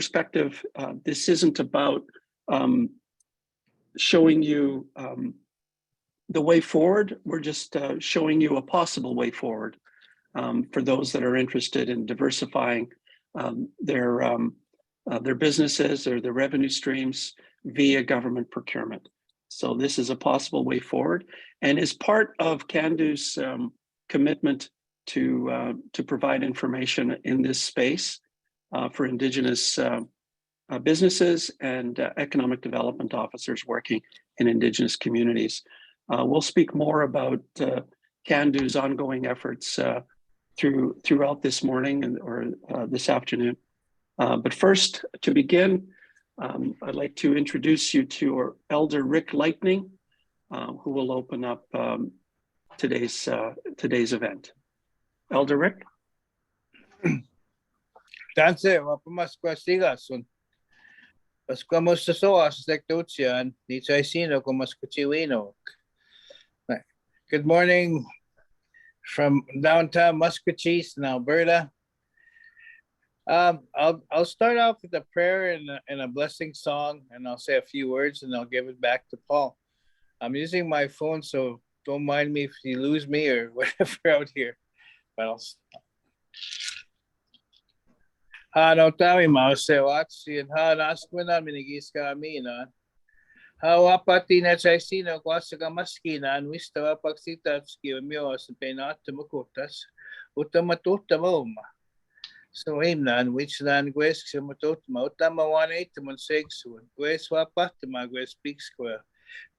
perspective, this isn't about showing you the way forward. We're just showing you a possible way forward for those that are interested in diversifying their businesses or their revenue streams via government procurement. So this is a possible way forward, and is part of Cando's commitment to provide information in this space for Indigenous businesses and economic development officers working in Indigenous communities. We'll speak more about Cando's ongoing efforts throughout this morning or this afternoon. But first, to begin, I'd like to introduce you to our Elder Rick Lightning, who will open up today's event. Elder Rick. Danse, wapamaskwasigasun. Pasquamustasoas lektutsian, nitsaisino kumaskuchiwino. Good morning from downtown Musqueam in Alberta. I'll start off with a prayer and a blessing song, and I'll say a few words, and I'll give it back to Paul. I'm using my phone, so don't mind me if you lose me or whatever out here. But no tami mausewatsi and ha naskwina minigis kami na. Hawapati na chaisino kwasaka maskina and wistawa paksitatski myo sa penat tumukutas utamatutama. So imnan which land gwes samatutma utamawane tumunsex gwes wapatama gwes piksqua.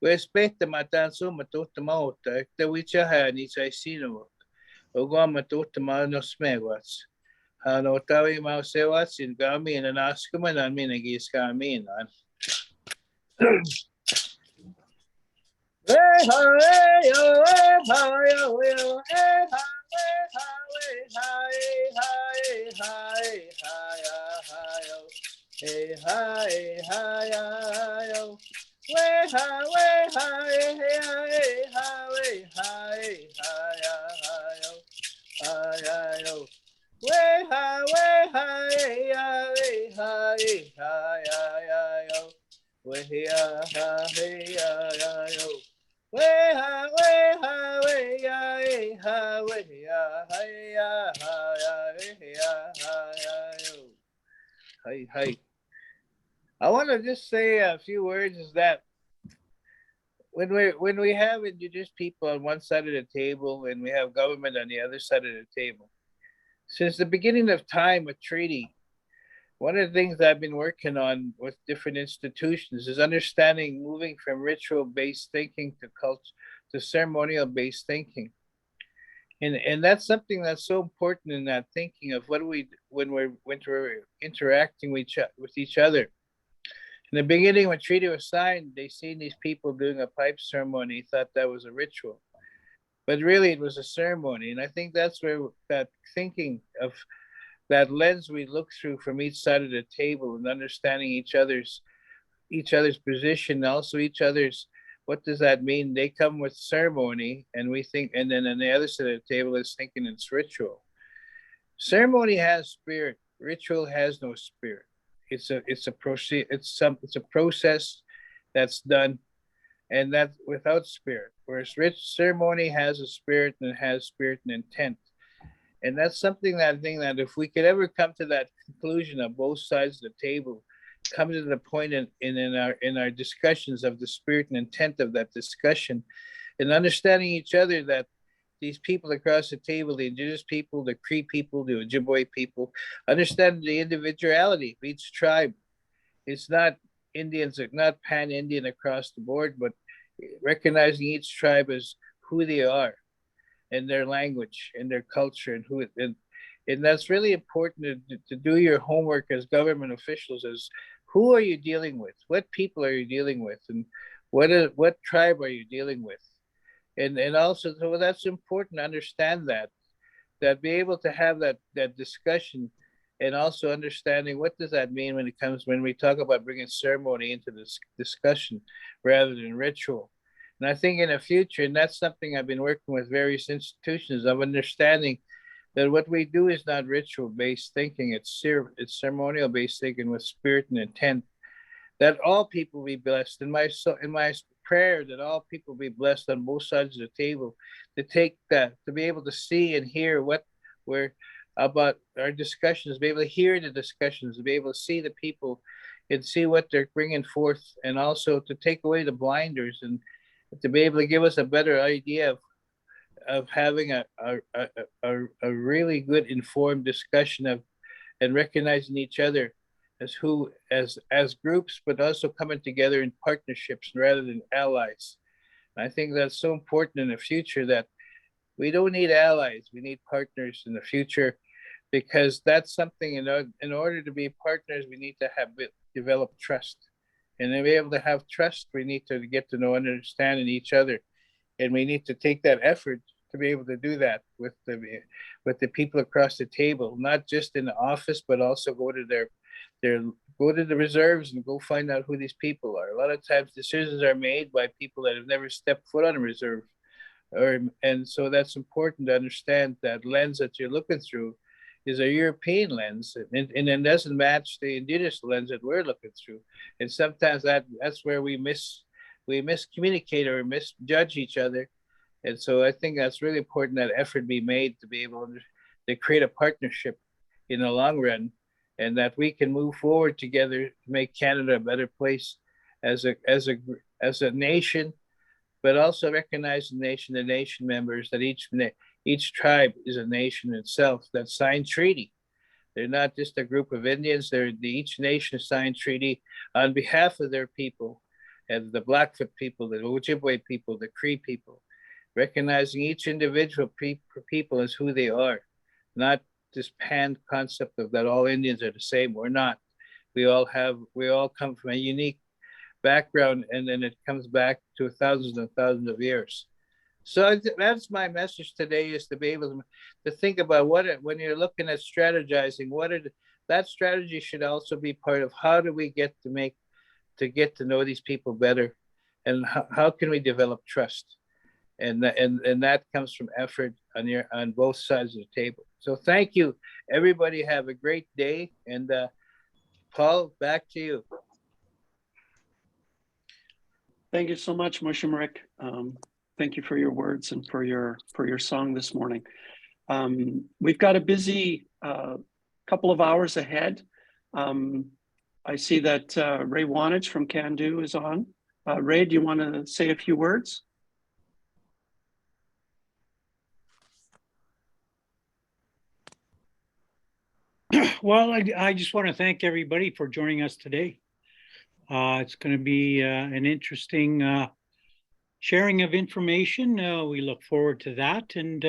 Gwes petamatan sumatutama uta the which I had ni chaisino. Ogamatutama no smegwats. Ano tawi mausewats in kami and anaskuma and minigis kami na. I want to just say a few words is that when we have Indigenous people on one side of the table and we have government on the other side of the table, since the beginning of time with treaty, one of the things I've been working on with different institutions is understanding moving from ritual-based thinking to culture to ceremonial-based thinking. And that's something that's so important in that thinking of when we're interacting with each other. In the beginning, when treaty was signed, they seen these people doing a pipe ceremony, thought that was a ritual. But really it was a ceremony. And I think that's where that thinking of that lens we look through from each side of the table and understanding each other's position, also each other's, what does that mean? They come with ceremony and we think, and then on the other side of the table is thinking it's ritual. Ceremony has spirit, ritual has no spirit. It's a process that's done, and that's without spirit. Whereas ceremony has a spirit and it has spirit and intent. And that's something that I think that if we could ever come to that conclusion of both sides of the table, come to the point in our discussions of the spirit and intent of that discussion, and understanding each other that these people across the table, the Indigenous people, the Cree people, the Ojibwe people, understand the individuality of each tribe. It's not Indians, not pan-Indian across the board, but recognizing each tribe as who they are and their language and their culture and that's really important to do your homework as government officials. As who are you dealing with? What people are you dealing with? And what tribe are you dealing with? And also, so that's important to understand that be able to have that discussion, and also understanding what does that mean when we talk about bringing ceremony into this discussion rather than ritual. And I think in the future, and that's something I've been working with various institutions of understanding that what we do is not ritual-based thinking, it's ceremonial-based thinking with spirit and intent, that all people be blessed. In my prayer, that all people be blessed on both sides of the table, to take that, to be able to see and hear what we're about our discussions, be able to hear the discussions, to be able to see the people and see what they're bringing forth, and also to take away the blinders and to be able to give us a better idea of having a really good informed discussion of and recognizing each other as groups, but also coming together in partnerships rather than allies. And I think that's so important in the future, that we don't need allies, we need partners in the future, because that's something, in order to be partners, we need to develop trust. And to be able to have trust, we need to get to know and understand each other. And we need to take that effort to be able to do that with the people across the table, not just in the office, but also go to go to the reserves and go find out who these people are. A lot of times decisions are made by people that have never stepped foot on a reserve. And so that's important to understand that lens that you're looking through is a European lens, and it doesn't match the Indigenous lens that we're looking through. And sometimes that's where we miscommunicate or misjudge each other. And so I think that's really important, that effort be made to be able to create a partnership in the long run, and that we can move forward together to make Canada a better place as a nation, but also recognize the nation members, that each tribe is a nation itself that signed treaty. They're not just a group of Indians. Each nation signed treaty on behalf of their people, and the Blackfoot people, the Ojibwe people, the Cree people, recognizing each individual people as who they are, not this pan concept of that all Indians are the same. We're not. We all come from a unique background, and then it comes back to thousands and thousands of years. So that's my message today, is to be able to think about when you're looking at strategizing, that strategy should also be part of how do we get to know these people better, and how can we develop trust, and that comes from effort on both sides of the table. So thank you, everybody. Have a great day, and Paul, back to you. Thank you so much, Mushimrik. Thank you for your words and for your song this morning. We've got a busy couple of hours ahead. I see that Ray Wanich from Cando is on. Ray, do you want to say a few words? Well, I just want to thank everybody for joining us today. It's going to be an interesting sharing of information. We look forward to that. And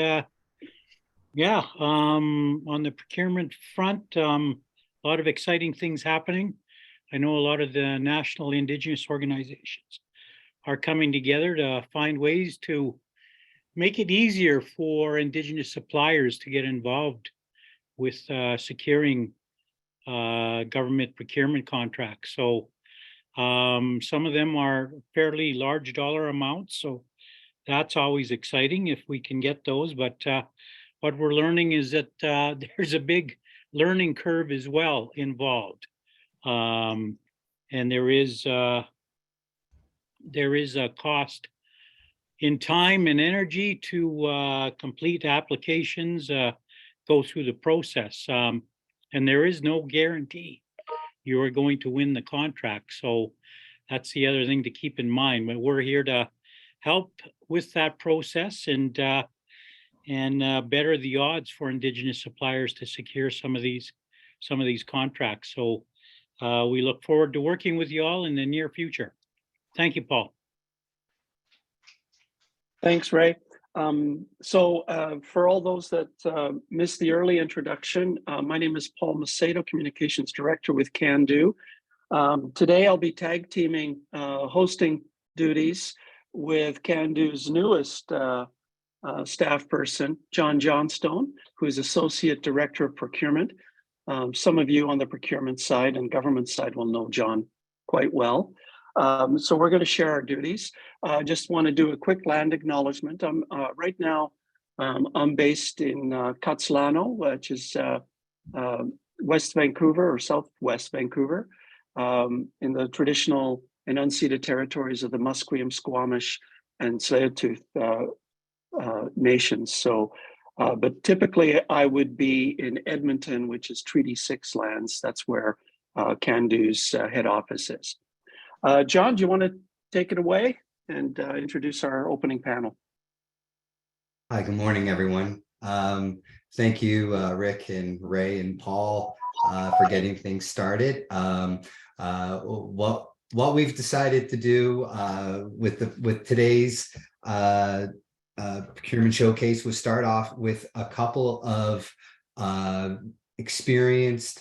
yeah, on the procurement front, a lot of exciting things happening. I know a lot of the national Indigenous organizations are coming together to find ways to make it easier for Indigenous suppliers to get involved with securing government procurement contracts. So some of them are fairly large dollar amounts, so that's always exciting if we can get those. But what we're learning is that there's a big learning curve as well involved, and there is a cost in time and energy to complete applications, go through the process, and there is no guarantee you are going to win the contract. So that's the other thing to keep in mind. But we're here to help with that process and better the odds for Indigenous suppliers to secure some of these contracts. So we look forward to working with you all in the near future. Thank you, Paul. Thanks, Ray. So for all those that missed the early introduction, my name is Paul Macedo, Communications Director with Cando. Today I'll be tag teaming hosting duties with Cando's newest staff person, John Johnstone, who is Associate Director of Procurement. Some of you on the procurement side and government side will know John quite well. So we're going to share our duties. Just want to do a quick land acknowledgement. I'm right now I'm based in Katsalano, which is West Vancouver or Southwest Vancouver, in the traditional and unceded territories of the Musqueam, Squamish, and Tsleil-Waututh nations. So, but typically I would be in Edmonton, which is Treaty 6 lands. That's where Cando's head office is. John, do you want to take it away and introduce our opening panel? Hi, good morning, everyone. Thank you, Rick and Ray and Paul, for getting things started. What we've decided to do with today's Procurement Showcase was start off with a couple of experienced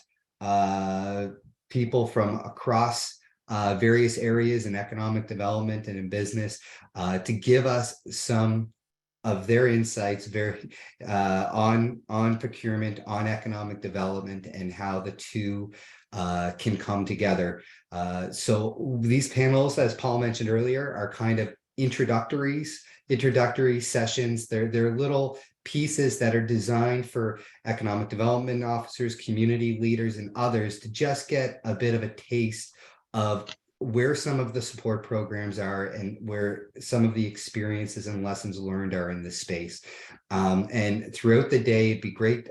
people from across various areas in economic development and in business to give us some of their insights on procurement, on economic development, and how the two can come together. So these panels, as Paul mentioned earlier, are kind of introductory sessions. They're little pieces that are designed for economic development officers, community leaders, and others to just get a bit of a taste of where some of the support programs are and where some of the experiences and lessons learned are in this space. And throughout the day, it'd be great.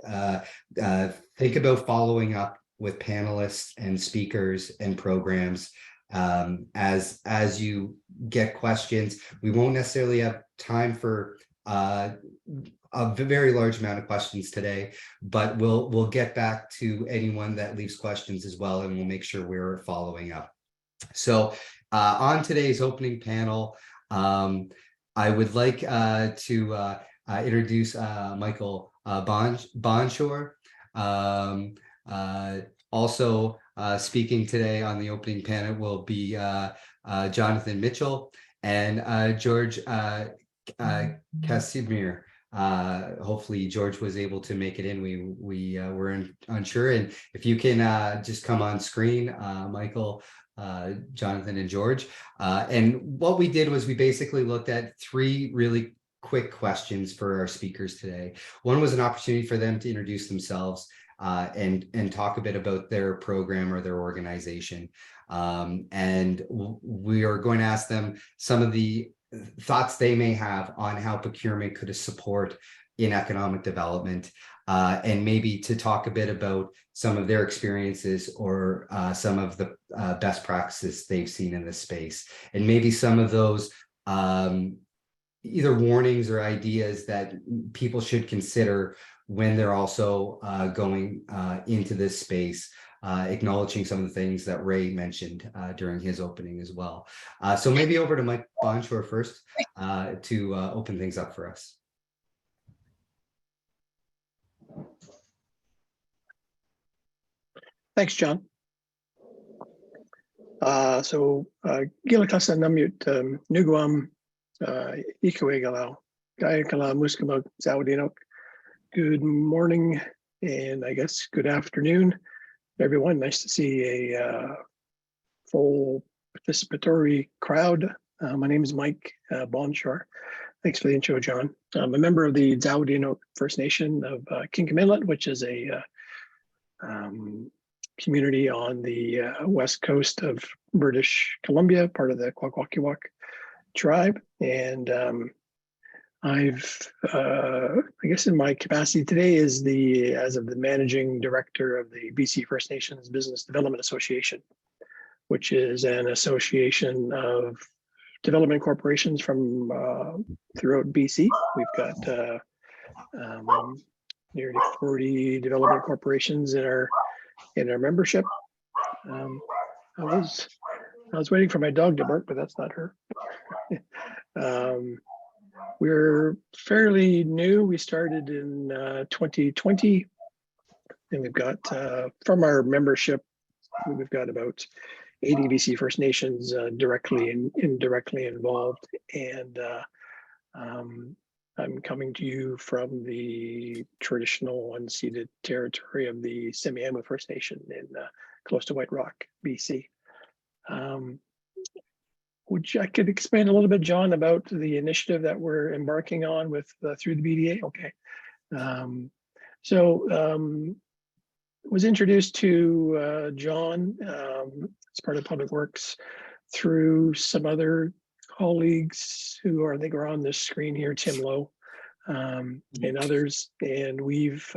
Think about following up with panelists and speakers and programs as you get questions. We won't necessarily have time for a very large amount of questions today, but we'll get back to anyone that leaves questions as well, and we'll make sure we're following up. So on today's opening panel, I would like to introduce Michael Bonshore. Also speaking today on the opening panel will be Jonathan Mitchell and George Casimir. Hopefully George was able to make it in. We were unsure, and if you can just come on screen, Michael, Jonathan, and George. And what we did was we basically looked at three really quick questions for our speakers today. One was an opportunity for them to introduce themselves and talk a bit about their program or their organization. And we are going to ask them some of the thoughts they may have on how procurement could support in economic development, and maybe to talk a bit about some of their experiences or some of the best practices they've seen in this space, and maybe some of those either warnings or ideas that people should consider when they're also going into this space, acknowledging some of the things that Ray mentioned during his opening as well. So maybe over to Mike Bonshore first to open things up for us. Thanks, John. Gilakasa Namut Nuguam Ikawegalao Gayakala Muskamo Zaudinok. Good morning, and I guess good afternoon, everyone. Nice to see a full participatory crowd. My name is Mike Bonshore. Thanks for the intro, John. I'm a member of the Zaudinok First Nation of Kinkum Inlet, which is a community on the west coast of British Columbia, part of the Kwakwaka'wakw tribe. And I've, I guess in my capacity today is as of the managing director of the BC First Nations Business Development Association, which is an association of development corporations from throughout BC. We've got nearly 40 development corporations in our membership. I was waiting for my dog to bark, but that's not her. We're fairly new. We started in 2020, and we've got from our membership, we've got about 80 BC First Nations directly and indirectly involved. And I'm coming to you from the traditional unceded territory of the Semiahmoo First Nation in close to White Rock, BC. I could explain a little bit, John, about the initiative that we're embarking on with through the BDA? Okay. Was introduced to John as part of Public Works through some other colleagues who are, I think, are on this screen here, Tim Lowe and others, and we've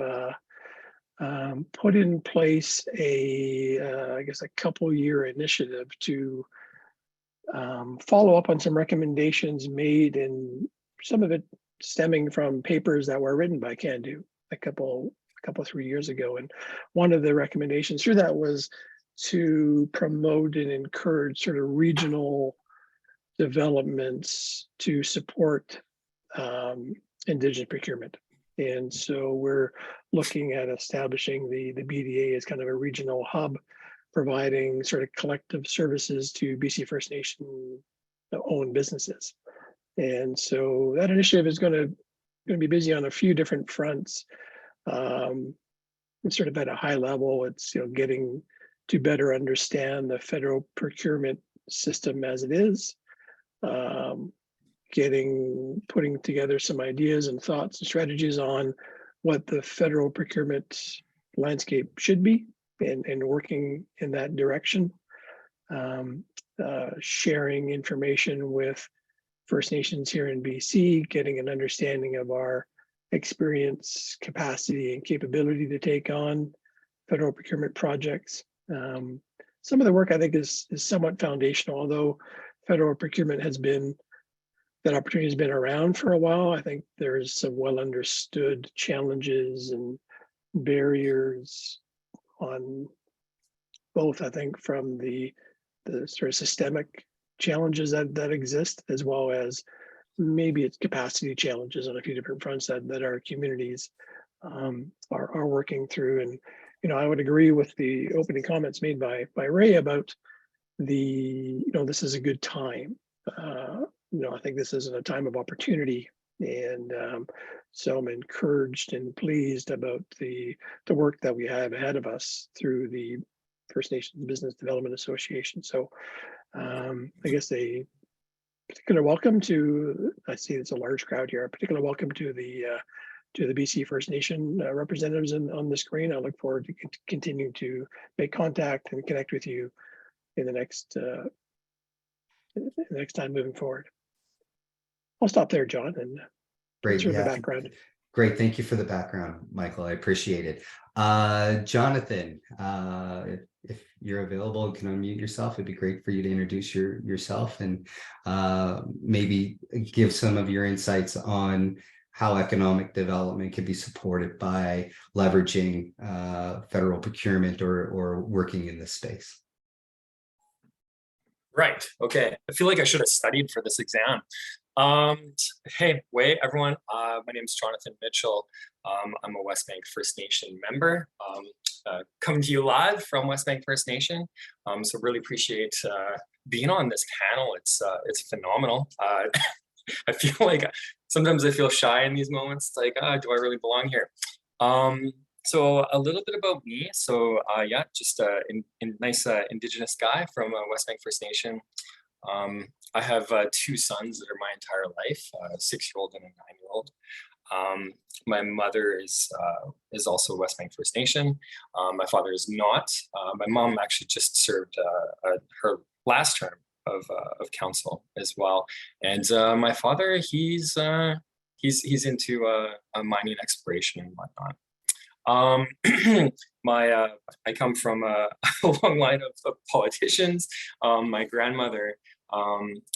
put in place I guess a couple-year initiative to follow up on some recommendations made, and some of it stemming from papers that were written by Cando a couple 3 years ago. And one of the recommendations through that was to promote and encourage sort of regional developments to support Indigenous procurement. And so we're looking at establishing the BDA as kind of a regional hub, providing sort of collective services to BC First Nation owned businesses. And so that initiative is going to be busy on a few different fronts. It's sort of at a high level. It's getting to better understand the federal procurement system as it is, putting together some ideas and thoughts and strategies on what the federal procurement landscape should be, and working in that direction. Sharing information with First Nations here in BC, getting an understanding of our experience, capacity, and capability to take on federal procurement projects. Some of the work, I think, is somewhat foundational, although federal procurement that opportunity has been around for a while. I think there's some well understood challenges and barriers on both, I think, from the sort of systemic challenges that exist, as well as maybe it's capacity challenges on a few different fronts that our communities are working through. And I would agree with the opening comments made by Ray about this is a good time. I think this isn't a time of opportunity, and so I'm encouraged and pleased about the work that we have ahead of us through the First Nations Business Development Association. So I guess a particular welcome to, I see it's a large crowd here, a particular welcome to the BC First Nation representatives on the screen. I look forward to continuing to make contact and connect with you in the next time moving forward. I'll stop there, John, and Great. sort of Yeah. the background. Great. Thank you for the background, Michael. I appreciate it. Jonathan, if you're available and can unmute yourself, it'd be great for you to introduce yourself and maybe give some of your insights on how economic development can be supported by leveraging federal procurement or working in this space. Right. Okay. I feel like I should have studied for this exam. Hey, everyone. My name is Jonathan Mitchell. I'm a West Bank First Nation member. Coming to you live from West Bank First Nation. So really appreciate being on this panel. It's phenomenal. I feel like sometimes I feel shy in these moments. It's like, do I really belong here? So a little bit about me. So yeah, just a nice Indigenous guy from West Bank First Nation. I have two sons that are my entire life, a 6-year-old and a 9-year-old. My mother is also West Bank First Nation. My father is not. My mom actually just served her last term of council as well. And my father, he's into mining exploration and whatnot. I come from a long line of politicians. My grandmother,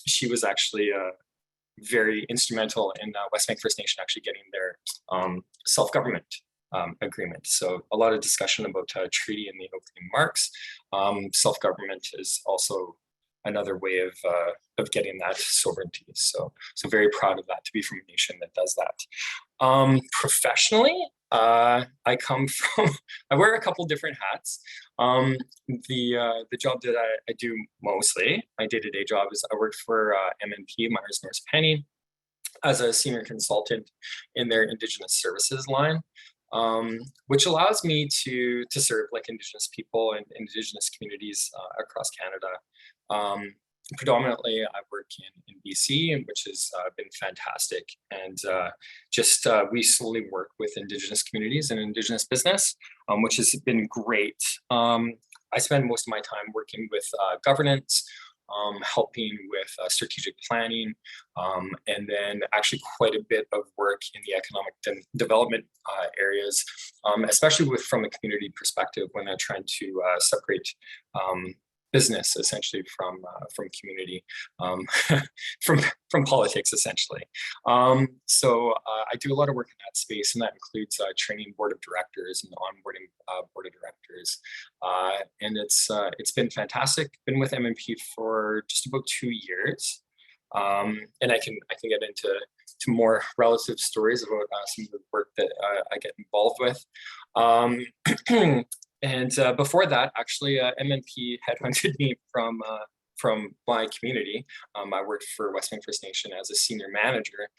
she was actually very instrumental in West Bank First Nation actually getting their self-government agreement. So a lot of discussion about treaty in the opening marks. Self-government is also another way of getting that sovereignty. So very proud of that, to be from a nation that does that. Professionally, I wear a couple different hats. The job that I do mostly, my day-to-day job, is I work for MNP, Myers Norris Penny, as a senior consultant in their Indigenous Services line, which allows me to serve like Indigenous people and Indigenous communities across Canada. predominantly, I work in BC, which has been fantastic. And we slowly work with Indigenous communities and Indigenous business, which has been great. I spend most of my time working with governance, helping with strategic planning, and then actually quite a bit of work in the economic development areas, especially from a community perspective when they're trying to separate business essentially from community, from politics essentially. So I do a lot of work in that space, and that includes training board of directors and onboarding board of directors. And it's been fantastic. Been with MMP for just about 2 years. And I can get into more relative stories about some of the work that I get involved with. And before that, actually, MMP headhunted me from my community. I worked for Westbank First Nation as a senior manager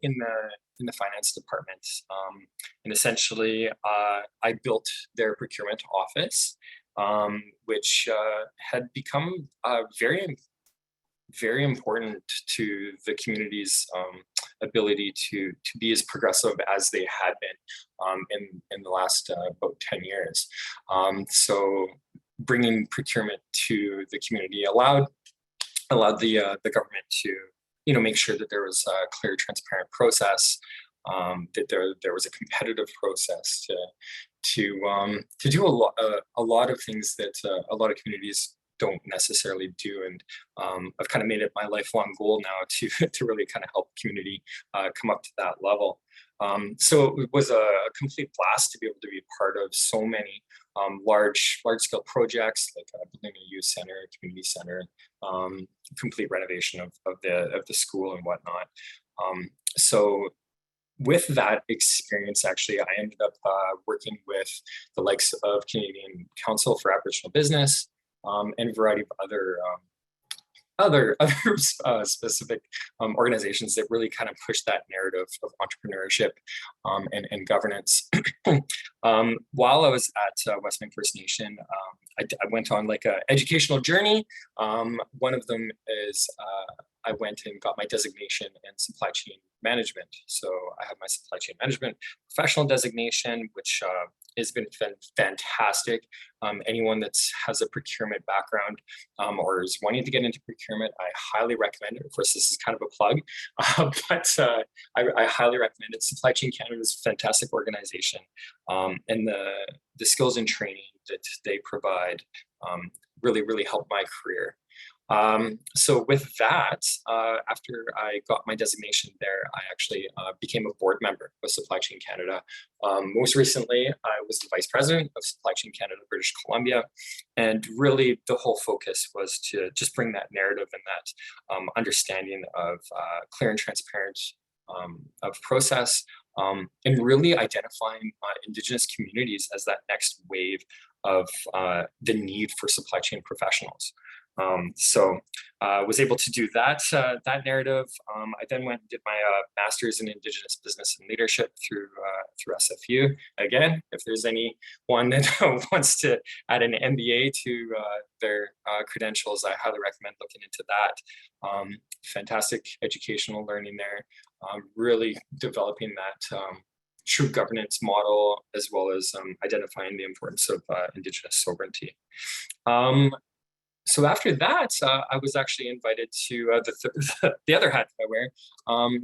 in the finance department, and essentially, I built their procurement office, which had become very important to the community's ability to be as progressive as they had been in the last about 10 years. So bringing procurement to the community allowed the government to make sure that there was a clear, transparent process, that there was a competitive process to do a lot of things that a lot of communities don't necessarily do. And I've kind of made it my lifelong goal now to really kind of help community come up to that level. So it was a complete blast to be able to be part of so many large scale projects, like building a youth center, community center, complete renovation of the school and whatnot. So with that experience, actually, I ended up working with the likes of Canadian Council for Aboriginal Business, and a variety of other specific organizations that really kind of push that narrative of entrepreneurship and governance. While I was at Westbank First Nation, I went on like an educational journey. One of them is I went and got my designation in supply chain management. So I have my supply chain management professional designation, which has been fantastic. Anyone that has a procurement background or is wanting to get into procurement, I highly recommend it. Of course, this is kind of a plug, but I highly recommend it. Supply Chain Canada is a fantastic organization, and the skills and training that they provide really helped my career. So with that, after I got my designation there, I actually became a board member of Supply Chain Canada. Most recently, I was the vice president of Supply Chain Canada, British Columbia. And really the whole focus was to just bring that narrative and that understanding of clear and transparent of process, and really identifying Indigenous communities as that next wave of the need for supply chain professionals. So was able to do that narrative. I then went and did my master's in Indigenous Business and Leadership through SFU. Again, if there's anyone that wants to add an MBA to their credentials, I highly recommend looking into that. Fantastic educational learning there, really developing that true governance model, as well as identifying the importance of Indigenous sovereignty. So after that, I was actually invited to the other hat that I wear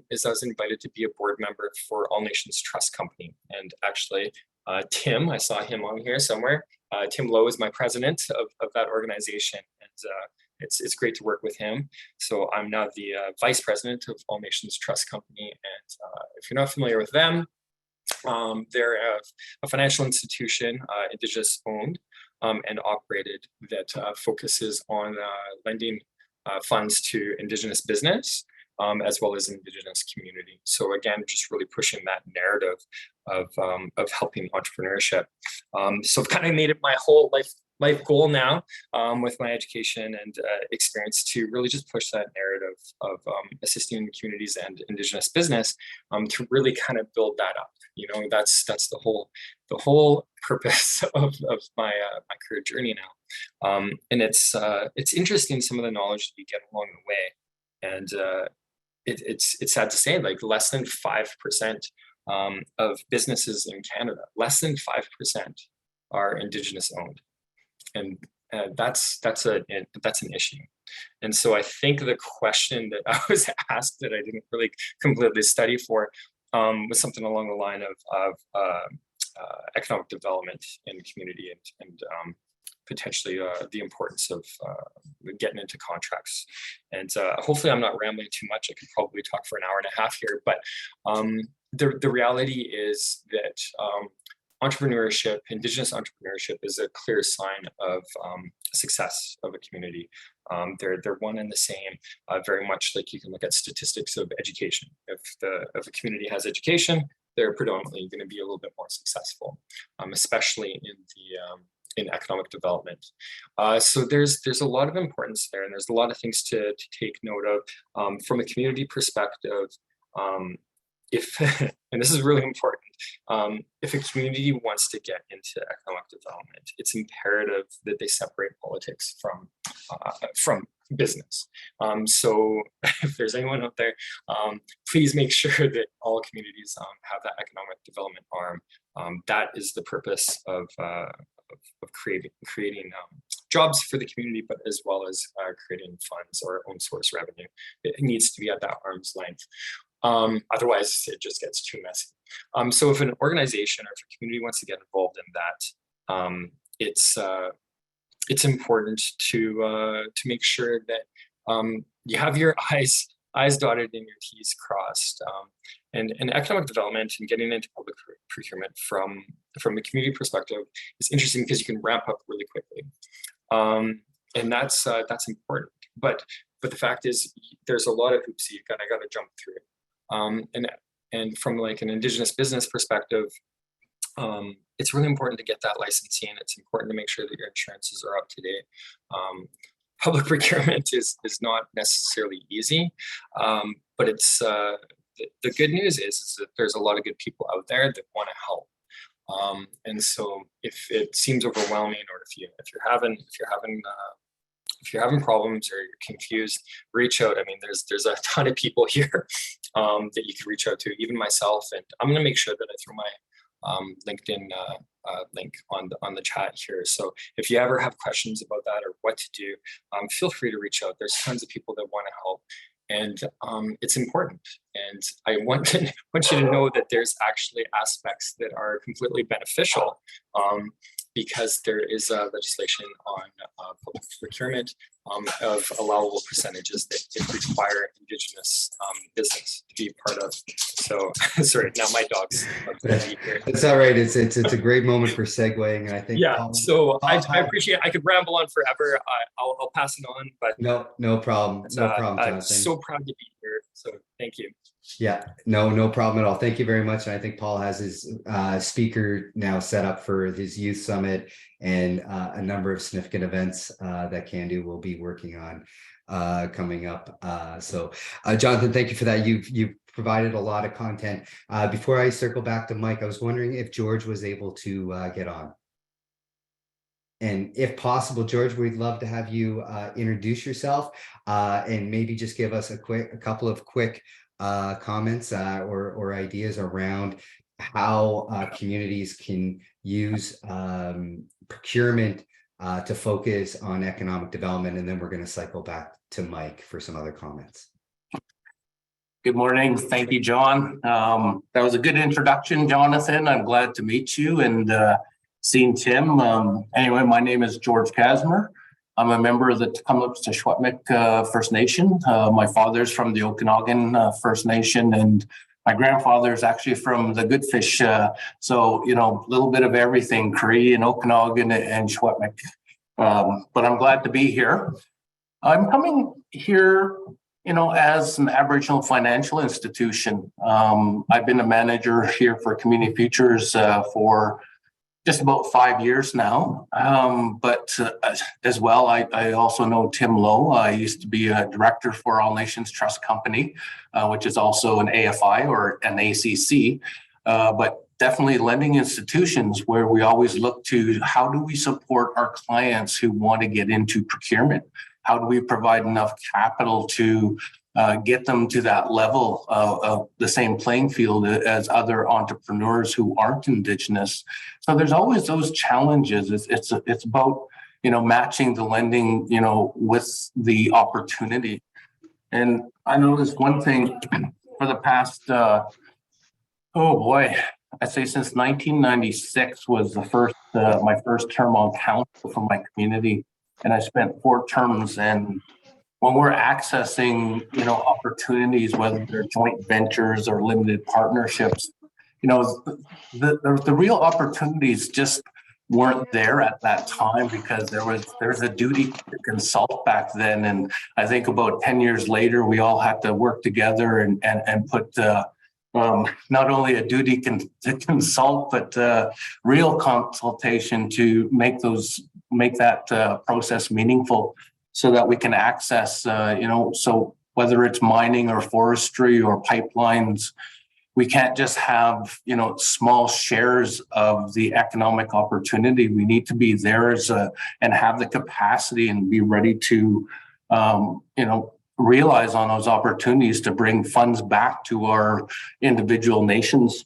is I was invited to be a board member for All Nations Trust Company. And actually, Tim, I saw him on here somewhere. Tim Lowe is my president of that organization, and it's great to work with him. So I'm now the vice president of All Nations Trust Company. And if you're not familiar with them, they're a financial institution, Indigenous owned and operated, that focuses on lending funds to Indigenous business, as well as Indigenous community. So again, just really pushing that narrative of helping entrepreneurship. So I've kind of made it my whole life goal now, with my education and experience, to really just push that narrative of assisting communities and Indigenous business, to really kind of build that up. That's the whole purpose of my my career journey now. And it's interesting, some of the knowledge that you get along the way. And it's sad to say, like, less than 5% of businesses in Canada, less than 5% are Indigenous owned. And that's an issue. And so I think the question that I was asked that I didn't really completely study for was something along the line of economic development in the community, and potentially the importance of getting into contracts. And hopefully I'm not rambling too much. I could probably talk for an hour and a half here, but the reality is that entrepreneurship, Indigenous entrepreneurship, is a clear sign of success of a community. They're one and the same, very much like you can look at statistics of education. If a community has education, they're predominantly going to be a little bit more successful, especially in economic development. So there's a lot of importance there, and there's a lot of things to take note of from a community perspective. And this is really important, if a community wants to get into economic development, it's imperative that they separate politics from business. So if there's anyone out there, please make sure that all communities have that economic development arm. That is the purpose of creating jobs for the community, but as well as creating funds or own source revenue. It needs to be at that arm's length. Otherwise, it just gets too messy. So if an organization or if a community wants to get involved in that, it's important to make sure that you have your I's dotted and your T's crossed. And economic development and getting into public procurement from a community perspective is interesting because you can ramp up really quickly, and that's important. But the fact is, there's a lot of hoops you got to jump through. And from like an Indigenous business perspective, it's really important to get that licensing. It's important to make sure that your insurances are up to date. Public procurement is not necessarily easy, but it's the good news is that there's a lot of good people out there that want to help. And so if it seems overwhelming, or if you're having problems or you're confused, reach out. I mean, there's a ton of people here that you can reach out to, even myself. And I'm going to make sure that I throw my LinkedIn link on the chat here. So if you ever have questions about that or what to do, feel free to reach out. There's tons of people that want to help, and it's important. And I want you to know that there's actually aspects that are completely beneficial, because there is legislation on public procurement of allowable percentages that require Indigenous business to be part of. So, sorry, now my dog's here. It's all right. It's a great moment for segueing, and I think. Yeah. So I appreciate. I could ramble on forever. I'll pass it on, but no problem. No problem, Jonathan. I'm so proud to be here. So thank you. Yeah, no problem at all. Thank you very much. And I think Paul has his speaker now set up for his youth summit and a number of significant events that Cando will be working on coming up. So Jonathan, thank you for that. You've provided a lot of content. Before I circle back to Mike, I was wondering if George was able to get on. And if possible, George, we'd love to have you introduce yourself and maybe just give us a couple of quick comments or ideas around how communities can use procurement to focus on economic development. And then we're going to cycle back to Mike for some other comments. Good morning. Thank you, John. That was a good introduction, Jonathan. I'm glad to meet you and seen Tim. Anyway, my name is George Kasmer. I'm a member of the Tk'emlúps-te-Secwépemc First Nation. My father's from the Okanagan First Nation, and my grandfather is actually from the Goodfish. So, a little bit of everything, Cree and Okanagan and Secwépemc. But I'm glad to be here. I'm coming here, as an Aboriginal financial institution. I've been a manager here for Community Futures for just about 5 years now. But as well, I also know Tim Lowe. I used to be a director for All Nations Trust Company, which is also an AFI or an ACC. but definitely lending institutions where we always look to how do we support our clients who want to get into procurement? How do we provide enough capital to get them to that level of the same playing field as other entrepreneurs who aren't Indigenous? So there's always those challenges. It's about, matching the lending, with the opportunity. And I noticed one thing for the past, I'd say since 1996 was the first, my first term on council for my community. And I spent 4 terms. And when we're accessing, opportunities, whether they're joint ventures or limited partnerships, the real opportunities just weren't there at that time because there's a duty to consult back then. And I think about 10 years later, we all had to work together and put not only a duty to consult, but real consultation to make that process meaningful so that we can access, so whether it's mining or forestry or pipelines, we can't just have, small shares of the economic opportunity. We need to be there and have the capacity and be ready to, realize on those opportunities to bring funds back to our individual nations.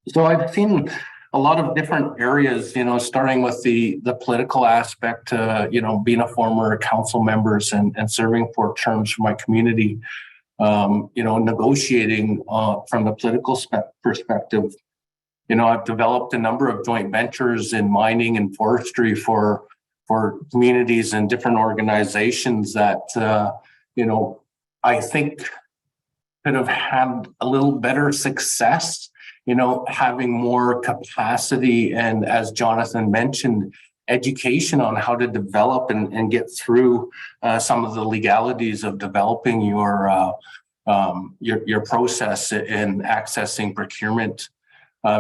So I've seen a lot of different areas, starting with the political aspect, being a former council member and serving 4 terms for my community, negotiating from the political perspective. I've developed a number of joint ventures in mining and forestry for communities and different organizations that, I think could have had a little better success, having more capacity. And as Jonathan mentioned, education on how to develop and get through some of the legalities of developing your process in accessing procurement,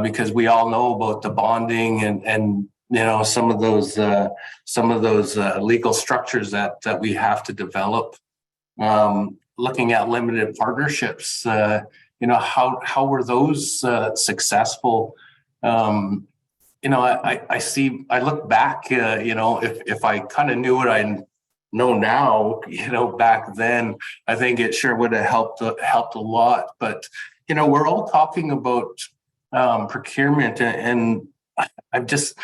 because we all know about the bonding and some of those legal structures that we have to develop. Looking at limited partnerships, how were those successful? I look back, if I kind of knew what I know now, back then, I think it sure would have helped a lot. But, we're all talking about procurement, and I've just,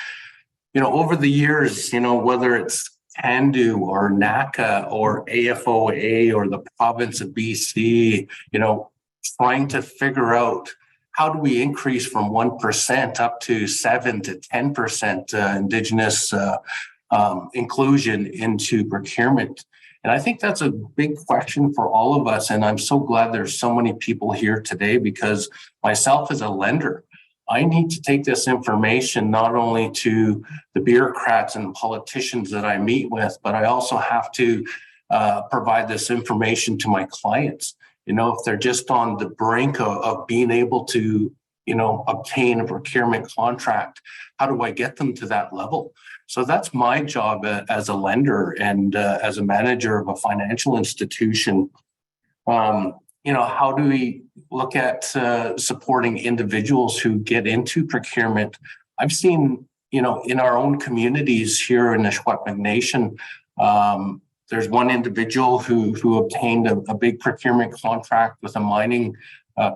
over the years, whether it's Cando or NACA or AFOA or the province of BC, trying to figure out how do we increase from 1% up to 7 to 10% Indigenous inclusion into procurement. And I think that's a big question for all of us. And I'm so glad there's so many people here today, because myself as a lender, I need to take this information not only to the bureaucrats and politicians that I meet with, but I also have to provide this information to my clients. If they're just on the brink of being able to, obtain a procurement contract, how do I get them to that level? So that's my job as a lender and as a manager of a financial institution. How do we look at supporting individuals who get into procurement? I've seen, in our own communities here in the Secwepemc Nation, there's one individual who obtained a big procurement contract with a mining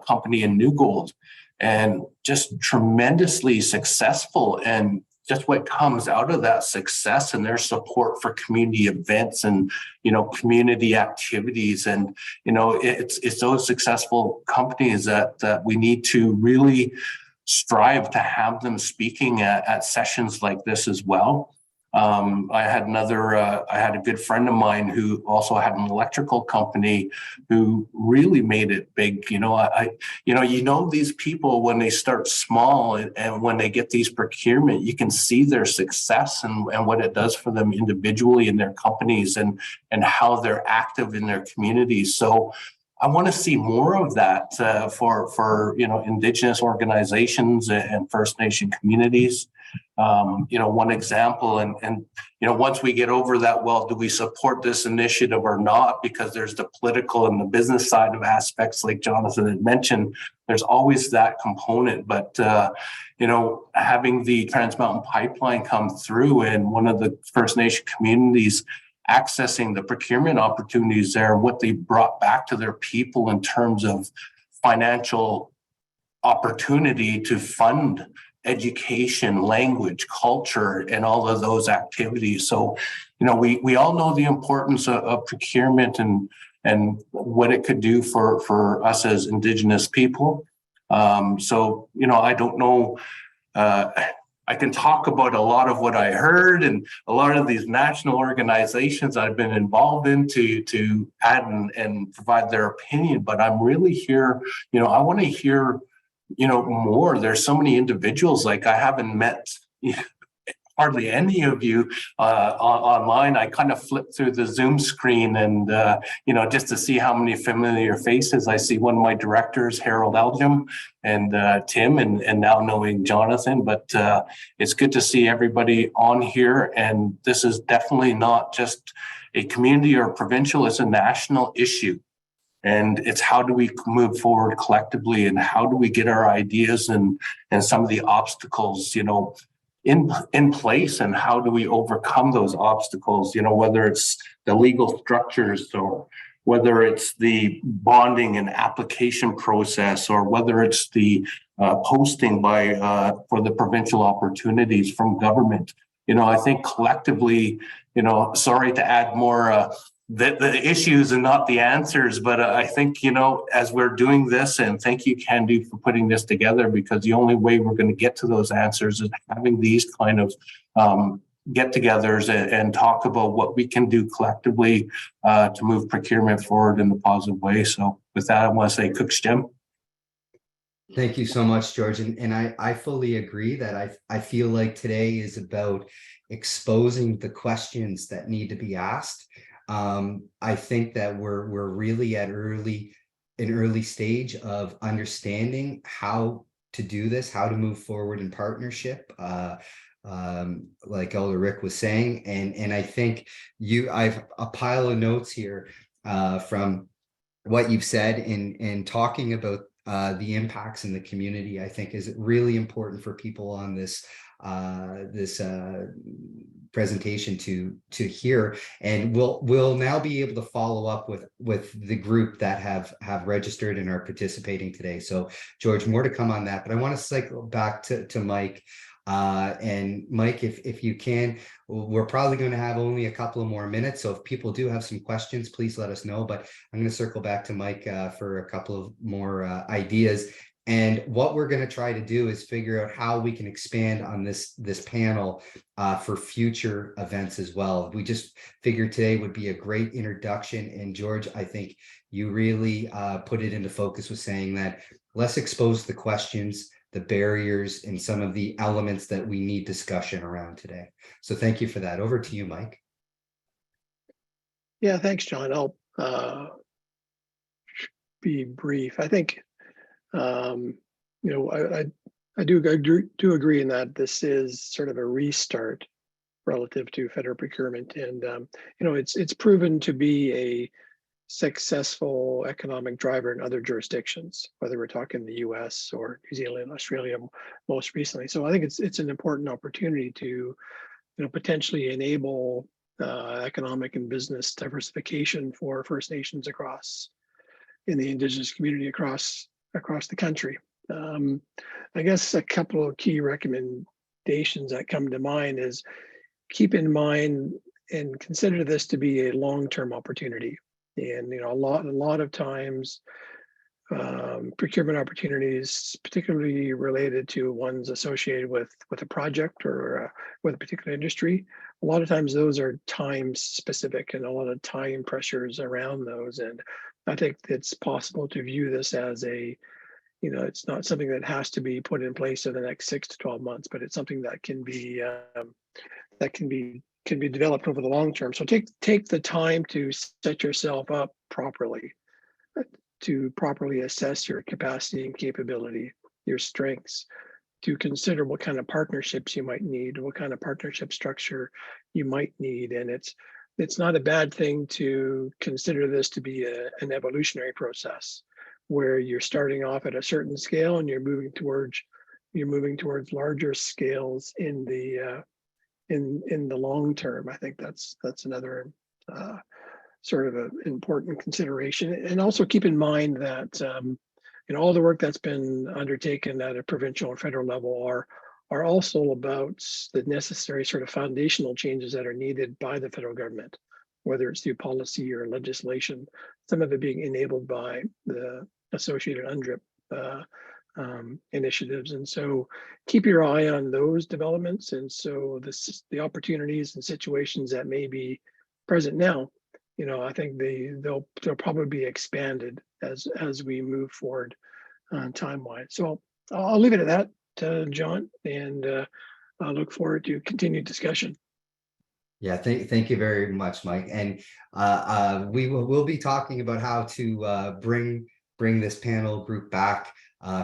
company in New Gold, and just tremendously successful. And just what comes out of that success and their support for community events and, community activities. And, it's those successful companies that we need to really strive to have them speaking at sessions like this as well. I had a good friend of mine who also had an electrical company who really made it big. These people when they start small and when they get these procurement, you can see their success and what it does for them individually in their companies and how they're active in their communities. So I want to see more of that for Indigenous organizations and First Nation communities. one example. And once we get over that, well, do we support this initiative or not? Because there's the political and the business side of aspects, like Jonathan had mentioned. There's always that component. But having the Trans Mountain Pipeline come through and one of the First Nation communities accessing the procurement opportunities there, what they brought back to their people in terms of financial opportunity to fund education, language, culture, and all of those activities. So, we all know the importance of procurement and what it could do for us as Indigenous people. I don't know. I can talk about a lot of what I heard and a lot of these national organizations I've been involved in to add and provide their opinion, but I'm really here, I want to hear more. There's so many individuals, like I haven't met hardly any of you online. I kind of flipped through the Zoom screen and, just to see how many familiar faces. I see one of my directors, Harold Elgin, and Tim, and now knowing Jonathan, but it's good to see everybody on here. And this is definitely not just a community or provincial, it's a national issue. And it's how do we move forward collectively, and how do we get our ideas and some of the obstacles, in place, and how do we overcome those obstacles, whether it's the legal structures or whether it's the bonding and application process, or whether it's the posting for the provincial opportunities from government. I think collectively, sorry to add more the issues and not the answers, but I think, as we're doing this, and thank you, Cando, for putting this together, because the only way we're going to get to those answers is having these kind of get-togethers and talk about what we can do collectively to move procurement forward in a positive way. So with that, I want to say Cook-Stim. Thank you so much, George. And I fully agree that I feel like today is about exposing the questions that need to be asked. I think that we're really at an early stage of understanding how to do this, how to move forward in partnership, like Elder Rick was saying. And I think I've a pile of notes here from what you've said in talking about the impacts in the community. I think is really important for people on this presentation to hear, and we'll now be able to follow up with the group that have registered and are participating today. So George, more to come on that, but I want to cycle back to Mike. And Mike, if you can, we're probably going to have only a couple of more minutes, so if people do have some questions, please let us know. But I'm going to circle back to Mike for a couple of more ideas. And what we're going to try to do is figure out how we can expand on this panel for future events as well. We just figured today would be a great introduction. And George, I think you really put it into focus with saying that let's expose the questions, the barriers, and some of the elements that we need discussion around today. So thank you for that. Over to you, Mike. Yeah, thanks, John. I'll be brief. I think I do agree in that this is sort of a restart relative to federal procurement, and it's proven to be a successful economic driver in other jurisdictions, whether we're talking the U.S. or New Zealand, Australia, most recently. So I think it's an important opportunity to potentially enable economic and business diversification for First Nations in the Indigenous community across the country. I guess a couple of key recommendations that come to mind is keep in mind and consider this to be a long-term opportunity. And a lot of times procurement opportunities, particularly related to ones associated with a project or with a particular industry, a lot of times those are time specific and a lot of time pressures around those. And I think it's possible to view this as it's not something that has to be put in place in the next 6 to 12 months, but it's something that can be developed over the long term. So take the time to set yourself up properly, to properly assess your capacity and capability, your strengths, to consider what kind of partnerships you might need, what kind of partnership structure you might need. And it's not a bad thing to consider this to be an evolutionary process where you're starting off at a certain scale and you're moving towards larger scales in the long term. I think that's another sort of an important consideration. And also keep in mind that all the work that's been undertaken at a provincial and federal level are also about the necessary sort of foundational changes that are needed by the federal government, whether it's through policy or legislation, some of it being enabled by the associated UNDRIP initiatives. And so keep your eye on those developments. And so the opportunities and situations that may be present now, I think they'll probably be expanded as we move forward time-wise. So I'll leave it at that, John, and I look forward to continued discussion. Yeah, thank you very much, Mike. And we'll be talking about how to bring this panel group back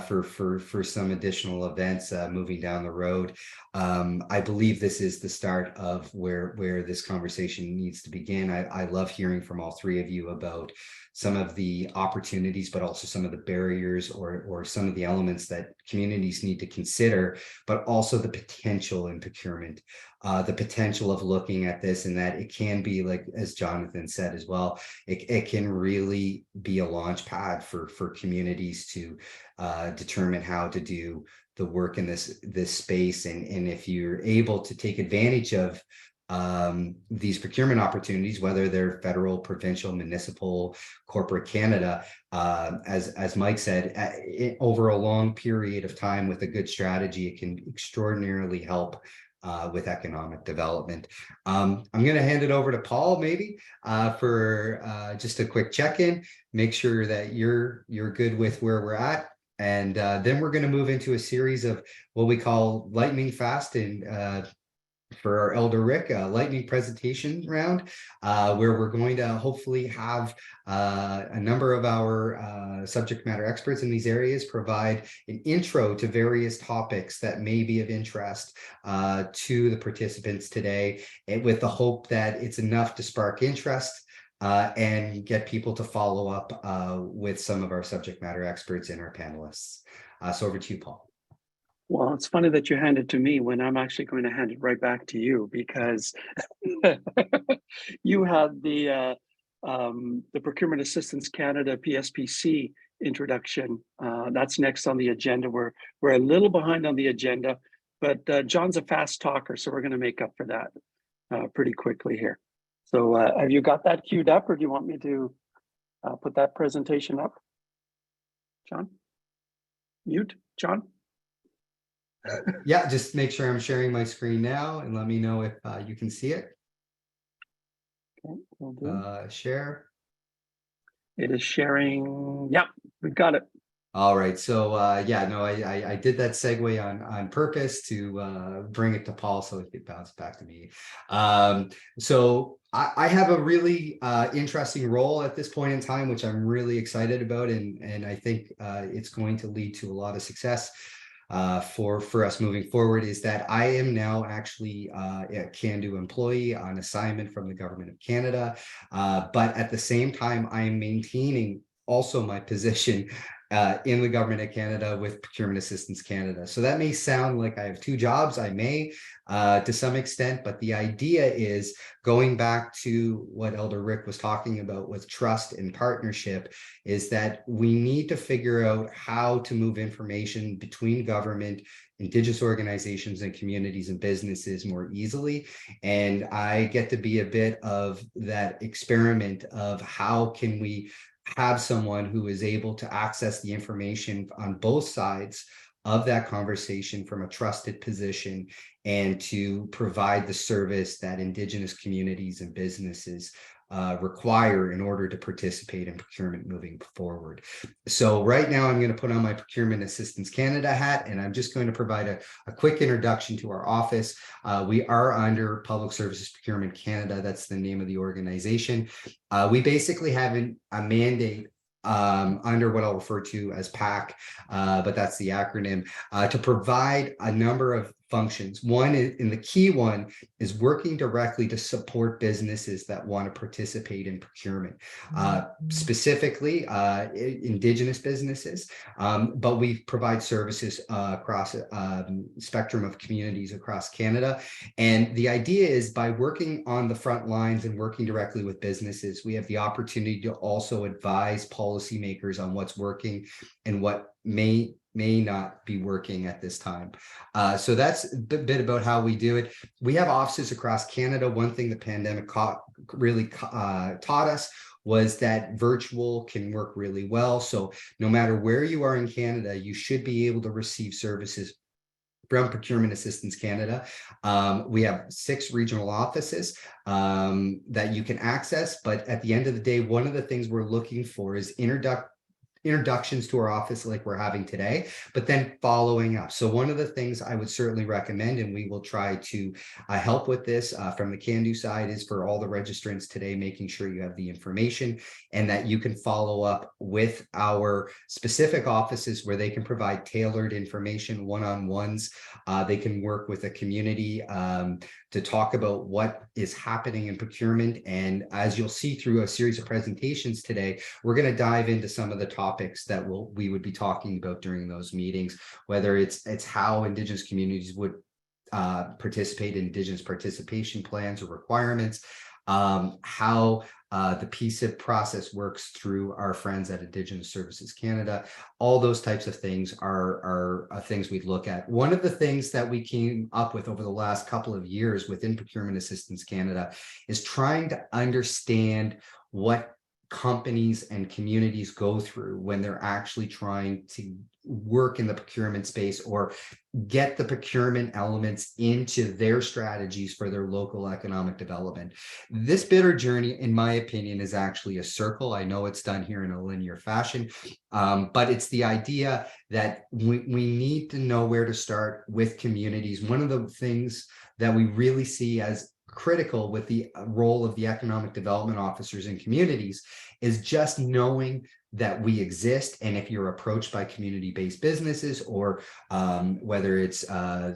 for some additional events moving down the road. I believe this is the start of where this conversation needs to begin. I love hearing from all three of you about some of the opportunities, but also some of the barriers or some of the elements that communities need to consider, but also the potential in procurement, the potential of looking at this, and that it can be, like as Jonathan said as well, it can really be a launch pad for communities to determine how to do the work in this space. And if you're able to take advantage of these procurement opportunities, whether they're federal, provincial, municipal, corporate Canada, as Mike said, over a long period of time with a good strategy, it can extraordinarily help with economic development. I'm going to hand it over to Paul maybe for just a quick check-in, make sure that you're good with where we're at. And then we're going to move into a series of what we call lightning fast and for our Elder Rick, lightning presentation round, where we're going to hopefully have a number of our subject matter experts in these areas provide an intro to various topics that may be of interest to the participants today, and with the hope that it's enough to spark interest and get people to follow up with some of our subject matter experts and our panelists. So over to you, Paul. Well, it's funny that you hand it to me when I'm actually going to hand it right back to you, because you had the Procurement Assistance Canada PSPC introduction. That's next on the agenda. We're a little behind on the agenda, but John's a fast talker, so we're going to make up for that pretty quickly here. So have you got that queued up, or do you want me to put that presentation up? John? Mute, John? Yeah, just make sure I'm sharing my screen now and let me know if you can see it. Okay, we'll do. Share. It is sharing. Yeah, we've got it. All right. So yeah, no, I did that segue on purpose to bring it to Paul so it could bounce back to me. So I have a really interesting role at this point in time, which I'm really excited about, and I think it's going to lead to a lot of success for us moving forward. Is that I am now actually a Cando employee on assignment from the Government of Canada, but at the same time I am maintaining also my position in the Government of Canada with Procurement Assistance Canada. So that may sound like I have two jobs. I may to some extent, but the idea is going back to what Elder Rick was talking about with trust and partnership, is that we need to figure out how to move information between government, Indigenous organizations and communities and businesses more easily. And I get to be a bit of that experiment of how can we have someone who is able to access the information on both sides of that conversation from a trusted position, and to provide the service that Indigenous communities and businesses require in order to participate in procurement moving forward. So right now I'm going to put on my Procurement Assistance Canada hat, and I'm just going to provide a quick introduction to our office. We are under Public Services Procurement Canada. That's the name of the organization. We basically have a mandate under what I'll refer to as PAC, but that's the acronym, to provide a number of functions. One is, and the key one is working directly to support businesses that want to participate in procurement, specifically Indigenous businesses, but we provide services across a spectrum of communities across Canada. And the idea is by working on the front lines and working directly with businesses, we have the opportunity to also advise policymakers on what's working and what may not be working at this time. So that's a bit about how we do it. We have offices across Canada. One thing the pandemic really taught us was that virtual can work really well. So no matter where you are in Canada, you should be able to receive services from Procurement Assistance Canada. We have 6 regional offices that you can access, but at the end of the day, one of the things we're looking for is introductions to our office like we're having today, but then following up. So one of the things I would certainly recommend, and we will try to help with this from the Cando side, is for all the registrants today, making sure you have the information and that you can follow up with our specific offices where they can provide tailored information, one-on-ones. They can work with a community to talk about what is happening in procurement. And as you'll see through a series of presentations today, we're going to dive into some of the topics that we would be talking about during those meetings, whether it's how Indigenous communities would participate in Indigenous participation plans or requirements, how the PSIB process works through our friends at Indigenous Services Canada. All those types of things are things we'd look at. One of the things that we came up with over the last couple of years within Procurement Assistance Canada is trying to understand what companies and communities go through when they're actually trying to work in the procurement space or get the procurement elements into their strategies for their local economic development. This bitter journey, in my opinion, is actually a circle. I know it's done here in a linear fashion, but it's the idea that we need to know where to start with communities. One of the things that we really see as critical with the role of the economic development officers in communities is just knowing that we exist. And if you're approached by community-based businesses, or whether it's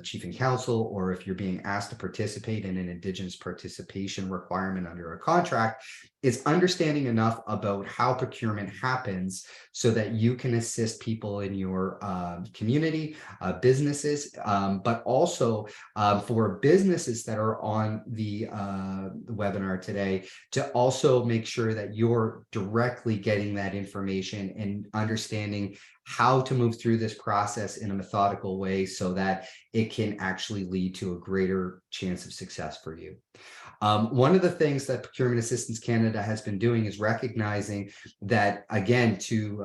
chief and council, or if you're being asked to participate in an Indigenous participation requirement under a contract, is understanding enough about how procurement happens so that you can assist people in your community, businesses, but also for businesses that are on the webinar today, to also make sure that you're directly getting that information and understanding how to move through this process in a methodical way so that it can actually lead to a greater chance of success for you. One of the things that Procurement Assistance Canada has been doing is recognizing that, again, to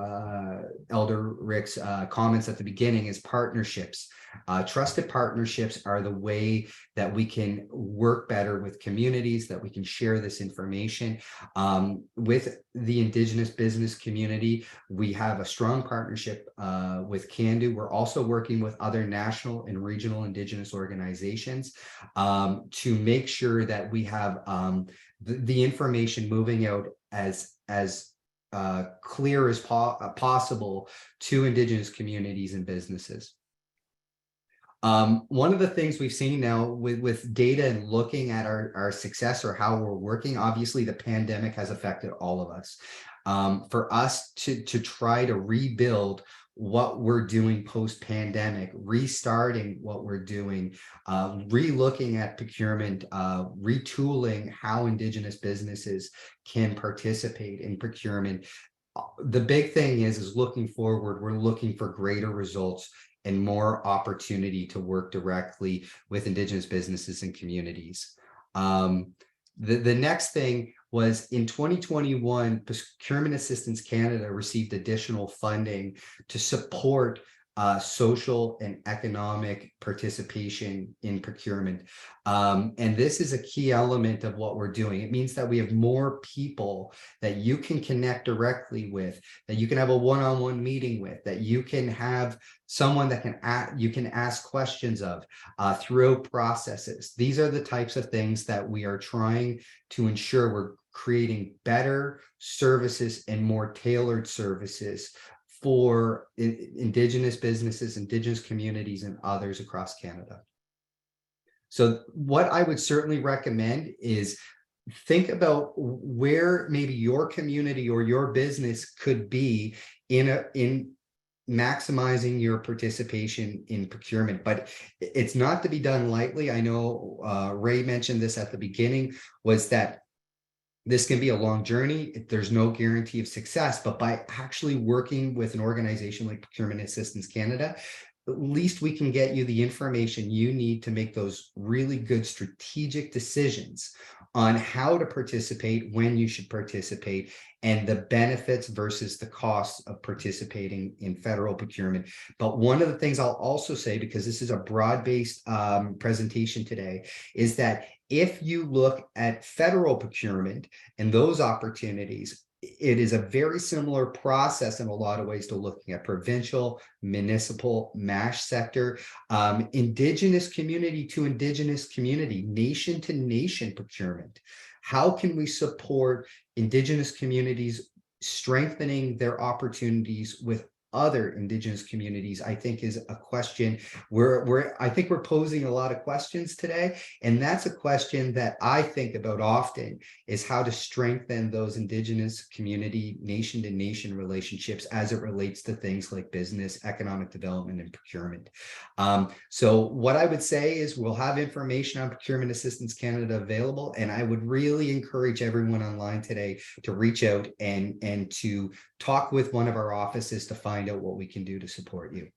Elder Rick's comments at the beginning, is partnerships. Trusted partnerships are the way that we can work better with communities, that we can share this information. With the Indigenous business community, we have a strong partnership with Cando. We're also working with other national and regional Indigenous organizations to make sure that we have the information moving out as clear as possible to Indigenous communities and businesses. One of the things we've seen now with data and looking at our success or how we're working, obviously the pandemic has affected all of us. For us to try to rebuild what we're doing post-pandemic, restarting what we're doing, re-looking at procurement, retooling how Indigenous businesses can participate in procurement. The big thing is looking forward, we're looking for greater results and more opportunity to work directly with Indigenous businesses and communities. The next thing was in 2021, Procurement Assistance Canada received additional funding to support social and economic participation in procurement. And this is a key element of what we're doing. It means that we have more people that you can connect directly with, that you can have a one-on-one meeting with, that you can have someone that you can ask questions of throughout processes. These are the types of things that we are trying to ensure we're creating better services and more tailored services for Indigenous businesses, Indigenous communities, and others across Canada. So what I would certainly recommend is think about where maybe your community or your business could be in maximizing your participation in procurement, but it's not to be done lightly. I know Ray mentioned this at the beginning, was that this can be a long journey. There's no guarantee of success, but by actually working with an organization like Procurement Assistance Canada, at least we can get you the information you need to make those really good strategic decisions on how to participate, when you should participate, and the benefits versus the costs of participating in federal procurement. But one of the things I'll also say, because this is a broad-based presentation today, is that if you look at federal procurement and those opportunities, it is a very similar process in a lot of ways to looking at provincial, municipal, MASH sector, Indigenous community to Indigenous community, nation to nation procurement. How can we support Indigenous communities strengthening their opportunities with other Indigenous communities? I think is a question I think we're posing a lot of questions today. And that's a question that I think about often, is how to strengthen those Indigenous community, nation to nation relationships as it relates to things like business, economic development, and procurement. So what I would say is we'll have information on Procurement Assistance Canada available. And I would really encourage everyone online today to reach out and to talk with one of our offices to find out what we can do to support you.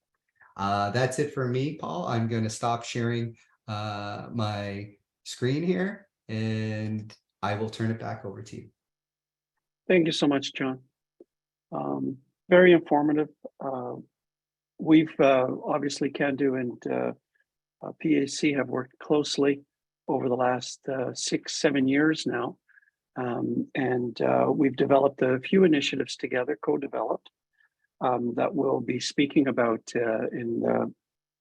That's it for me, Paul. I'm going to stop sharing my screen here, and I will turn it back over to you. Thank you so much, John. Very informative. We've obviously Cando and PAC have worked closely over the last 6-7 years now. And we've developed a few initiatives together, co-developed, that we'll be speaking about in,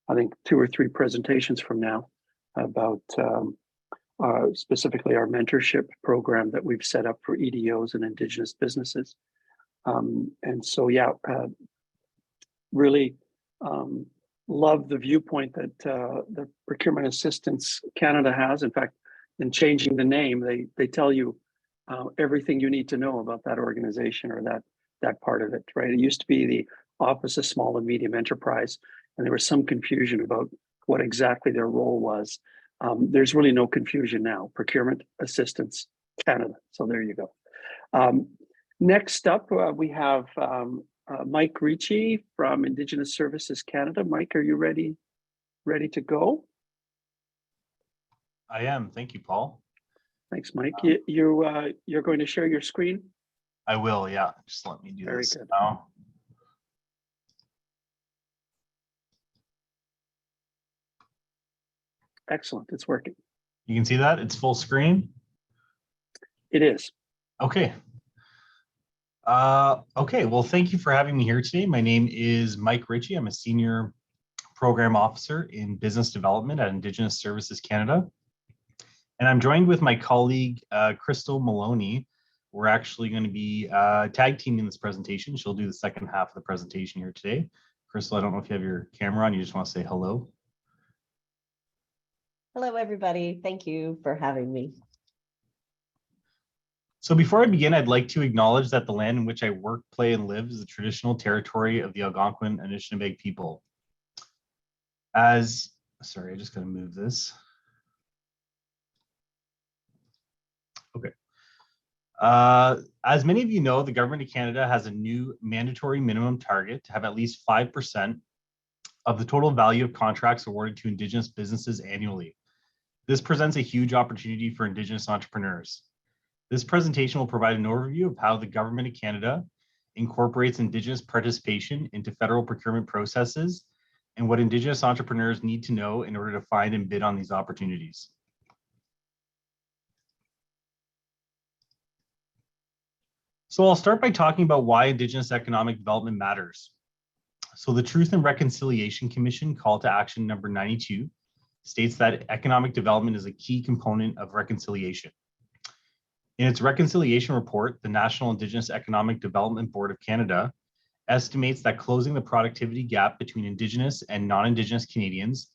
I think, 2 or 3 presentations from now about specifically our mentorship program that we've set up for EDOs and Indigenous businesses. And so, yeah, really love the viewpoint that the Procurement Assistance Canada has. In fact, in changing the name, they tell you everything you need to know about that organization or that part of it, right? It used to be the Office of Small and Medium Enterprise, and there was some confusion about what exactly their role was. There's really no confusion now. Procurement Assistance Canada. So there you go. Next up, we have Mike Ricci from Indigenous Services Canada. Mike, are you ready to go? I am. Thank you, Paul. Thanks, Mike. You're going to share your screen? I will, yeah. Just let me do Very this good. now. Excellent. It's working. You can see that? It's full screen? It is. Okay. Okay, well, thank you for having me here today. My name is Mike Ricci. I'm a Senior Program Officer in Business Development at Indigenous Services Canada. And I'm joined with my colleague, Crystal Maloney. We're actually going to be tag teaming this presentation. She'll do the second half of the presentation here today. Crystal, I don't know if you have your camera on. You just want to say hello. Hello, everybody. Thank you for having me. So before I begin, I'd like to acknowledge that the land in which I work, play, and live is the traditional territory of the Algonquin and Anishinaabe people. Sorry, I just got to move this. Okay. As many of you know, the Government of Canada has a new mandatory minimum target to have at least 5% of the total value of contracts awarded to Indigenous businesses annually. This presents a huge opportunity for Indigenous entrepreneurs. This presentation will provide an overview of how the Government of Canada incorporates Indigenous participation into federal procurement processes and what Indigenous entrepreneurs need to know in order to find and bid on these opportunities. So I'll start by talking about why Indigenous economic development matters. So the Truth and Reconciliation Commission Call to Action number 92 states that economic development is a key component of reconciliation. In its reconciliation report, the National Indigenous Economic Development Board of Canada estimates that closing the productivity gap between Indigenous and non-Indigenous Canadians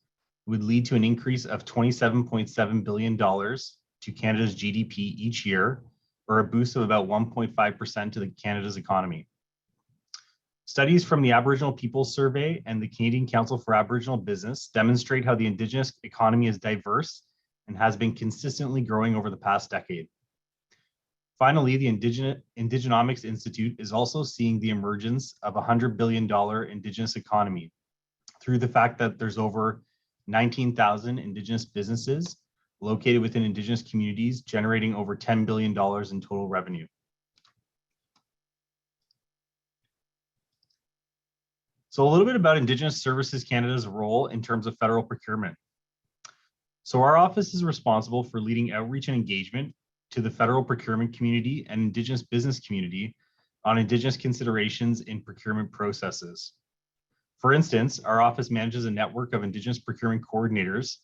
would lead to an increase of $27.7 billion to Canada's GDP each year, or a boost of about 1.5% to Canada's economy. Studies from the Aboriginal Peoples Survey and the Canadian Council for Aboriginal Business demonstrate how the Indigenous economy is diverse and has been consistently growing over the past decade. Finally, the Indigenomics Institute is also seeing the emergence of a $100 billion Indigenous economy through the fact that there's over 19,000 Indigenous businesses located within Indigenous communities, generating over $10 billion in total revenue. So a little bit about Indigenous Services Canada's role in terms of federal procurement. So our office is responsible for leading outreach and engagement to the federal procurement community and Indigenous business community on Indigenous considerations in procurement processes. For instance, our office manages a network of Indigenous procurement coordinators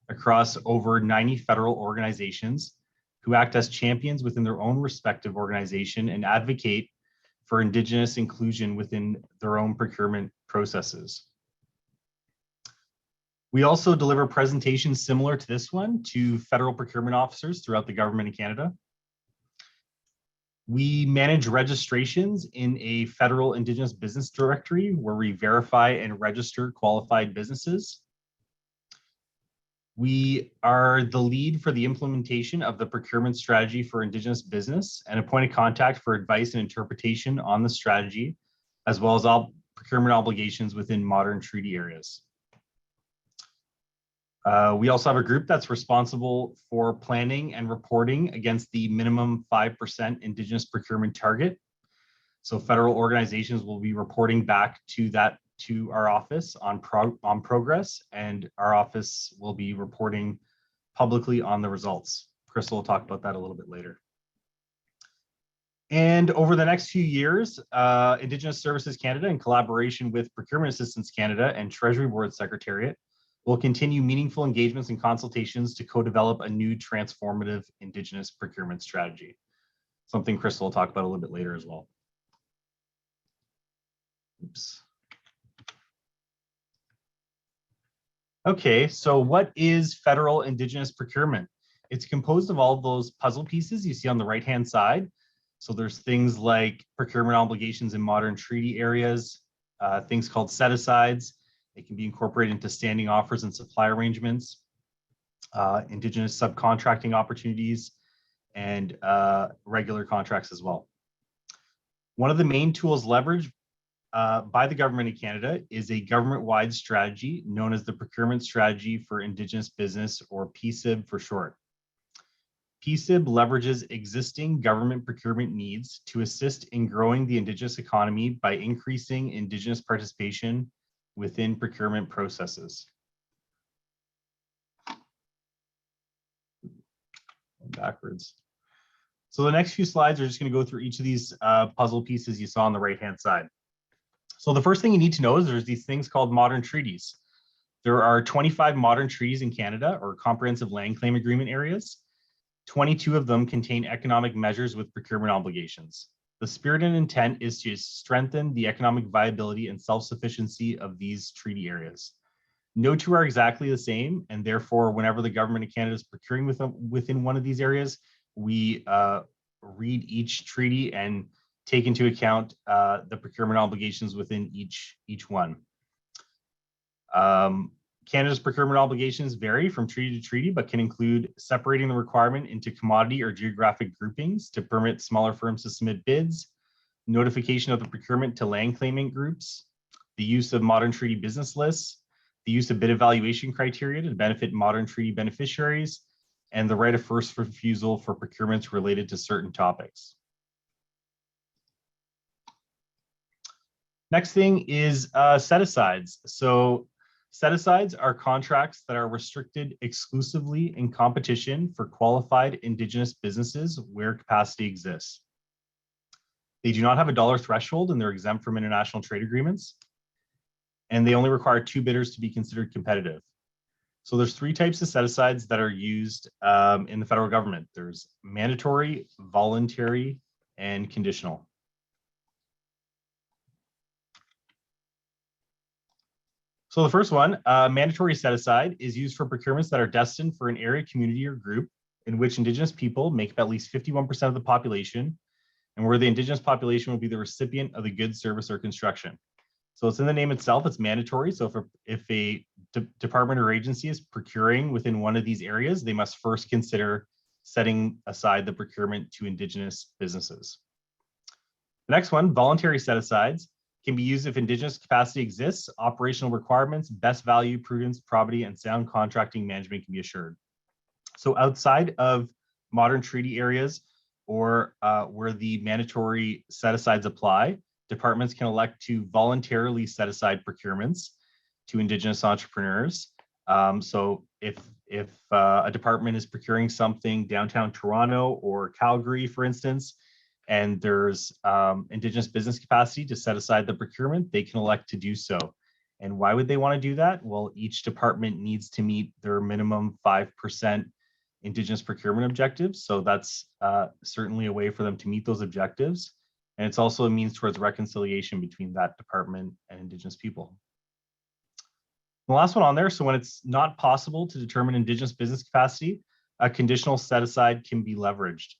across over 90 federal organizations who act as champions within their own respective organization and advocate for Indigenous inclusion within their own procurement processes. We also deliver presentations similar to this one to federal procurement officers throughout the government of Canada. We manage registrations in a federal Indigenous business directory where we verify and register qualified businesses. We are the lead for the implementation of the procurement strategy for Indigenous business and a point of contact for advice and interpretation on the strategy, as well as all procurement obligations within modern treaty areas. We also have a group that's responsible for planning and reporting against the minimum 5% Indigenous procurement target. So federal organizations will be reporting back to our office on progress, and our office will be reporting publicly on the results. Crystal will talk about that a little bit later. And over the next few years, Indigenous Services Canada, in collaboration with Procurement Assistance Canada and Treasury Board Secretariat, will continue meaningful engagements and consultations to co-develop a new transformative Indigenous procurement strategy. Something Crystal will talk about a little bit later as well. Oops. Okay, so what is federal Indigenous procurement? It's composed of all of those puzzle pieces you see on the right-hand side. So there's things like procurement obligations in modern treaty areas, things called set-asides. It can be incorporated into standing offers and supply arrangements, Indigenous subcontracting opportunities, and regular contracts as well. One of the main tools leveraged by the Government of Canada is a government-wide strategy known as the Procurement Strategy for Indigenous Business, or PSIB for short. PSIB leverages existing government procurement needs to assist in growing the Indigenous economy by increasing Indigenous participation within procurement processes. Backwards. So the next few slides are just going to go through each of these puzzle pieces you saw on the right-hand side. So the first thing you need to know is there's these things called modern treaties. There are 25 modern treaties in Canada, or comprehensive land claim agreement areas. 22 of them contain economic measures with procurement obligations. The spirit and intent is to strengthen the economic viability and self-sufficiency of these treaty areas. No two are exactly the same, and therefore, whenever the Government of Canada is procuring within one of these areas, we read each treaty and take into account the procurement obligations within each one. Canada's procurement obligations vary from treaty to treaty, but can include separating the requirement into commodity or geographic groupings to permit smaller firms to submit bids, notification of the procurement to land claimant groups, the use of modern treaty business lists, the use of bid evaluation criteria to benefit modern treaty beneficiaries, and the right of first refusal for procurements related to certain topics. Next thing is set-asides. So set-asides are contracts that are restricted exclusively in competition for qualified Indigenous businesses where capacity exists. They do not have a dollar threshold and they're exempt from international trade agreements. And they only require 2 bidders to be considered competitive. So there's 3 types of set-asides that are used in the federal government. There's mandatory, voluntary, and conditional. So the first one, mandatory set-aside, is used for procurements that are destined for an area, community, or group in which Indigenous people make up at least 51% of the population, and where the Indigenous population will be the recipient of the goods, service, or construction. So it's in the name itself, it's mandatory. So if a department or agency is procuring within one of these areas, they must first consider setting aside the procurement to Indigenous businesses. The next one, voluntary set-asides, can be used if Indigenous capacity exists, operational requirements, best value, prudence, probity, and sound contracting management can be assured. So outside of modern treaty areas or where the mandatory set-asides apply, departments can elect to voluntarily set aside procurements to Indigenous entrepreneurs. So if a department is procuring something downtown Toronto or Calgary, for instance, and there's Indigenous business capacity to set aside the procurement, they can elect to do so. And why would they want to do that? Well, each department needs to meet their minimum 5% Indigenous procurement objectives. So that's certainly a way for them to meet those objectives. And it's also a means towards reconciliation between that department and Indigenous people. The last one on there, so when it's not possible to determine Indigenous business capacity, a conditional set aside can be leveraged.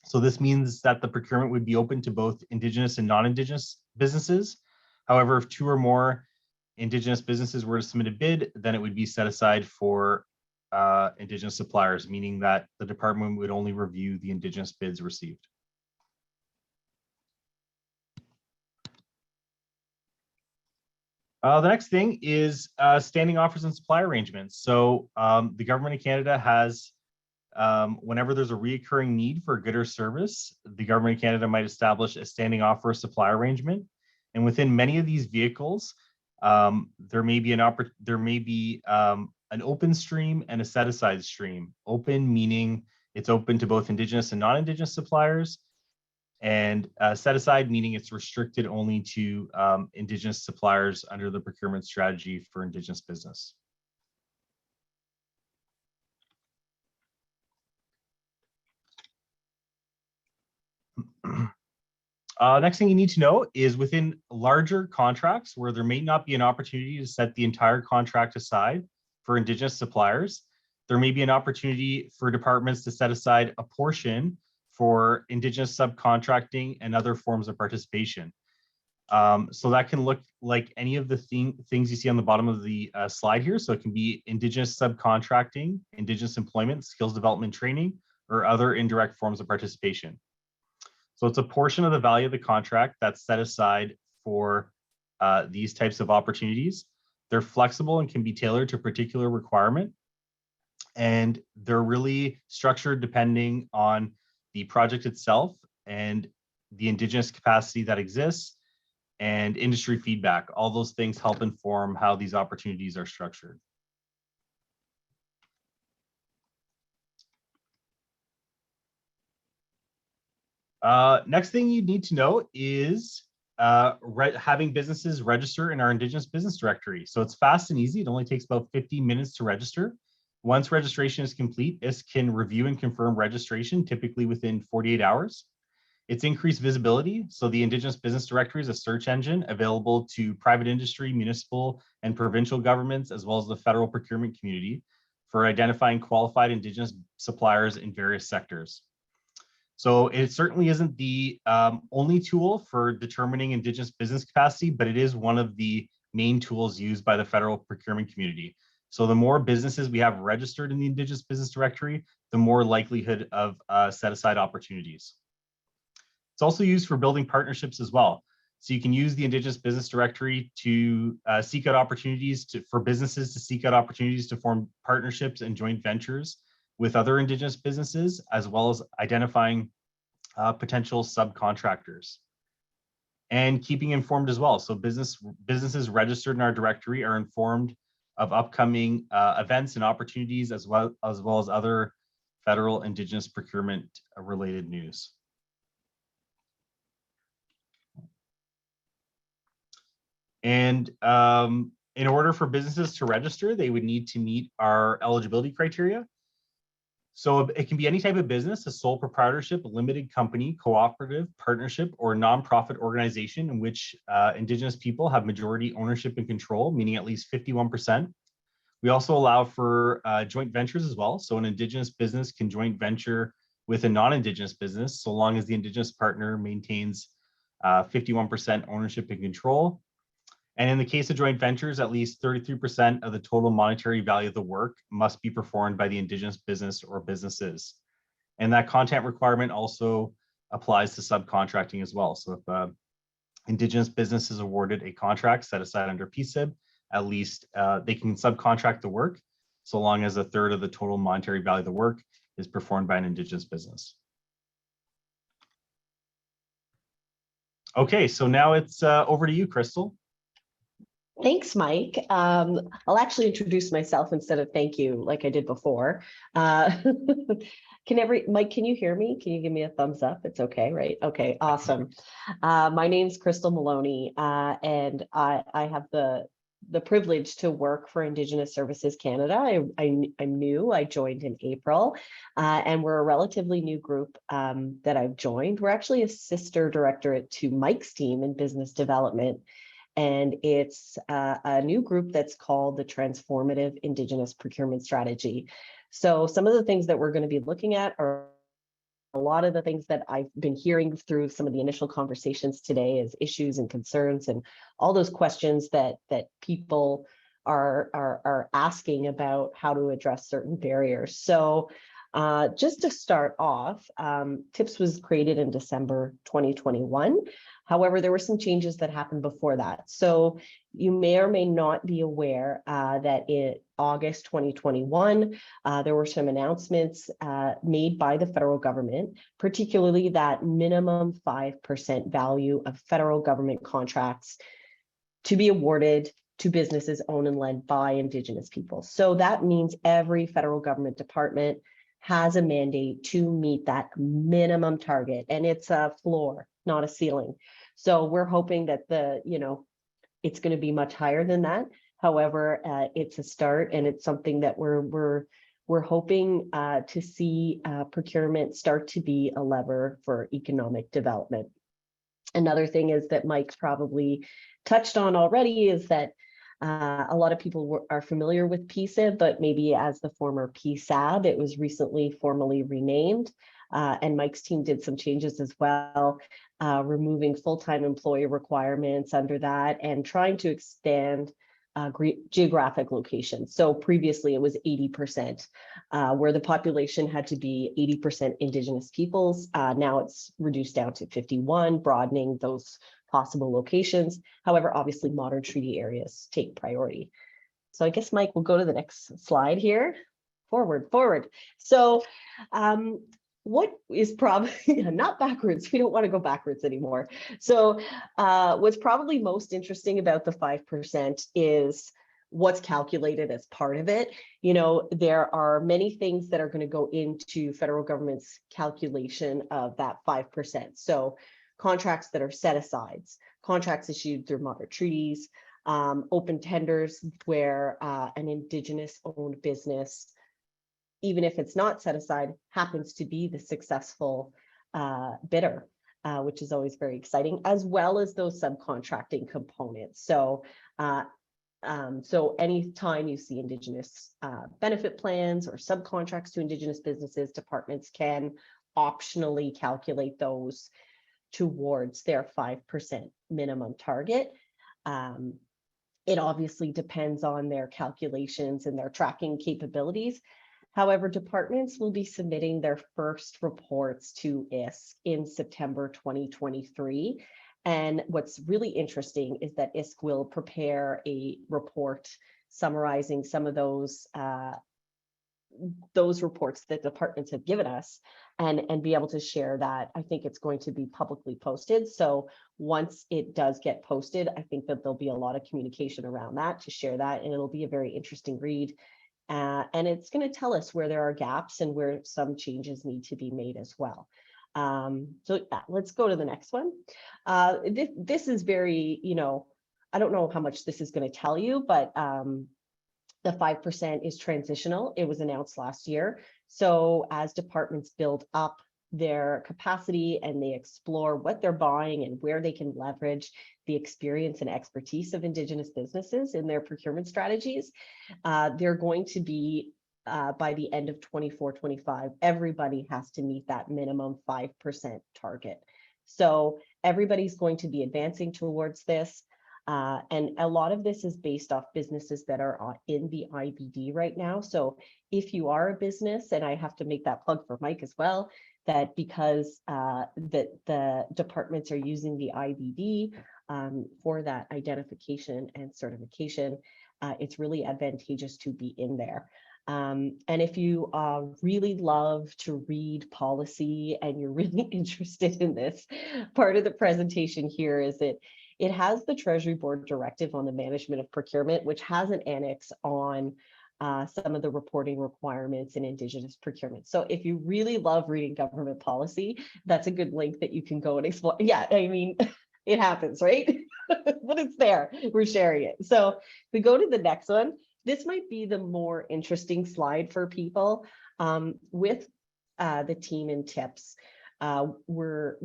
So this means that the procurement would be open to both Indigenous and non-Indigenous businesses. However, if 2 or more Indigenous businesses were to submit a bid, then it would be set aside for Indigenous suppliers, meaning that the department would only review the Indigenous bids received. The next thing is standing offers and supply arrangements. So the government of Canada has, whenever there's a reoccurring need for a good or service, the government of Canada might establish a standing offer supply arrangement. And within many of these vehicles, there may be an open stream and a set aside stream. Open meaning it's open to both Indigenous and non-Indigenous suppliers, and set aside meaning it's restricted only to Indigenous suppliers under the procurement strategy for Indigenous business. Next thing you need to know is within larger contracts where there may not be an opportunity to set the entire contract aside for Indigenous suppliers, there may be an opportunity for departments to set aside a portion for Indigenous subcontracting and other forms of participation. So that can look like any of the things you see on the bottom of the slide here. So it can be Indigenous subcontracting, Indigenous employment, skills development training, or other indirect forms of participation. So it's a portion of the value of the contract that's set aside for these types of opportunities. They're flexible and can be tailored to a particular requirement. And they're really structured depending on the project itself and the Indigenous capacity that exists and industry feedback. All those things help inform how these opportunities are structured. Next thing you need to know is having businesses register in our Indigenous business directory. So it's fast and easy. It only takes about 15 minutes to register. Once registration is complete, ISC can review and confirm registration, typically within 48 hours. It's increased visibility. So the Indigenous Business Directory is a search engine available to private industry, municipal, and provincial governments, as well as the federal procurement community for identifying qualified Indigenous suppliers in various sectors. So it certainly isn't the only tool for determining Indigenous business capacity, but it is one of the main tools used by the federal procurement community. So the more businesses we have registered in the Indigenous Business Directory, the more likelihood of set-aside opportunities. It's also used for building partnerships as well. So you can use the Indigenous Business Directory to seek out opportunities for businesses to seek out opportunities to form partnerships and joint ventures with other Indigenous businesses, as well as identifying potential subcontractors. and keeping informed as well. So businesses registered in our directory are informed of upcoming events and opportunities, as well as other federal Indigenous procurement related news. And in order for businesses to register, they would need to meet our eligibility criteria. So it can be any type of business, a sole proprietorship, a limited company, cooperative, partnership, or nonprofit organization in which Indigenous people have majority ownership and control, meaning at least 51%. We also allow for joint ventures as well. So an Indigenous business can joint venture with a non-Indigenous business, so long as the Indigenous partner maintains 51% ownership and control. And in the case of joint ventures, at least 33% of the total monetary value of the work must be performed by the Indigenous business or businesses. And that content requirement also applies to subcontracting as well. So if Indigenous business is awarded a contract set aside under PSIB, at least they can subcontract the work, so long as a third of the total monetary value of the work is performed by an Indigenous business. Okay, so now it's over to you, Crystal. Thanks, Mike. I'll actually introduce myself instead of thank you, like I did before. Mike, can you hear me? Can you give me a thumbs up? It's okay, right? Okay, awesome. My name's Crystal Maloney, and I have the privilege to work for Indigenous Services Canada. I'm new. I joined in April, and we're a relatively new group that I've joined. We're actually a sister directorate to Mike's team in business development. And it's a new group that's called the Transformative Indigenous Procurement Strategy. So some of the things that we're going to be looking at are a lot of the things that I've been hearing through some of the initial conversations today as issues and concerns and all those questions that people are asking about how to address certain barriers. So just to start off, TIPS was created in December 2021. However, there were some changes that happened before that. So you may or may not be aware that in August 2021, there were some announcements made by the federal government, particularly that minimum 5% value of federal government contracts to be awarded to businesses owned and led by Indigenous people. So that means every federal government department has a mandate to meet that minimum target, and it's a floor, not a ceiling. So we're hoping that it's going to be much higher than that. However, it's a start, and it's something that we're hoping to see procurement start to be a lever for economic development. Another thing is that Mike's probably touched on already is that a lot of people are familiar with PSIB, but maybe as the former PSAB, it was recently formally renamed. And Mike's team did some changes as well, removing full-time employee requirements under that and trying to expand geographic locations. So previously it was 80%, where the population had to be 80% Indigenous peoples. Now it's reduced down to 51, broadening those possible locations. However, obviously modern treaty areas take priority. So I guess, Mike, we'll go to the next slide here. Forward. So what is probably not backwards. We don't want to go backwards anymore. So what's probably most interesting about the 5% is what's calculated as part of it. There are many things that are going to go into federal government's calculation of that 5%. So contracts that are set asides, contracts issued through modern treaties, open tenders where an Indigenous owned business, even if it's not set aside, happens to be the successful bidder, which is always very exciting, as well as those subcontracting components. So anytime you see Indigenous benefit plans or subcontracts to Indigenous businesses, departments can optionally calculate those towards their 5% minimum target. It obviously depends on their calculations and their tracking capabilities. However, departments will be submitting their first reports to ISC in September 2023. And what's really interesting is that ISC will prepare a report summarizing some of those reports that departments have given us and be able to share that. I think it's going to be publicly posted. So once it does get posted, I think that there'll be a lot of communication around that to share that, and it'll be a very interesting read. And it's going to tell us where there are gaps and where some changes need to be made as well. So let's go to the next one. This is very, I don't know how much this is going to tell you, but the 5% is transitional. It was announced last year. So as departments build up their capacity and they explore what they're buying and where they can leverage the experience and expertise of Indigenous businesses in their procurement strategies, they're going to be, by the end of 24-25, everybody has to meet that minimum 5% target. So everybody's going to be advancing towards this. And a lot of this is based off businesses that are in the IBD right now. So if you are a business, and I have to make that plug for Mike as well, that because the departments are using the IBD for that identification and certification, it's really advantageous to be in there. And if you really love to read policy and you're really interested in this, part of the presentation here is that it has the Treasury Board Directive on the Management of Procurement, which has an annex on some of the reporting requirements in Indigenous procurement. So if you really love reading government policy, that's a good link that you can go and explore. Yeah, I mean, it happens, right? But it's there, we're sharing it. So if we go to the next one, this might be the more interesting slide for people with the team and tips. We're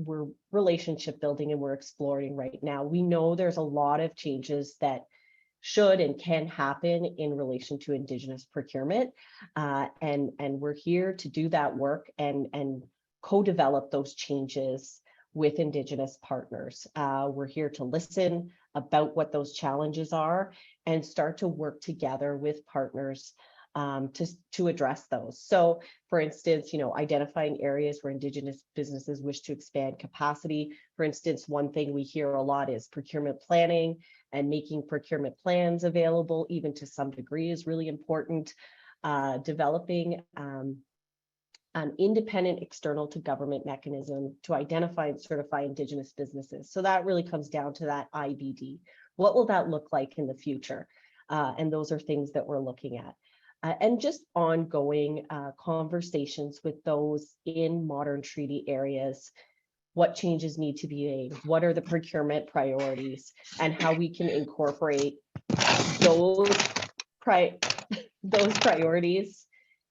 relationship building and we're exploring right now. We know there's a lot of changes that should and can happen in relation to Indigenous procurement. And we're here to do that work and co-develop those changes with Indigenous partners. We're here to listen about what those challenges are and start to work together with partners to address those. So for instance, identifying areas where Indigenous businesses wish to expand capacity. For instance, one thing we hear a lot is procurement planning, and making procurement plans available, even to some degree, is really important. Developing an independent external to government mechanism to identify and certify Indigenous businesses. So that really comes down to that IBD. What will that look like in the future? And those are things that we're looking at. And just ongoing conversations with those in modern treaty areas. What changes need to be made? What are the procurement priorities? And how we can incorporate those priorities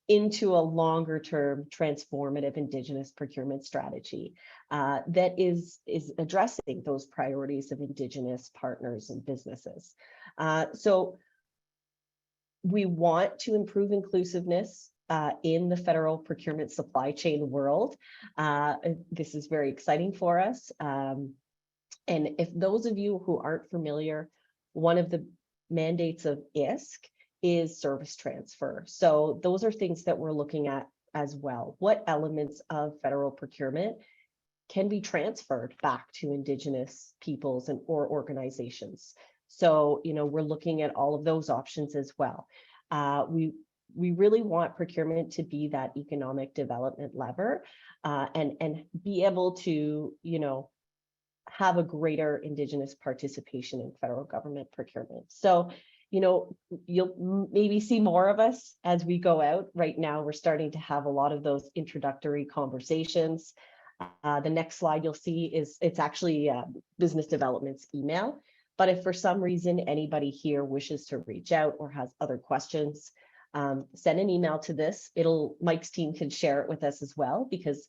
into a longer term transformative Indigenous procurement strategy that is addressing those priorities of Indigenous partners and businesses. So we want to improve inclusiveness in the federal procurement supply chain world. This is very exciting for us. And if those of you who aren't familiar, one of the mandates of ISC is service transfer. So those are things that we're looking at as well. What elements of federal procurement can be transferred back to Indigenous peoples or organizations? So, we're looking at all of those options as well. We really want procurement to be that economic development lever and be able to, have a greater Indigenous participation in federal government procurement. So, you'll maybe see more of us as we go out. Right now, we're starting to have a lot of those introductory conversations. The next slide you'll see it's actually business development's email. But if for some reason anybody here wishes to reach out or has other questions, send an email to this. Mike's team can share it with us as well, because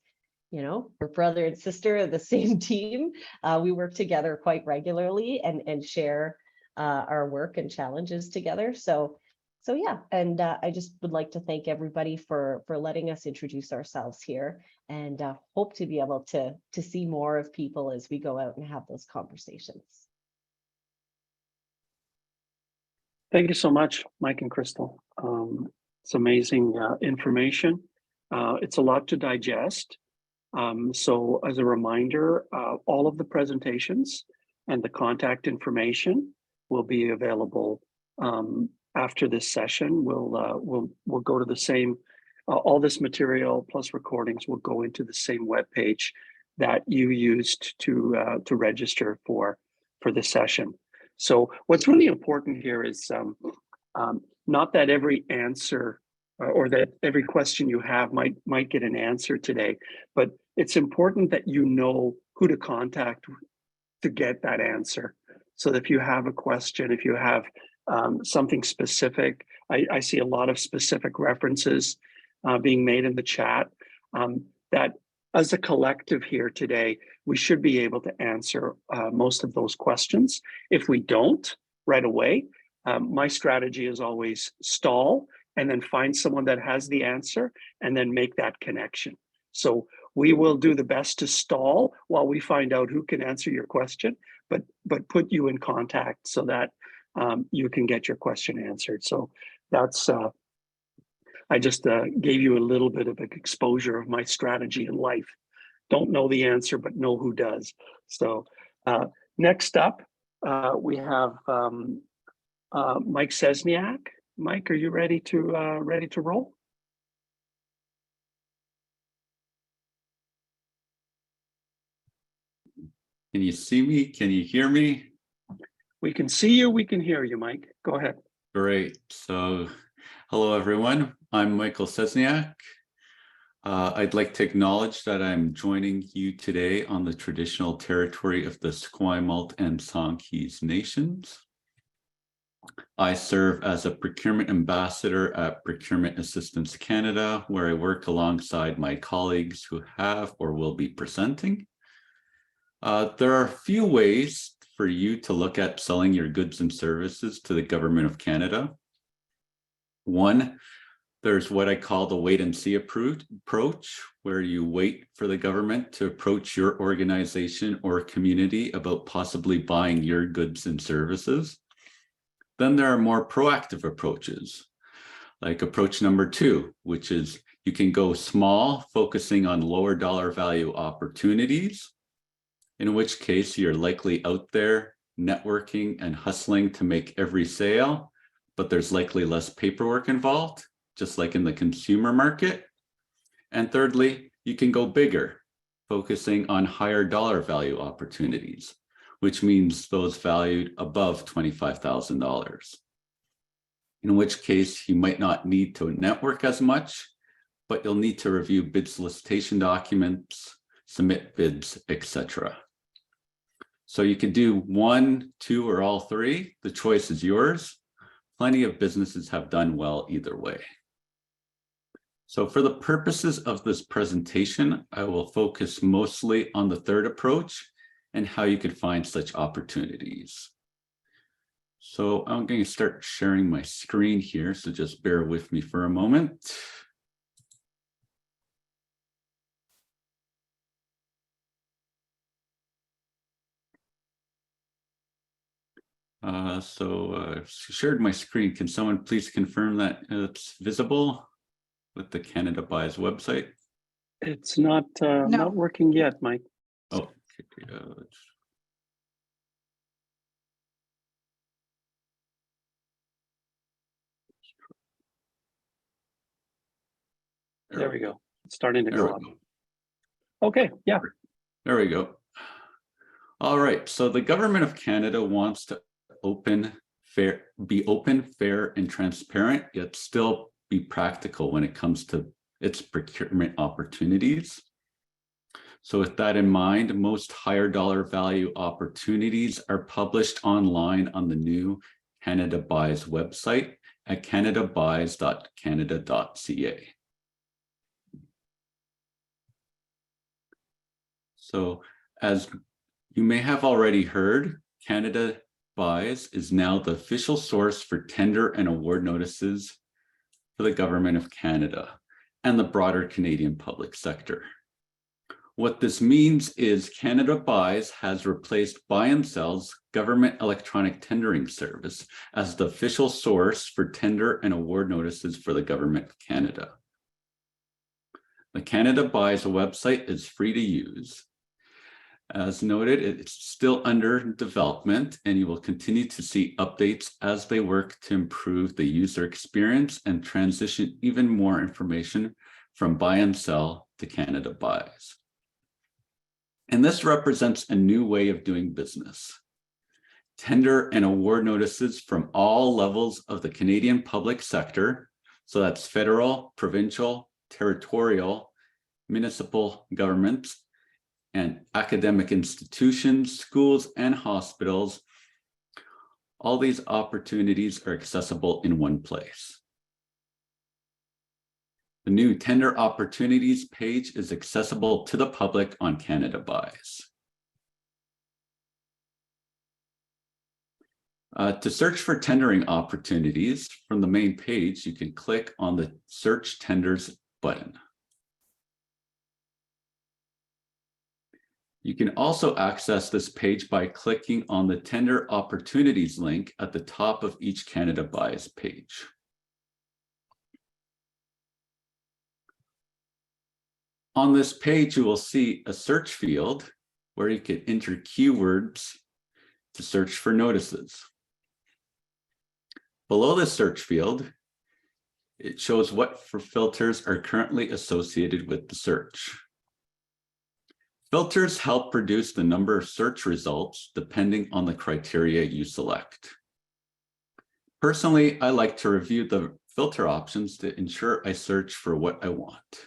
we're brother and sister of the same team. We work together quite regularly and share our work and challenges together. So yeah, and I just would like to thank everybody for letting us introduce ourselves here, and hope to be able to see more of people as we go out and have those conversations. Thank you so much, Mike and Crystal. It's amazing information. It's a lot to digest. So as a reminder, all of the presentations and the contact information will be available after this session. We'll go to the same all this material plus recordings will go into the same webpage that you used to register for the session. So what's really important here is not that every answer or that every question you have might get an answer today, but it's important that you know who to contact to get that answer. So that if you have a question, if you have something specific, I see a lot of specific references being made in the chat, that as a collective here today, we should be able to answer most of those questions. If we don't right away, my strategy is always stall and then find someone that has the answer and then make that connection. So we will do the best to stall while we find out who can answer your question, but put you in contact so that you can get your question answered. So that's, I just gave you a little bit of an exposure of my strategy in life. Don't know the answer, but know who does. So next up, we have Mike Szczesniak. Mike, are you ready to roll? Can you see me? Can you hear me? We can see you, we can hear you, Mike. Go ahead. Great. So hello, everyone. I'm Michael Szczesniak. I'd like to acknowledge that I'm joining you today on the traditional territory of the Esquimalt and Songhees Nations. I serve as a procurement ambassador at Procurement Assistance Canada, where I work alongside my colleagues who have or will be presenting. There are a few ways for you to look at selling your goods and services to the Government of Canada. One, there's what I call the wait and see approach, where you wait for the government to approach your organization or community about possibly buying your goods and services. Then there are more proactive approaches, like approach number 2, which is you can go small, focusing on lower dollar value opportunities, in which case you're likely out there networking and hustling to make every sale, but there's likely less paperwork involved, just like in the consumer market. And thirdly, you can go bigger, focusing on higher dollar value opportunities, which means those valued above $25,000. In which case you might not need to network as much, but you'll need to review bid solicitation documents, submit bids, etc. So you could do 1, 2, or all 3. The choice is yours. Plenty of businesses have done well either way. So for the purposes of this presentation, I will focus mostly on the third approach and how you could find such opportunities. So I'm going to start sharing my screen here, so just bear with me for a moment. I've shared my screen. Can someone please confirm that it's visible with the Canada Buys website? It's not not working yet, Mike. Oh, there we go. It's starting to there go up. we go. Okay, yeah. There we go. All right. So the Government of Canada wants to be open, fair, and transparent, yet still be practical when it comes to its procurement opportunities. So with that in mind, most higher dollar value opportunities are published online on the new Canada Buys website at canadabuys.canada.ca. So as you may have already heard, Canada Buys is now the official source for tender and award notices for the Government of Canada and the broader Canadian public sector. What this means is Canada Buys has replaced Buy and Sell's government electronic tendering service as the official source for tender and award notices for the Government of Canada. The Canada Buys website is free to use. As noted, it's still under development, and you will continue to see updates as they work to improve the user experience and transition even more information from buy and sell to Canada Buys. And this represents a new way of doing business. Tender and award notices from all levels of the Canadian public sector, so that's federal, provincial, territorial, municipal governments, and academic institutions, schools, and hospitals. All these opportunities are accessible in one place. The new tender opportunities page is accessible to the public on Canada Buys. To search for tendering opportunities from the main page, you can click on the Search Tenders button. You can also access this page by clicking on the Tender Opportunities link at the top of each Canada Buys page. On this page, you will see a search field where you can enter keywords to search for notices. Below the search field, it shows what filters are currently associated with the search. Filters help reduce the number of search results depending on the criteria you select. Personally, I like to review the filter options to ensure I search for what I want.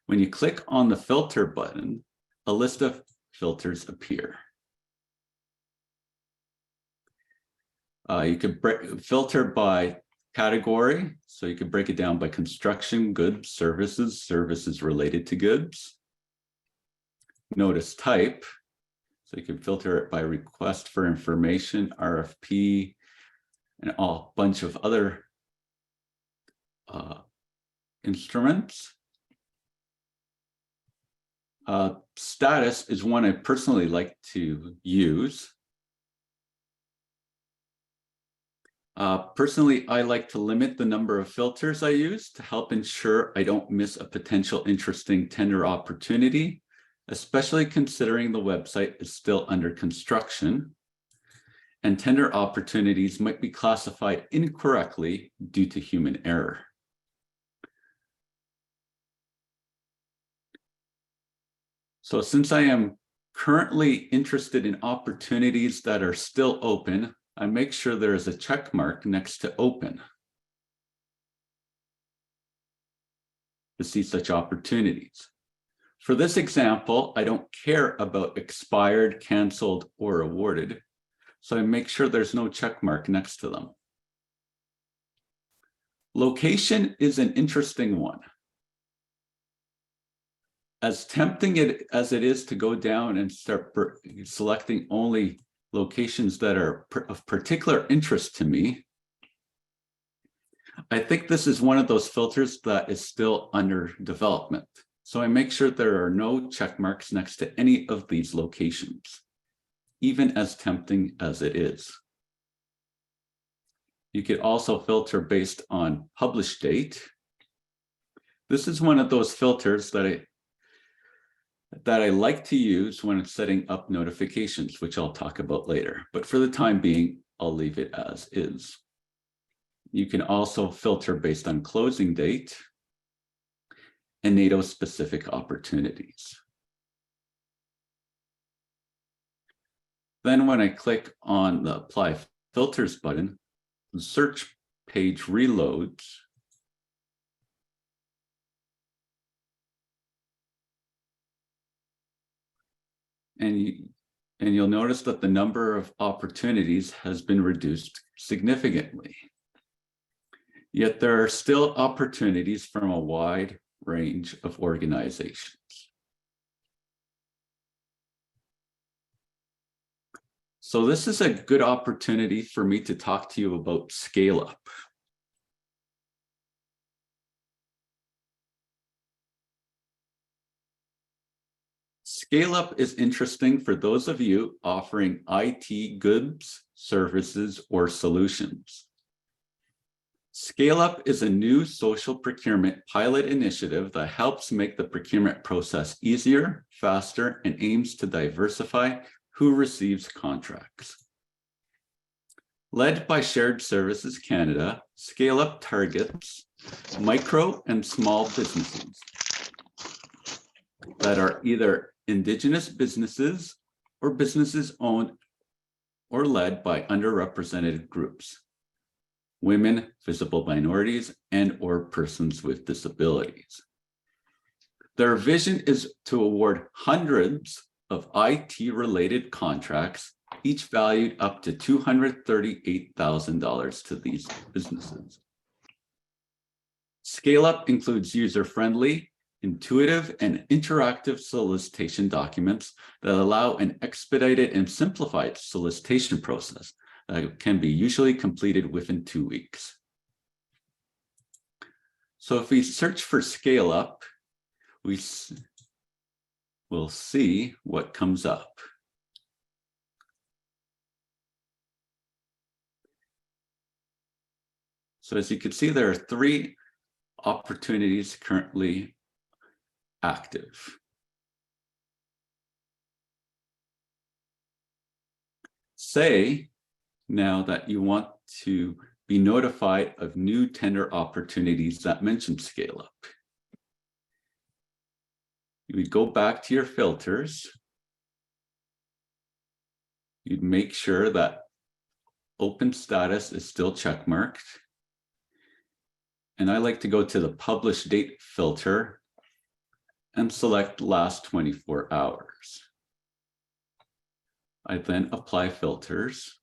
When you click on the filter button, a list of filters appear. You could filter by category, so you could break it down by construction, goods, services, services related to goods. Notice type, so you can filter it by request for information, RFP, and a bunch of other instruments. Status is one I personally like to use. Personally, I like to limit the number of filters I use to help ensure I don't miss a potential interesting tender opportunity, especially considering the website is still under construction and tender opportunities might be classified incorrectly due to human error. So since I am currently interested in opportunities that are still open, I make sure there is a check mark next to open to see such opportunities. For this example, I don't care about expired, canceled, or awarded, so I make sure there's no check mark next to them. Location is an interesting one. As tempting as it is to go down and start selecting only locations that are of particular interest to me, I think this is one of those filters that is still under development. So I make sure there are no check marks next to any of these locations, even as tempting as it is. You could also filter based on publish date. This is one of those filters that I like to use when it's setting up notifications, which I'll talk about later. But for the time being, I'll leave it as is. You can also filter based on closing date and NATO-specific opportunities. Then when I click on the Apply Filters button, the search page reloads. And you'll notice that the number of opportunities has been reduced significantly. Yet there are still opportunities from a wide range of organizations. So this is a good opportunity for me to talk to you about Scale Up. Scale Up is interesting for those of you offering IT goods, services, or solutions. Scale Up is a new social procurement pilot initiative that helps make the procurement process easier, faster, and aims to diversify who receives contracts. Led by Shared Services Canada, Scale Up targets micro and small businesses that are either Indigenous businesses or businesses owned or led by underrepresented groups, women, visible minorities, and or persons with disabilities. Their vision is to award hundreds of IT-related contracts, each valued up to $238,000 to these businesses. Scale Up includes user-friendly, intuitive, and interactive solicitation documents that allow an expedited and simplified solicitation process that can be usually completed within 2 weeks. So if we search for Scale Up, we'll see what comes up. So as you can see, there are 3 opportunities currently active. Say now that you want to be notified of new tender opportunities that mention Scale Up. You would go back to your filters. You'd make sure that open status is still checkmarked. And I like to go to the publish date filter and select last 24 hours. I then apply filters.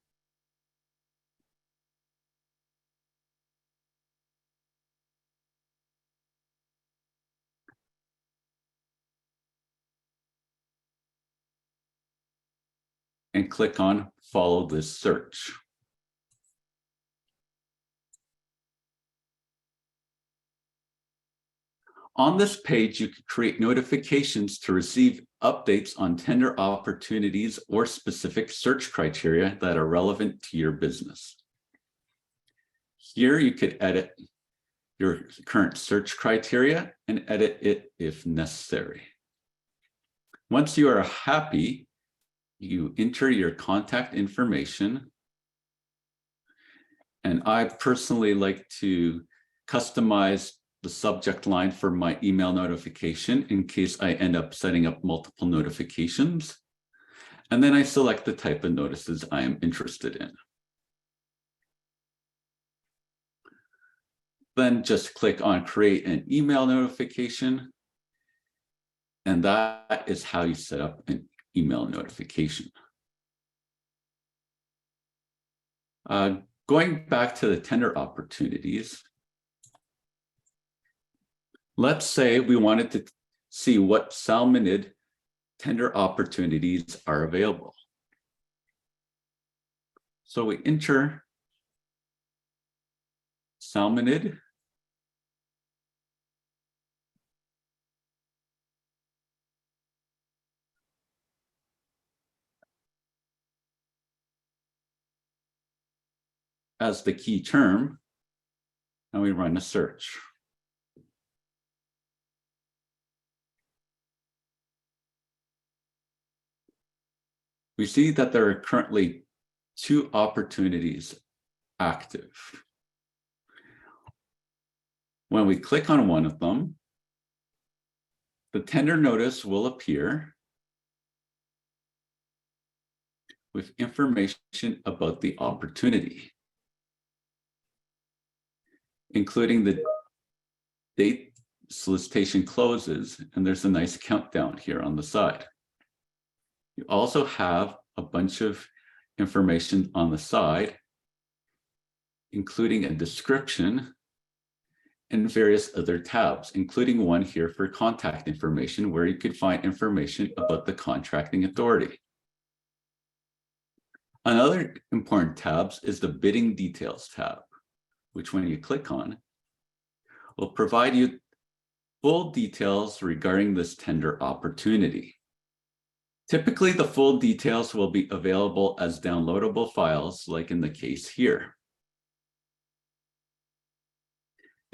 And click on follow this search. On this page, you can create notifications to receive updates on tender opportunities or specific search criteria that are relevant to your business. Here, you could edit your current search criteria and edit it if necessary. Once you are happy, you enter your contact information. And I personally like to customize the subject line for my email notification in case I end up setting up multiple notifications. And then I select the type of notices I am interested in. Then just click on create an email notification. And that is how you set up an email notification. Going back to the tender opportunities, let's say we wanted to see what salmonid tender opportunities are available. So we enter salmonid. As the key term, and we run a search. We see that there are currently 2 opportunities active. When we click on one of them, the tender notice will appear with information about the opportunity, including the date solicitation closes, and there's a nice countdown here on the side. You also have a bunch of information on the side, including a description and various other tabs, including one here for contact information, where you could find information about the contracting authority. Another important tab is the bidding details tab, which when you click on, will provide you full details regarding this tender opportunity. Typically, the full details will be available as downloadable files, like in the case here.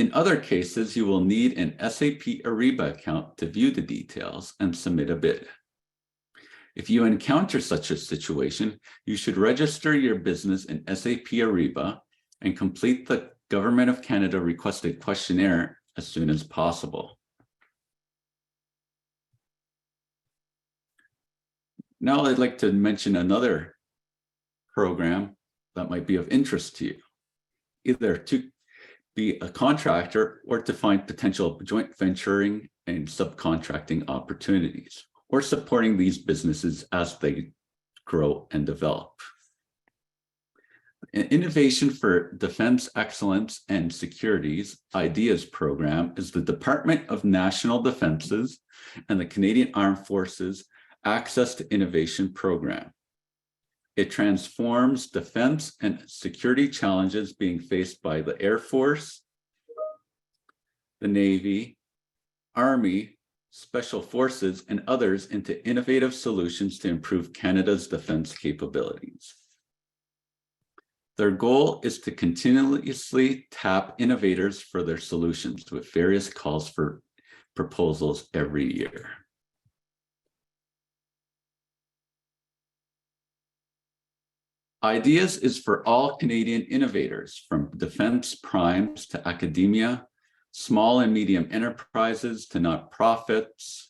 In other cases, you will need an SAP Ariba account to view the details and submit a bid. If you encounter such a situation, you should register your business in SAP Ariba and complete the Government of Canada requested questionnaire as soon as possible. Now I'd like to mention another program that might be of interest to you, either to be a contractor or to find potential joint venturing and subcontracting opportunities, or supporting these businesses as they grow and develop. An Innovation for Defense Excellence and Securities IDEAS program is the Department of National Defence's and the Canadian Armed Forces Access to Innovation program. It transforms defense and security challenges being faced by the Air Force, the Navy, Army, Special Forces, and others into innovative solutions to improve Canada's defense capabilities. Their goal is to continuously tap innovators for their solutions with various calls for proposals every year. IDEAS is for all Canadian innovators, from defense primes to academia, small and medium enterprises to nonprofits,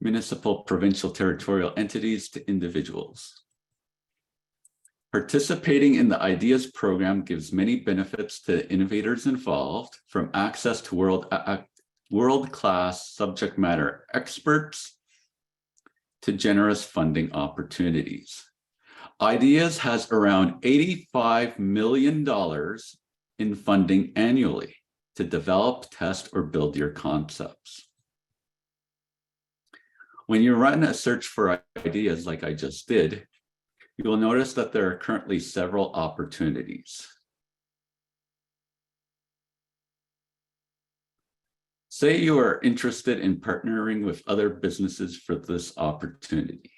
municipal, provincial, territorial entities to individuals. Participating in the IDEAS program gives many benefits to innovators involved, from access to world-class subject matter experts to generous funding opportunities. IDEAS has around $85 million in funding annually to develop, test, or build your concepts. When you run a search for ideas like I just did, you will notice that there are currently several opportunities. Say you are interested in partnering with other businesses for this opportunity.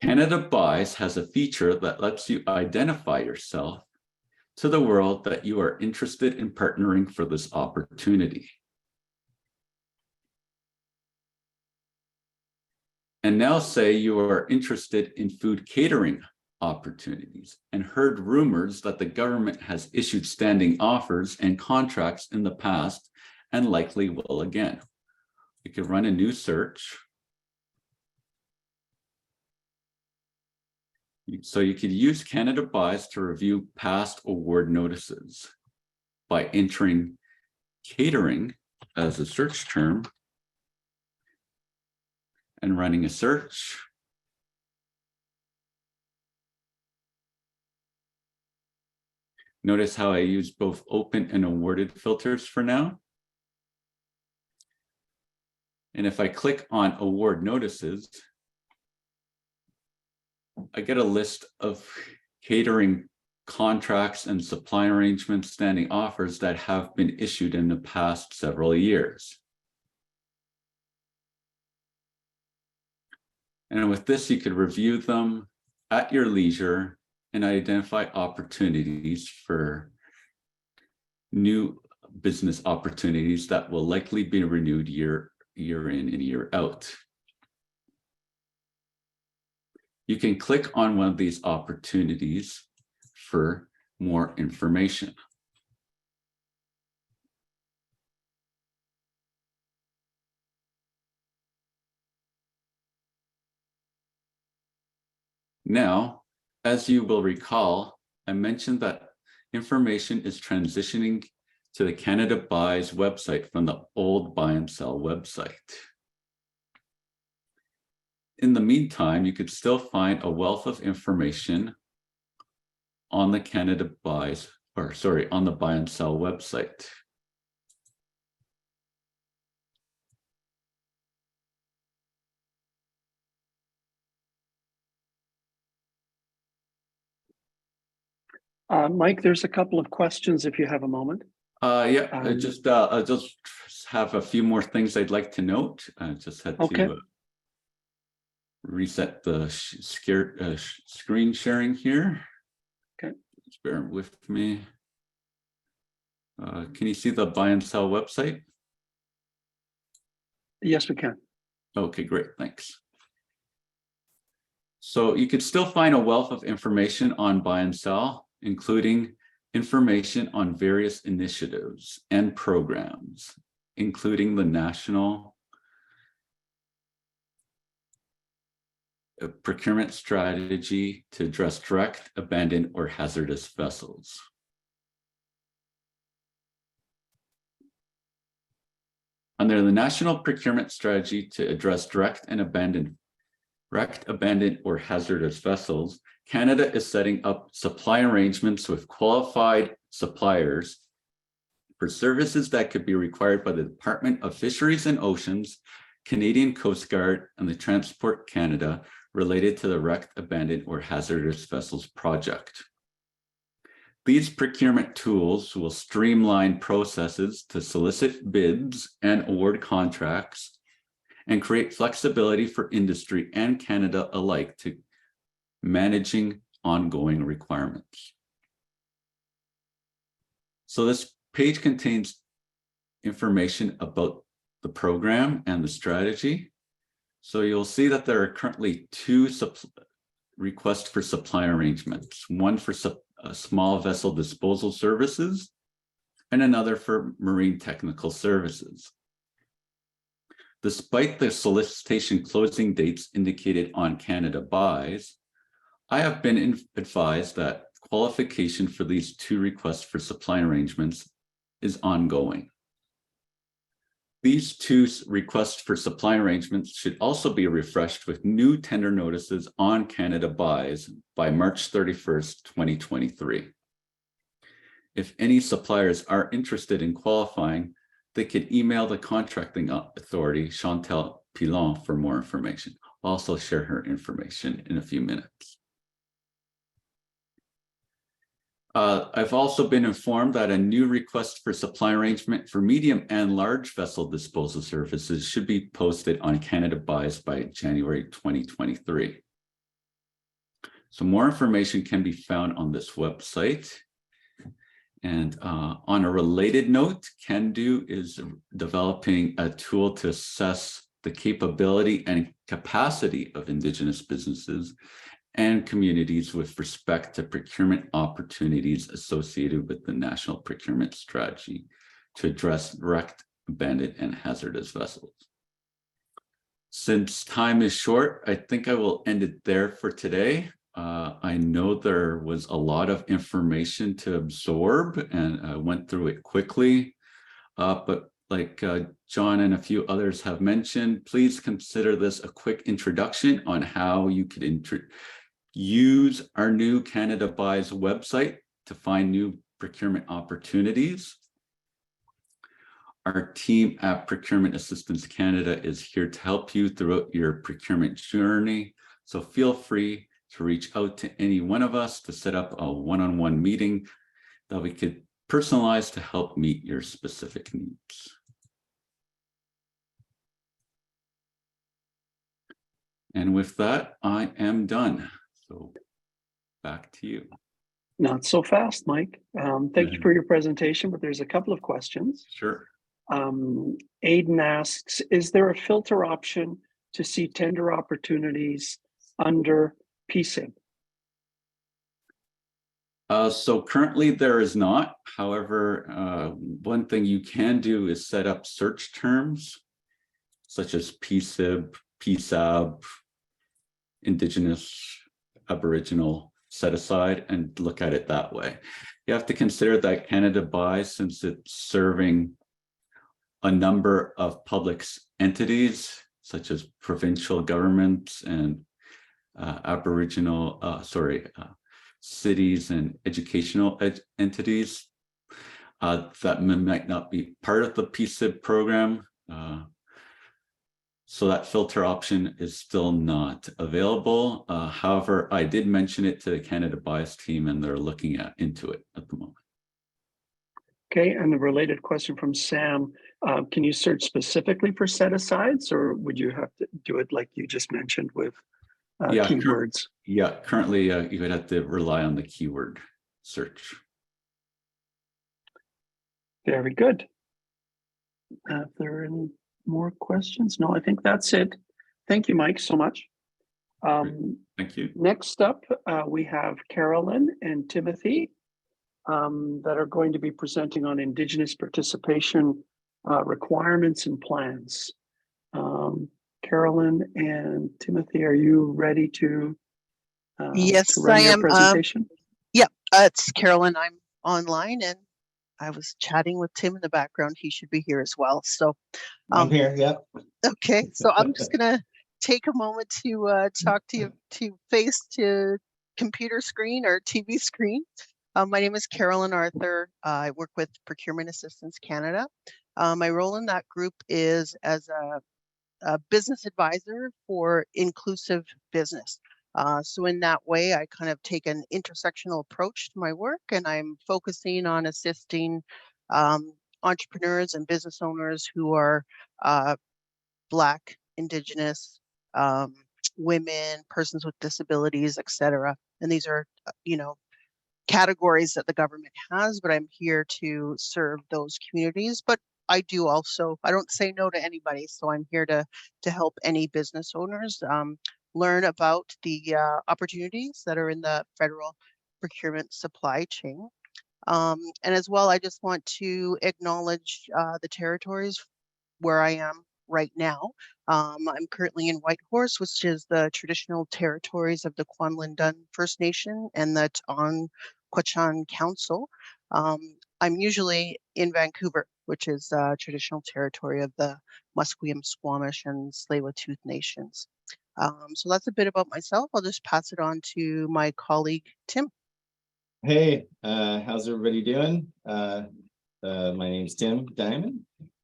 Canada Buys has a feature that lets you identify yourself to the world that you are interested in partnering for this opportunity. And now say you are interested in food catering opportunities and heard rumors that the government has issued standing offers and contracts in the past and likely will again. You could run a new search. So you could use Canada Buys to review past award notices by entering catering as a search term and running a search. Notice how I use both open and awarded filters for now. And if I click on award notices, I get a list of catering contracts and supply arrangements, standing offers that have been issued in the past several years. And with this, you could review them at your leisure and identify opportunities for new business opportunities that will likely be renewed year in and year out. You can click on one of these opportunities for more information. Now, as you will recall, I mentioned that information is transitioning to the Canada Buys website from the old Buy and Sell website. In the meantime, you could still find a wealth of information on the Canada Buys, on the Buy and Sell website. Mike, there's a couple of questions if you have a moment. Yeah, I just have a few more things I'd like to note. I just had okay. to. reset the screen sharing here. Okay. Just bear with me. Can you see the buy and sell website? Yes, we can. Okay, great, thanks. So you could still find a wealth of information on buy and sell, including information on various initiatives and programs, including the National Procurement Strategy to address direct, abandoned, or hazardous vessels. Under the National Procurement Strategy to address direct, abandoned, or hazardous vessels, Canada is setting up supply arrangements with qualified suppliers for services that could be required by the Department of Fisheries and Oceans, Canadian Coast Guard, and the Transport Canada related to the wrecked, abandoned, or hazardous vessels project. These procurement tools will streamline processes to solicit bids and award contracts and create flexibility for industry and Canada alike to managing ongoing requirements. So this page contains information about the program and the strategy. So you'll see that there are currently two requests for supply arrangements, one for small vessel disposal services and another for marine technical services. Despite the solicitation closing dates indicated on Canada Buys, I have been advised that qualification for these two requests for supply arrangements is ongoing. These two requests for supply arrangements should also be refreshed with new tender notices on Canada Buys by March 31st, 2023. If any suppliers are interested in qualifying, they could email the contracting authority, Chantal Pilon, for more information. I'll also share her information in a few minutes. I've also been informed that a new request for supply arrangement for medium and large vessel disposal services should be posted on Canada Buys by January 2023. So more information can be found on this website. And on a related note, Cando is developing a tool to assess the capability and capacity of Indigenous businesses and communities with respect to procurement opportunities associated with the National Procurement Strategy to address wrecked, abandoned, and hazardous vessels. Since time is short, I think I will end it there for today. I know there was a lot of information to absorb and I went through it quickly, but like John and a few others have mentioned, please consider this a quick introduction on how you could use our new Canada Buys website to find new procurement opportunities. Our team at Procurement Assistance Canada is here to help you throughout your procurement journey. So feel free to reach out to any one of us to set up a one-on-one meeting that we could personalize to help meet your specific needs. And with that, I am done. So back to you. Not so fast, Mike. Thank you for your presentation, but there's a couple of questions. Sure. Aiden asks, is there a filter option to see tender opportunities under PSIB? So currently there is not. However, one thing you can do is set up search terms such as PSIB, PSIB, Indigenous, Aboriginal, set aside and look at it that way. You have to consider that Canada Buys, since it's serving a number of public entities such as provincial governments and Aboriginal, cities and educational entities that might not be part of the PSIB program. So that filter option is still not available. However, I did mention it to the Canada Buys team and they're looking into it at the moment. Okay, and a related question from Sam. Can you search specifically for set-asides, or would you have to do it like you just mentioned with Yeah, keywords? Yeah, currently you would have to rely on the keyword search. Very good. If there are any more questions? No, I think that's it. Thank you, Mike, so much. Thank you. Next up, we have Carolyn and Timothy that are going to be presenting on Indigenous participation requirements and plans. Carolyn and Timothy, are you ready to Yes, run I your am. presentation? Yeah, it's Carolyn. I'm online and I was chatting with Tim in the background. He should be here as well. So I'm here. Yeah. okay, so I'm just gonna take a moment to talk to you to face to computer screen or TV screen. My name is Carolyn Arthur. I work with Procurement Assistance Canada. My role in that group is as a business advisor for inclusive business. So in that way, I kind of take an intersectional approach to my work, and I'm focusing on assisting entrepreneurs and business owners who are Black, Indigenous, women, persons with disabilities, etc. And these are, categories that the government has, but I'm here to serve those communities. But I do also, I don't say no to anybody. So I'm here to help any business owners learn about the opportunities that are in the federal procurement supply chain. And as well, I just want to acknowledge the territories where I am right now. I'm currently in Whitehorse, which is the traditional territories of the Kwanlin First Nation and the Quechan Council. I'm usually in Vancouver, which is traditional territory of the Musqueam, Squamish, and Tsleil-Waututh Nations. So that's a bit about myself. I'll just pass it on to my colleague, Tim. Hey, how's everybody doing? My name's Tim Diamond,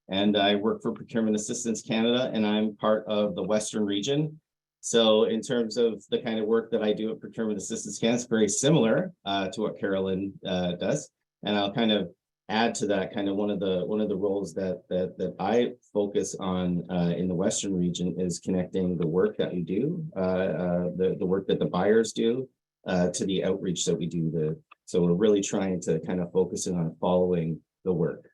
and I work for Procurement Assistance Canada, and I'm part of the Western region. So in terms of the kind of work that I do at Procurement Assistance Canada, it's very similar to what Carolyn does. And I'll kind of add to that kind of one of the roles that I focus on in the Western region is connecting the work that we do, the work that the buyers do to the outreach that we do. So we're really trying to kind of focus in on following the work.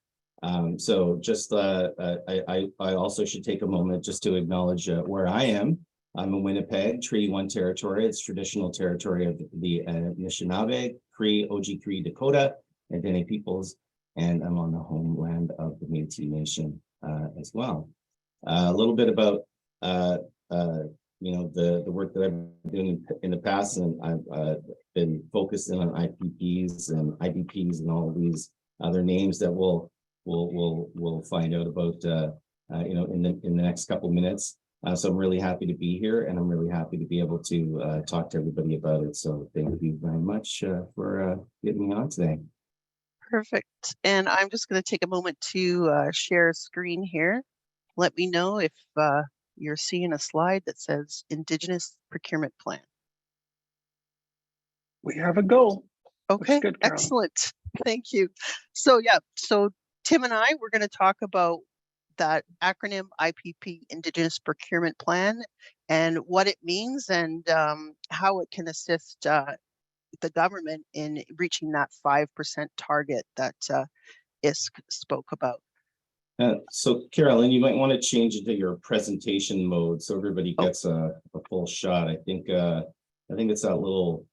So just I also should take a moment just to acknowledge where I am. I'm in Winnipeg, Treaty 1 territory. It's traditional territory of the Anishinaabe, Cree, Oji-Cree, Dakota, and Dene peoples, and I'm on the homeland of the Métis Nation as well. A little bit about the work that I've been doing in the past, and I've been focusing on IPPs and IBPs and all of these other names that we'll find out about in the next couple minutes. So I'm really happy to be here, and I'm really happy to be able to talk to everybody about it. So thank you very much for getting me on today. Perfect. And I'm just going to take a moment to share a screen here. Let me know if you're seeing a slide that says Indigenous Procurement Plan. We have a goal. Okay, good, excellent. Thank you. So yeah, so Tim and I, we're going to talk about that acronym IPP, Indigenous Procurement Plan, and what it means and how it can assist the government in reaching that 5% target that ISC spoke about. So Carolyn, you might want to change it to your presentation mode so everybody gets a full shot. I think it's that little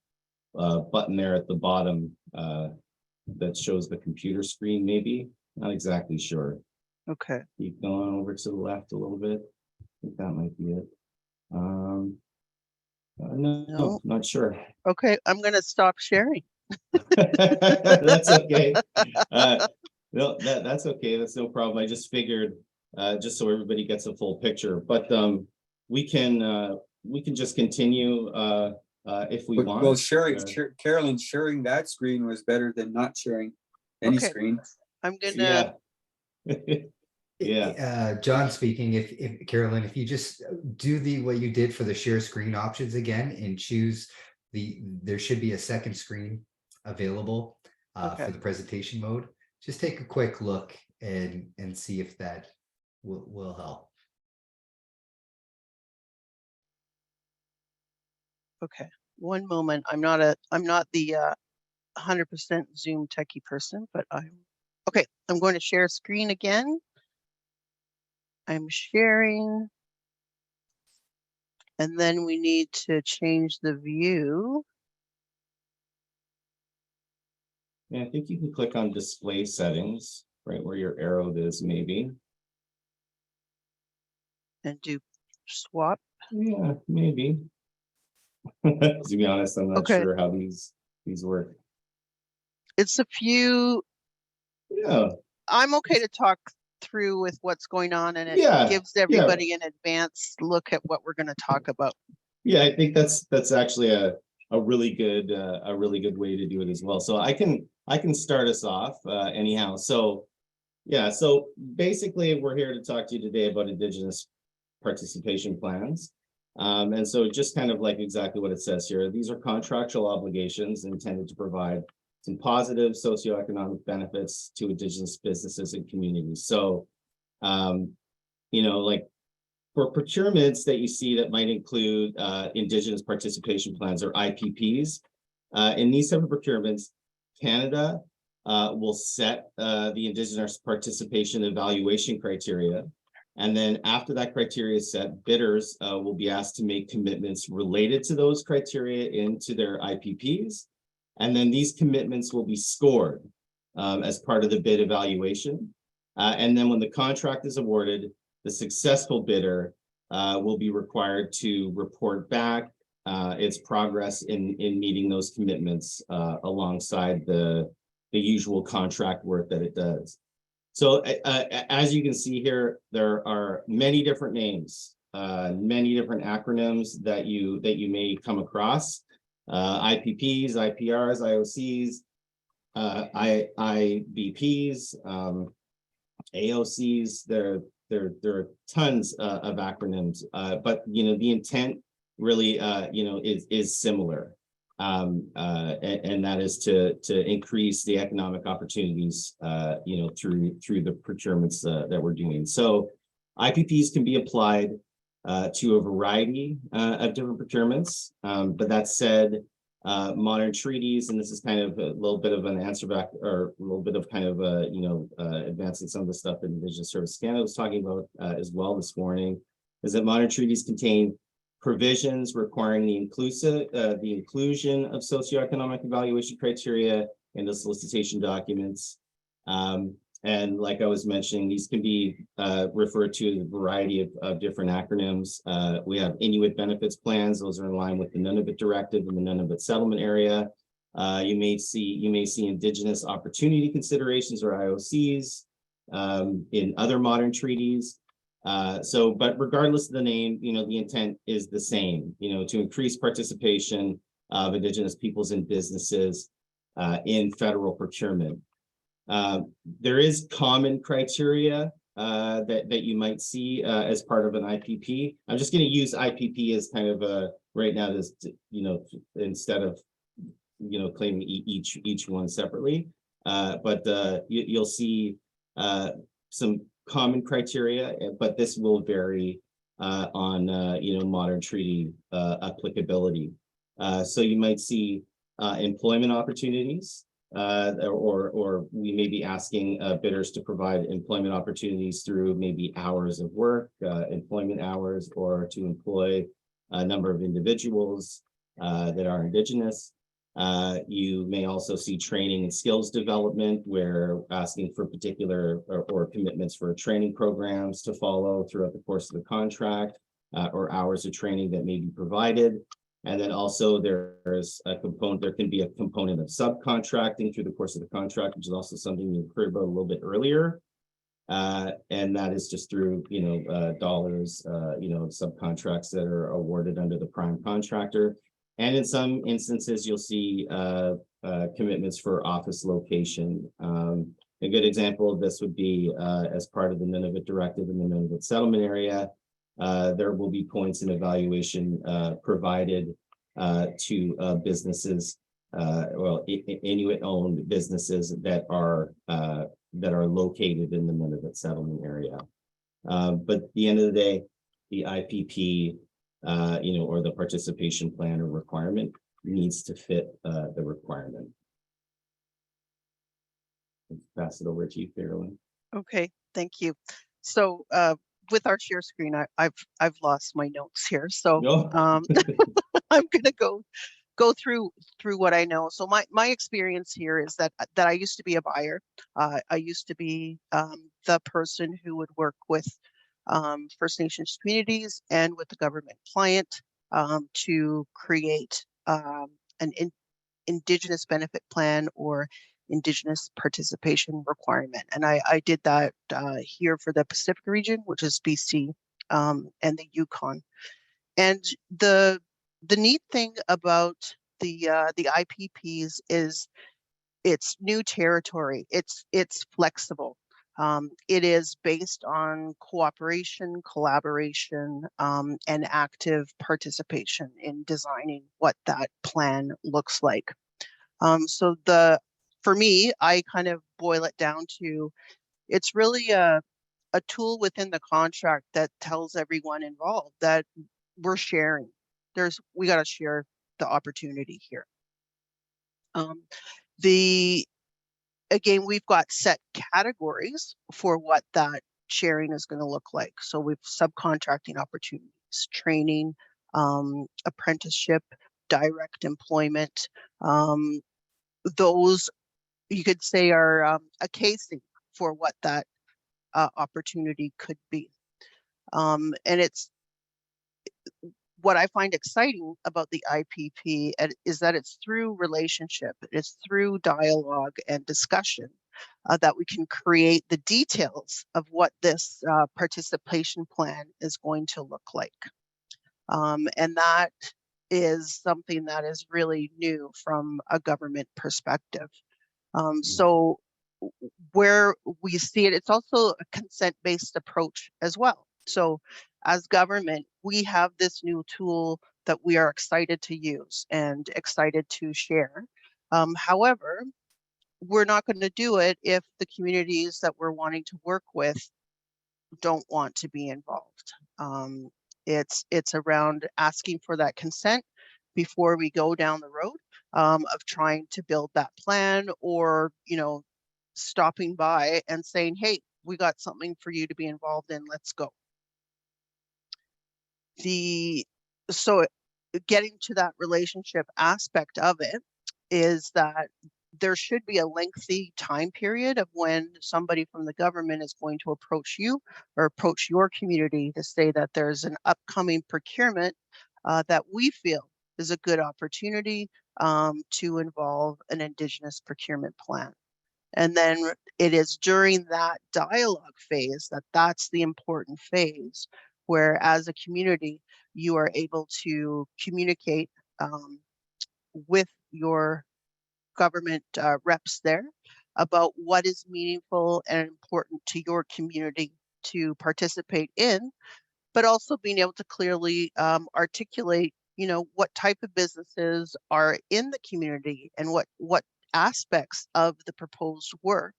button there at the bottom that shows the computer screen, maybe. Not exactly sure. Okay. Keep going over to the left a little bit. I think that might be it. No, not sure. Okay, I'm going to stop sharing. That's okay. No, that's okay. That's no problem. I just figured just so everybody gets a full picture. But we can just continue if we want. Well, Carolyn, sharing that screen was better than not sharing any screen. I'm gonna. Yeah. John speaking. If Carolyn, if you just do what you did for the share screen options again and choose there should be a second screen available for the presentation mode. Just take a quick look and see if that will help. Okay, one moment. I'm not the 100% Zoom techie person, but okay. I'm going to share screen again. I'm sharing, and then we need to change the view. Yeah, I think you can click on display settings, right where your arrow is, maybe. And do swap. Yeah, maybe. To be honest, I'm not sure how these work. It's a few. Yeah. I'm okay to talk through with what's going on, and it gives everybody an advance look at what we're going to talk about. Yeah, I think that's actually a really good way to do it as well. So I can start us off anyhow. So yeah, so basically we're here to talk to you today about Indigenous participation plans. And so just kind of like exactly what it says here, these are contractual obligations intended to provide some positive socioeconomic benefits to Indigenous businesses and communities. So, you know, like for procurements that you see that might include Indigenous participation plans or IPPs, in these type of procurements, Canada will set the Indigenous participation evaluation criteria. And then after that criteria is set, bidders will be asked to make commitments related to those criteria into their IPPs. And then these commitments will be scored as part of the bid evaluation. And then when the contract is awarded, the successful bidder will be required to report back its progress in meeting those commitments alongside the usual contract work that it does. So as you can see here, there are many different names, many different acronyms that you may come across. IPPs, IPRs, IOCs, IBPs, AOCs. There are tons of acronyms, but you know the intent really you know is similar, and that is to increase the economic opportunities you know through the procurements that we're doing. So IPPs can be applied to a variety of different procurements, but that said, modern treaties, and this is kind of a little bit of an answer back, or a little bit of kind of you know advancing some of the stuff that Indigenous Services Canada was talking about as well this morning, is that modern treaties contain provisions requiring the inclusion of socioeconomic evaluation criteria in the solicitation documents. And like I was mentioning, these can be referred to as a variety of different acronyms. We have Inuit benefits plans; those are in line with the Nunavut Directive and the Nunavut Settlement Area. You may see Indigenous opportunity considerations or IOCs in other modern treaties. But regardless of the name, you know, the intent is the same, you know, to increase participation of Indigenous peoples and businesses in federal procurement. There is common criteria that you might see as part of an IPP. I'm just going to use IPP as kind of a right now, this, you know, instead of, you know, claiming each one separately. But you'll see some common criteria, but this will vary on you know modern treaty applicability. So you might see employment opportunities, or we may be asking bidders to provide employment opportunities through maybe hours of work, employment hours, or to employ a number of individuals that are Indigenous. You may also see training and skills development, where asking for particular or commitments for training programs to follow throughout the course of the contract, or hours of training that may be provided. And then also there's a component, there can be a component of subcontracting through the course of the contract, which is also something you heard about a little bit earlier. And that is just through, you know, dollars, you know, subcontracts that are awarded under the prime contractor. And in some instances, you'll see commitments for office location. A good example of this would be as part of the Nunavut Directive in the Nunavut Settlement Area. There will be points in evaluation provided to businesses, well, Inuit-owned businesses that are that are located in the Nunavut settlement area. But at the end of the day, the IPP, or the participation plan or requirement needs to fit the requirement. Pass it over to you, Carolyn. Okay, thank you. So with our share screen, I've lost my notes here. So No. I'm gonna go through what I know. So my experience here is that I used to be a buyer. I used to be the person who would work with First Nations communities and with the government client to create an Indigenous benefit plan or Indigenous participation requirement. And I did that here for the Pacific region, which is BC and the Yukon. And the neat thing about the IPPs is it's new territory. It's flexible. It is based on cooperation, collaboration, and active participation in designing what that plan looks like. So for me, I kind of boil it down to, it's really a tool within the contract that tells everyone involved that we're sharing. We got to share the opportunity here. Again, we've got set categories for what that sharing is going to look like. So we've subcontracting opportunities, training, apprenticeship, direct employment. Those you could say are a casing for what that opportunity could be. And it's what I find exciting about the IPP is that it's through relationship, it's through dialogue and discussion that we can create the details of what this participation plan is going to look like. And that is something that is really new from a government perspective. So where we see it, it's also a consent-based approach as well. So as government, we have this new tool that we are excited to use and excited to share. However, we're not going to do it if the communities that we're wanting to work with don't want to be involved. It's around asking for that consent before we go down the road of trying to build that plan, or stopping by and saying, hey, we got something for you to be involved in, let's go. So getting to that relationship aspect of it is that there should be a lengthy time period of when somebody from the government is going to approach you or approach your community to say that there's an upcoming procurement that we feel is a good opportunity to involve an Indigenous procurement plan. And then it is during that dialogue phase that's the important phase, where as a community, you are able to communicate with your government reps there about what is meaningful and important to your community to participate in, but also being able to clearly articulate, what type of businesses are in the community and what aspects of the proposed work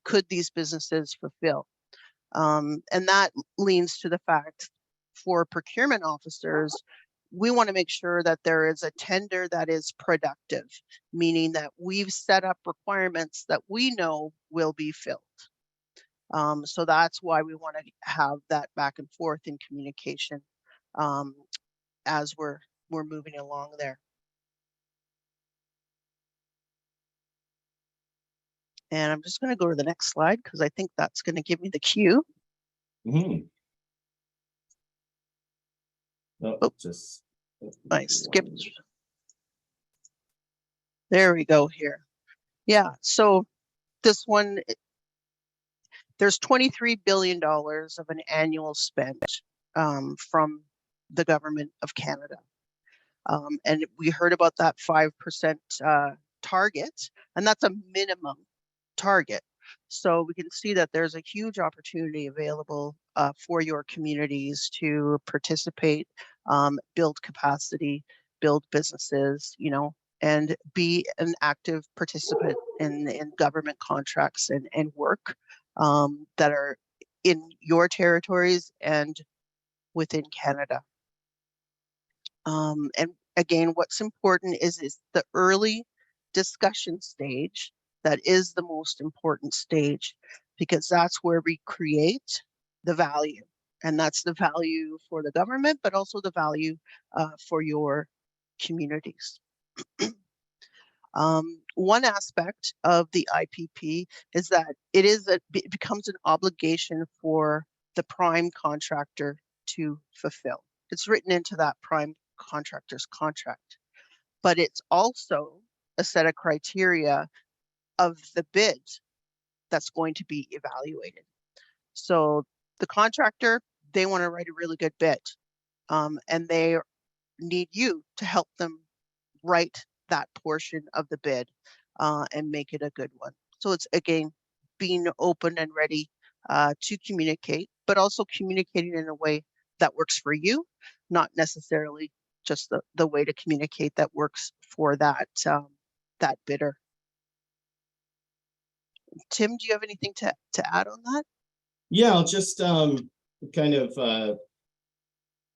could these businesses fulfill. And that leans to the fact for procurement officers, we want to make sure that there is a tender that is productive, meaning that we've set up requirements that we know will be filled. So that's why we want to have that back and forth in communication as we're moving along there. And I'm just going to go to the next slide because I think that's going to give me the cue. I skipped. There we go here. Yeah, so this one, there's $23 billion of an annual spend from the government of Canada. And we heard about that 5% target, and that's a minimum target. So we can see that there's a huge opportunity available for your communities to participate, build capacity, build businesses, and be an active participant in government contracts and work that are in your territories and within Canada. And again, what's important is the early discussion stage. That is the most important stage, because that's where we create the value. And that's the value for the government, but also the value for your communities. One aspect of the IPP is that it becomes an obligation for the prime contractor to fulfill. It's written into that prime contractor's contract, but it's also a set of criteria of the bid that's going to be evaluated. So the contractor, they want to write a really good bid, and they need you to help them write that portion of the bid and make it a good one. So it's, again, being open and ready to communicate, but also communicating in a way that works for you, not necessarily just the way to communicate that works for that that bidder. Tim, do you have anything to add on that? Yeah, I'll just kind of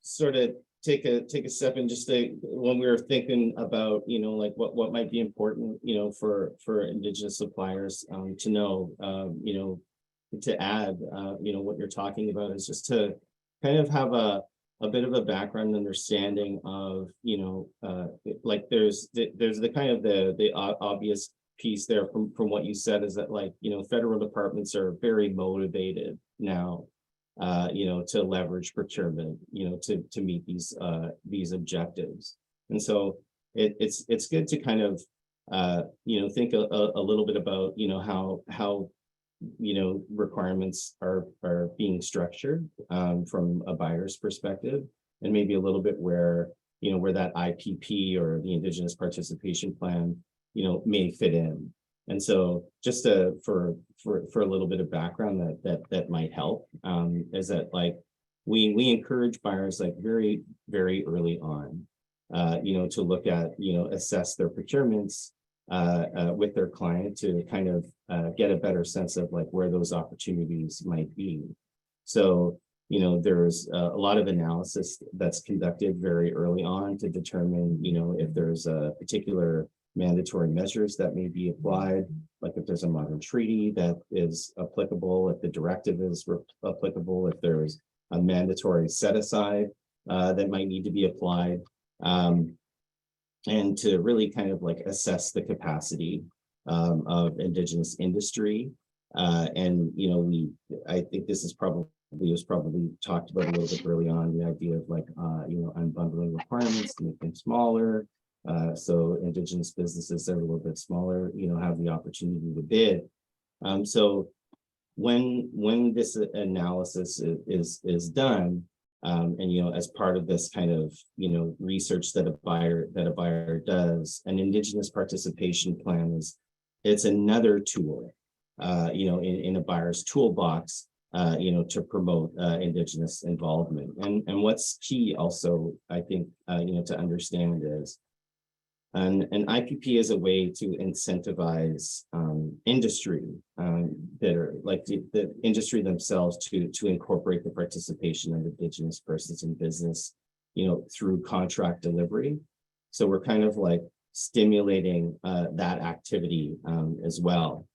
sort of take a step and just say, when we were thinking about, you know, like what might be important, you know, for Indigenous suppliers to know, you know, to add, you know, what you're talking about is just to kind of have a bit of a background understanding of, you know, like there's the kind of the obvious piece there from what you said, is that, like, you know, federal departments are very motivated now, you know, to leverage procurement, you know, to meet these objectives. And so it's good to kind of, you know, think a little bit about, you know, how you know, requirements are being structured from a buyer's perspective, and maybe a little bit where, you know, where that IPP or the Indigenous Participation Plan, you know, may fit in. And so just for a little bit of background that might help, is that, like, we encourage buyers, like, very, very early on, you know, to look at, you know, assess their procurements with their client to kind of get a better sense of, like, where those opportunities might be. So, you know, there's a lot of analysis that's conducted very early on to determine, you know, if there's a particular mandatory measures that may be applied, like if there's a modern treaty that is applicable, if the directive is applicable, if there's a mandatory set aside that might need to be applied, and to really kind of, like, assess the capacity of Indigenous industry. And, you know, I think this is probably talked about a little bit early on, the idea of, like, you know, unbundling requirements to make them smaller. So Indigenous businesses that are a little bit smaller, you know, have the opportunity to bid. So when this analysis is done, and, you know, as part of this kind of, you know, research that a buyer does, an Indigenous participation plan it's another tool, you know, in a buyer's toolbox, you know, to promote Indigenous involvement. And what's key also, I think, you know, to understand is, an IPP is a way to incentivize industry that are, like, the industry themselves to incorporate the participation of Indigenous persons in business, you know, through contract delivery. So we're kind of, like, stimulating that activity as well.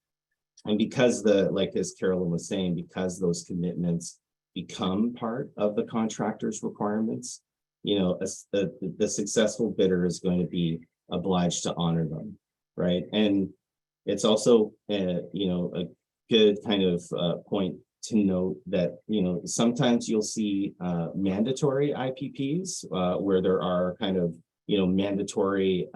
And because like as Carolyn was saying, because those commitments become part of the contractor's requirements, you know, the successful bidder is going to be obliged to honor them, right? And it's also, you know, a good kind of point to note that, you know, sometimes you'll see mandatory IPPs where there are kind of, you know, mandatory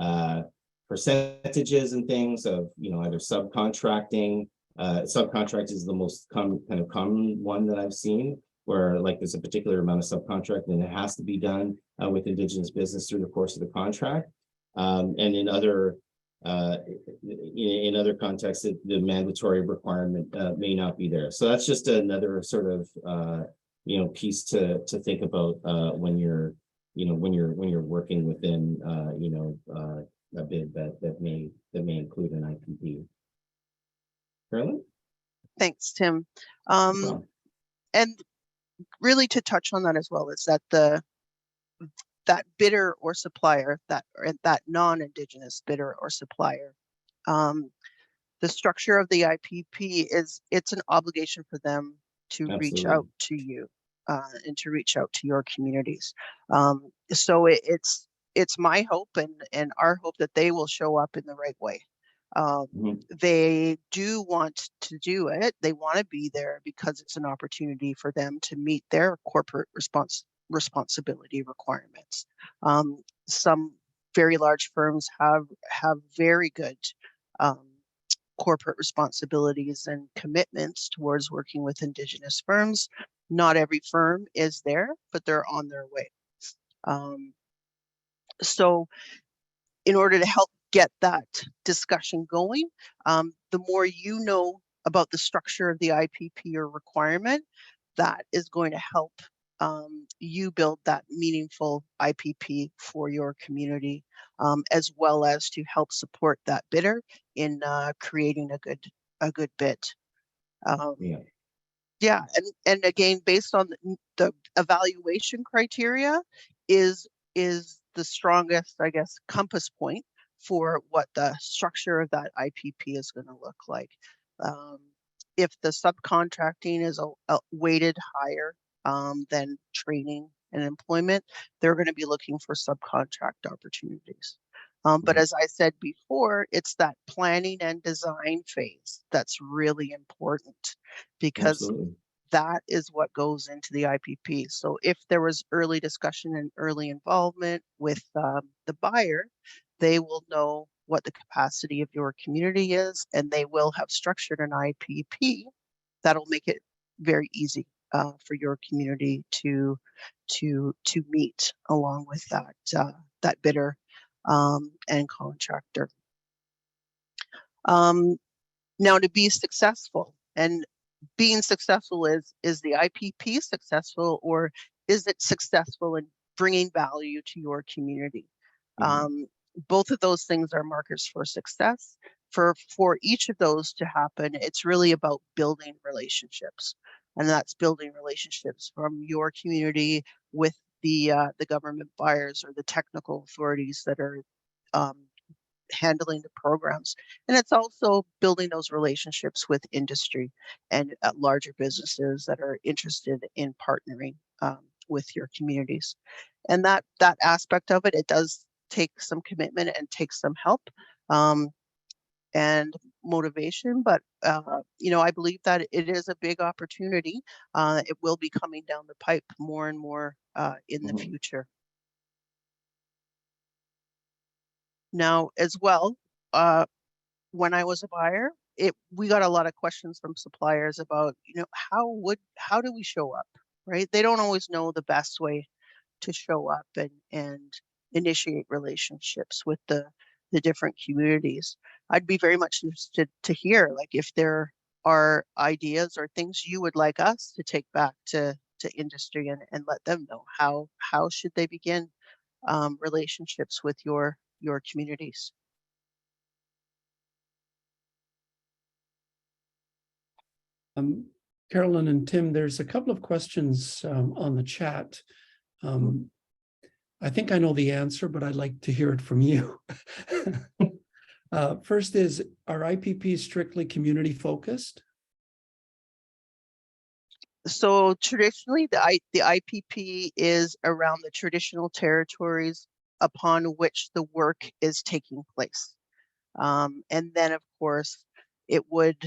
percentages and things of, you know, either subcontracting. Subcontract is the most common one that I've seen, where, like, there's a particular amount of subcontract and it has to be done with Indigenous business through the course of the contract. And in other contexts, the mandatory requirement may not be there. So that's just another sort of you know, piece to think about when you're, you know, when you're working within you know, a bid that may include an IPP. Carolyn? Thanks, Tim. No problem. And really to touch on that as well is that that bidder or supplier, that non-Indigenous bidder or supplier, the structure of the IPP it's an obligation for them to reach out to you and to reach out to your communities. So it's my hope and our hope that they will show up in the right way. They do want to do it. They want to be there because it's an opportunity for them to meet their corporate responsibility requirements. Some very large firms have very good corporate responsibilities and commitments towards working with Indigenous firms. Not every firm is there, but they're on their way. So in order to help get that discussion going, the more you know about the structure of the IPP or requirement, that is going to help you build that meaningful IPP for your community, as well as to help support that bidder in creating a good bid. Yeah, and again, based on the evaluation criteria is the strongest, I guess, compass point for what the structure of that IPP is going to look like. If the subcontracting is weighted higher than training and employment, they're going to be looking for subcontract opportunities. But as I said before, it's that planning and design phase that's really important, because that is what goes into the IPP. So if there was early discussion and early involvement with the buyer, they will know what the capacity of your community is, and they will have structured an IPP that'll make it very easy for your community to meet along with that bidder and contractor. Now, to be successful, and being successful is the IPP successful, or is it successful in bringing value to your community? Both of those things are markers for success. For each of those to happen, it's really about building relationships, and that's building relationships from your community with the government buyers or the technical authorities that are handling the programs. And it's also building those relationships with industry and larger businesses that are interested in partnering with your communities. And that aspect of it, it does take some commitment and take some help and motivation, but I believe that it is a big opportunity. It will be coming down the pipe more and more in the future. Now, as well, when I was a buyer, we got a lot of questions from suppliers about, how do we show up, right? They don't always know the best way to show up and initiate relationships with the different communities. I'd be very much interested to hear, like, if there are ideas or things you would like us to take back to industry and let them know how should they begin relationships with your communities. Carolyn and Tim, there's a couple of questions on the chat. I think I know the answer, but I'd like to hear it from you. First is, are IPPs strictly community focused? So traditionally, the IPP is around the traditional territories upon which the work is taking place. And then, of course, it would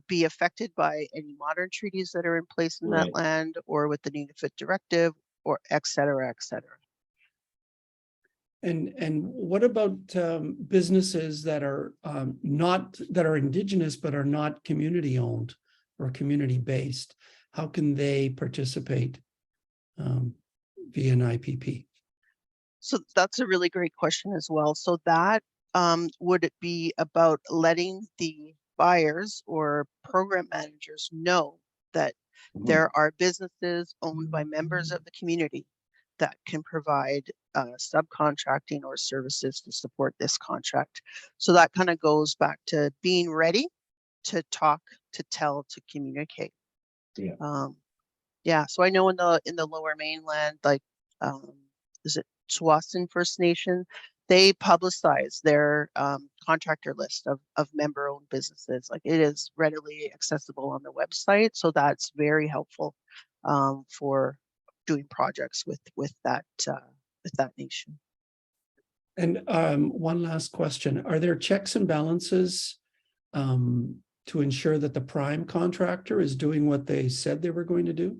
be affected by any modern treaties that are in place in that land, or with the Nunavut Directive, or et cetera, et cetera. And what about businesses that are Indigenous but are not community owned or community based? How can they participate via an IPP? So that's a really great question as well. So that would be about letting the buyers or program managers know that there are businesses owned by members of the community that can provide subcontracting or services to support this contract. So that kind of goes back to being ready to talk, to tell, to communicate. Yeah. Yeah, so I know in the Lower Mainland, like, is it Tsawwassen First Nation? They publicize their contractor list of member-owned businesses. Like, it is readily accessible on the website, so that's very helpful for doing projects with that nation. And one last question: are there checks and balances to ensure that the prime contractor is doing what they said they were going to do?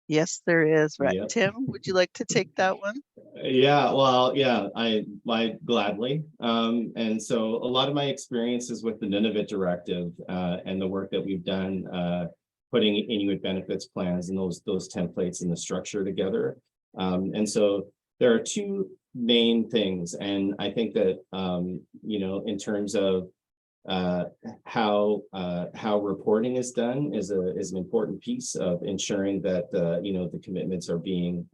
Yes, there is. Right. Yep. Tim, would you like to take that one? Yeah, well, yeah, I gladly. And so a lot of my experiences with the Nunavut Directive and the work that we've done putting Inuit benefits plans and those templates and the structure together. And so there are two main things, and I think that you know, in terms of how reporting is done is an important piece of ensuring that you know, the commitments are being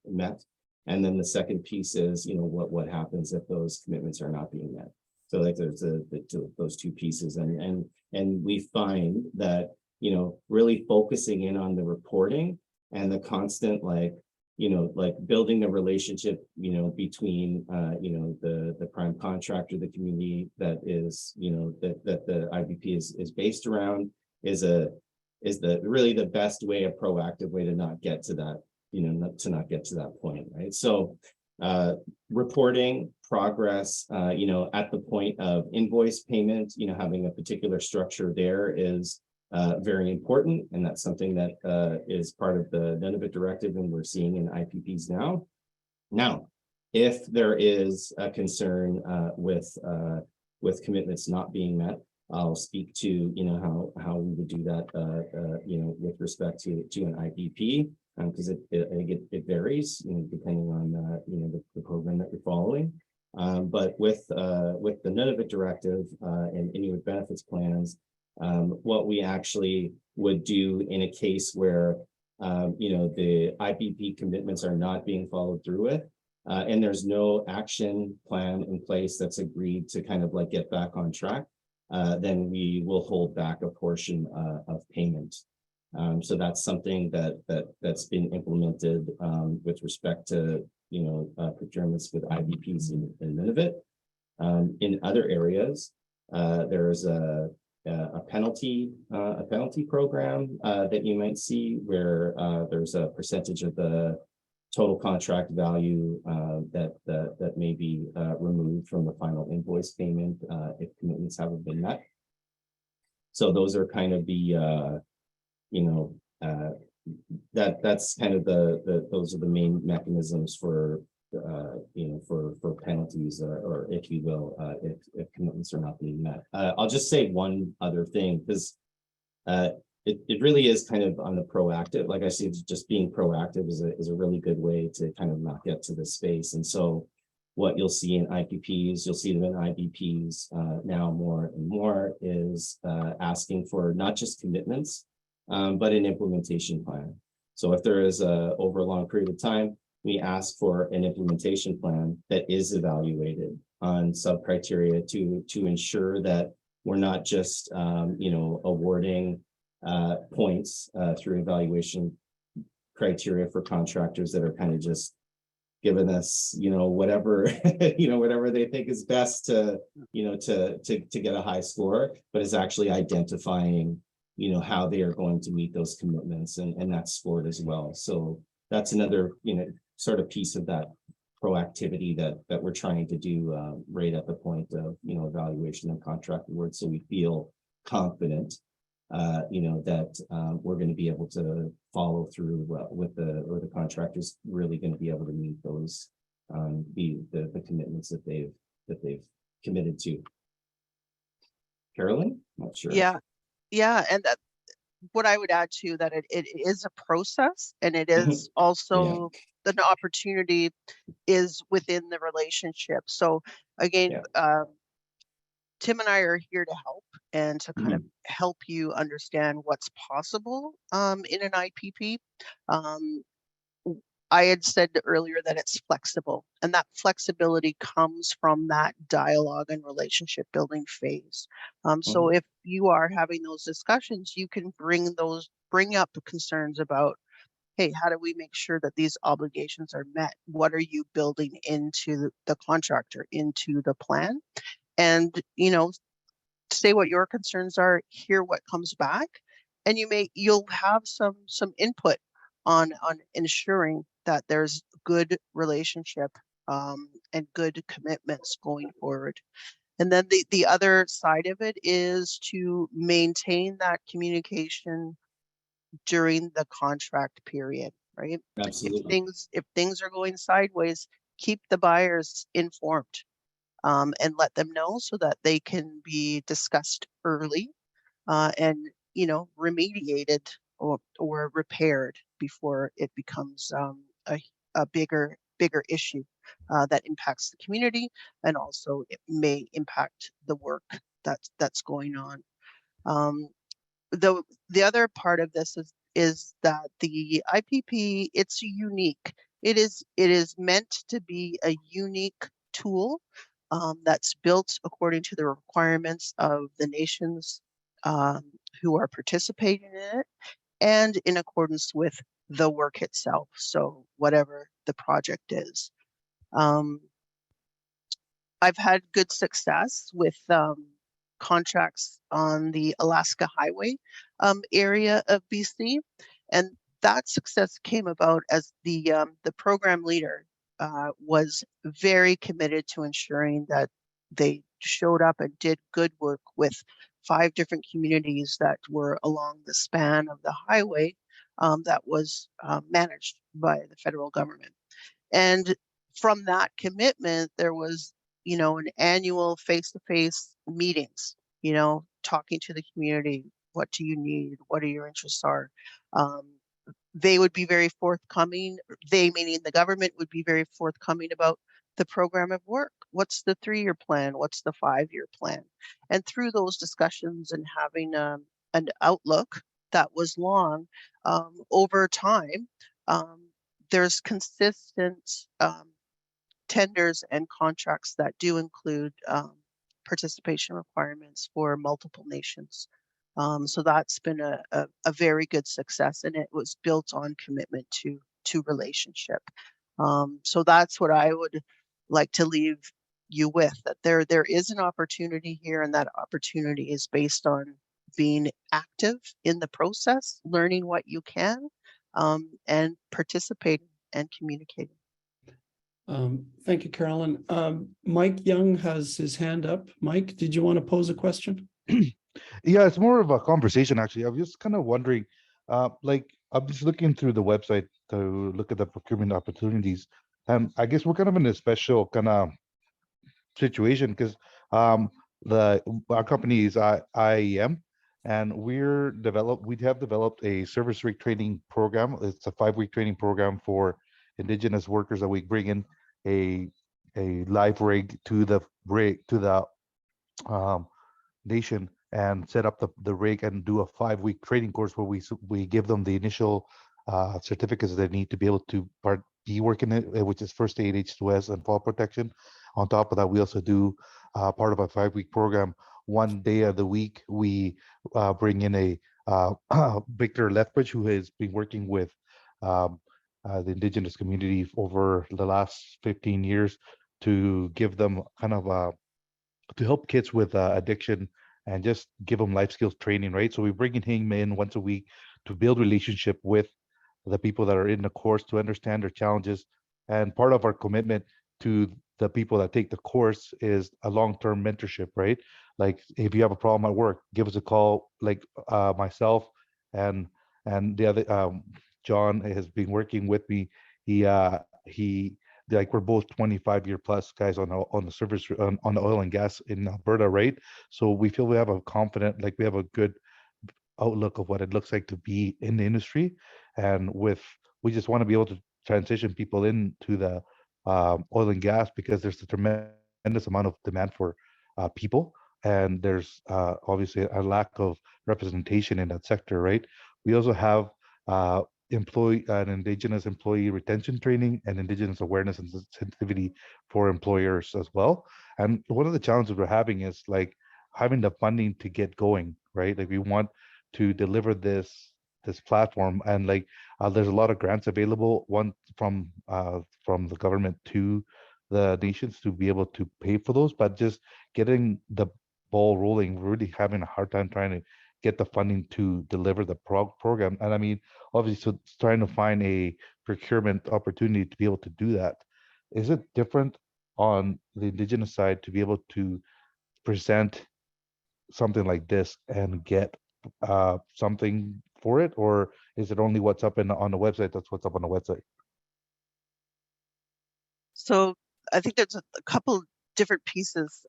met. And then the second piece is, you know, what happens if those commitments are not being met. So like there's those two pieces, and we find that, you know, really focusing in on the reporting and the constant, like, you know, like building the relationship, you know, between you know, the prime contractor, the community that is, you know, that the IBP is based around is really the best way, a proactive way to not get to that, you know, not get to that point, right? So reporting progress, you know, at the point of invoice payment, you know, having a particular structure there is very important, and that's something that is part of the Nunavut Directive, and we're seeing in IPPs now. Now, if there is a concern with commitments not being met, I'll speak to, you know, how we would do that, you know, with respect to an IPP, because it varies, you know, depending on you know, the program that you're following. But with the Nunavut Directive and Inuit benefits plans, what we actually would do in a case where you know, the IPP commitments are not being followed through with, and there's no action plan in place that's agreed to kind of like get back on track, then we will hold back a portion of payment. So that's something that's been implemented with respect to, you know, procurements with IBPs in Nunavut. In other areas, there's a penalty program that you might see where there's a percentage of the total contract value that may be removed from the final invoice payment if commitments haven't been met. So those are kind of the you know, that's kind of those are the main mechanisms for you know, for penalties, or if you will, if commitments are not being met. I'll just say one other thing, because it really is kind of on the proactive. Like I said, just being proactive is a really good way to kind of not get to this space. And so what you'll see in IPPs, you'll see them in IBPs now more and more, is asking for not just commitments, but an implementation plan. So if there is over a long period of time, we ask for an implementation plan that is evaluated on sub-criteria to ensure that we're not just you know, awarding points through evaluation criteria for contractors that are kind of just giving us, you know, whatever you know, whatever they think is best to, you know, to get a high score, but is actually identifying, you know, how they are going to meet those commitments, and that's scored as well. So that's another, you know, sort of piece of that proactivity that we're trying to do right at the point of, you know, evaluation and contract award, so we feel confident you know, that we're going to be able to follow through with the contractors really going to be able to meet those the commitments that they've committed to. Carolyn, not sure. Yeah, and that, what I would add to that, it is a process, and it is also an opportunity is within the relationship. So again, Tim and I are here to help and to kind of help you understand what's possible in an IPP. I had said earlier that it's flexible, and that flexibility comes from that dialogue and relationship building phase. So if you are having those discussions, you can bring up concerns about, hey, how do we make sure that these obligations are met? What are you building into the contract or into the plan? And, say what your concerns are, hear what comes back, and you'll have some input on ensuring that there's good relationship and good commitments going forward. And then the other side of it is to maintain that communication during the contract period, right? Absolutely. If things are going sideways, keep the buyers informed and let them know so that they can be discussed early and remediated or repaired before it becomes a bigger issue that impacts the community, and also it may impact the work that's going on. The other part of this is that the IPP, it's unique. It is meant to be a unique tool that's built according to the requirements of the nations who are participating in it, and in accordance with the work itself. So whatever the project is. I've had good success with contracts on the Alaska Highway area of BC, and that success came about as the program leader was very committed to ensuring that they showed up and did good work with 5 different communities that were along the span of the highway that was managed by the federal government. And from that commitment, there was, an annual face-to-face meetings, talking to the community. What do you need? What are your interests are? They would be very forthcoming. They, meaning the government, would be very forthcoming about the program of work. What's the 3-year plan? What's the 5-year plan? And through those discussions and having an outlook that was long, over time, there's consistent tenders and contracts that do include participation requirements for multiple nations. So that's been a very good success, and it was built on commitment to relationship. So that's what I would like to leave you with, that there is an opportunity here, and that opportunity is based on being active in the process, learning what you can, and participating and communicating. Thank you, Carolyn. Mike Young has his hand up. Mike, did you want to pose a question? Yeah, it's more of a conversation, actually. I was just kind of wondering, like, I'm just looking through the website to look at the procurement opportunities. And I guess we're kind of in a special kind of situation because our company is IEM, and we have developed a service rig training program. It's a 5-week training program for Indigenous workers that we bring in a live rig to the nation and set up the rig and do a 5-week training course where we give them the initial certificates they need to be able to be working it, which is first aid, H2S, and fall protection. On top of that, we also do part of a 5-week program. One day of the week, we bring in a Victor Lethbridge, who has been working with the Indigenous community over the last 15 years to give them kind of to help kids with addiction and just give them life skills training, right? So we bring him in once a week to build relationship with the people that are in the course, to understand their challenges. And part of our commitment to the people that take the course is a long-term mentorship, right? Like, if you have a problem at work, give us a call. Like myself and the other John has been working with me. He like, we're both 25-year plus guys on the service on the oil and gas in Alberta, right? So we feel we have a confident, like, we have a good outlook of what it looks like to be in the industry, and we just want to be able to transition people into the oil and gas, because there's a tremendous amount of demand for people, and there's obviously a lack of representation in that sector, right? We also have Indigenous employee retention training and Indigenous awareness and sensitivity for employers as well. And one of the challenges we're having is like having the funding to get going, right? Like we want to deliver this platform, and like there's a lot of grants available, one from the government to the nations to be able to pay for those, but just getting the ball rolling, we're really having a hard time trying to get the funding to deliver the program. And I mean, obviously, so trying to find a procurement opportunity to be able to do that. Is it different on the Indigenous side to be able to present something like this and get something for it, or is it only what's up on the website? That's what's up on the website. So I think there's a couple different pieces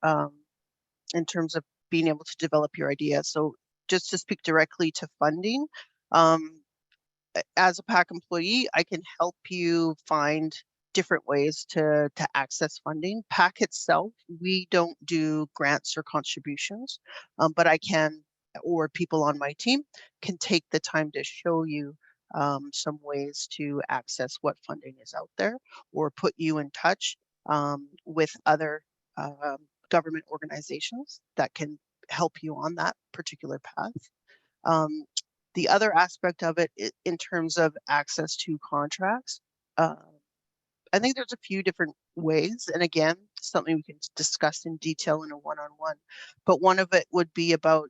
in terms of being able to develop your idea. So just to speak directly to funding, as a PAC employee, I can help you find different ways to access funding. PAC itself, we don't do grants or contributions, but I can, or people on my team can take the time to show you some ways to access what funding is out there, or put you in touch with other government organizations that can help you on that particular path. The other aspect of it in terms of access to contracts, I think there's a few different ways. And again, something we can discuss in detail in a one-on-one. But one of it would be about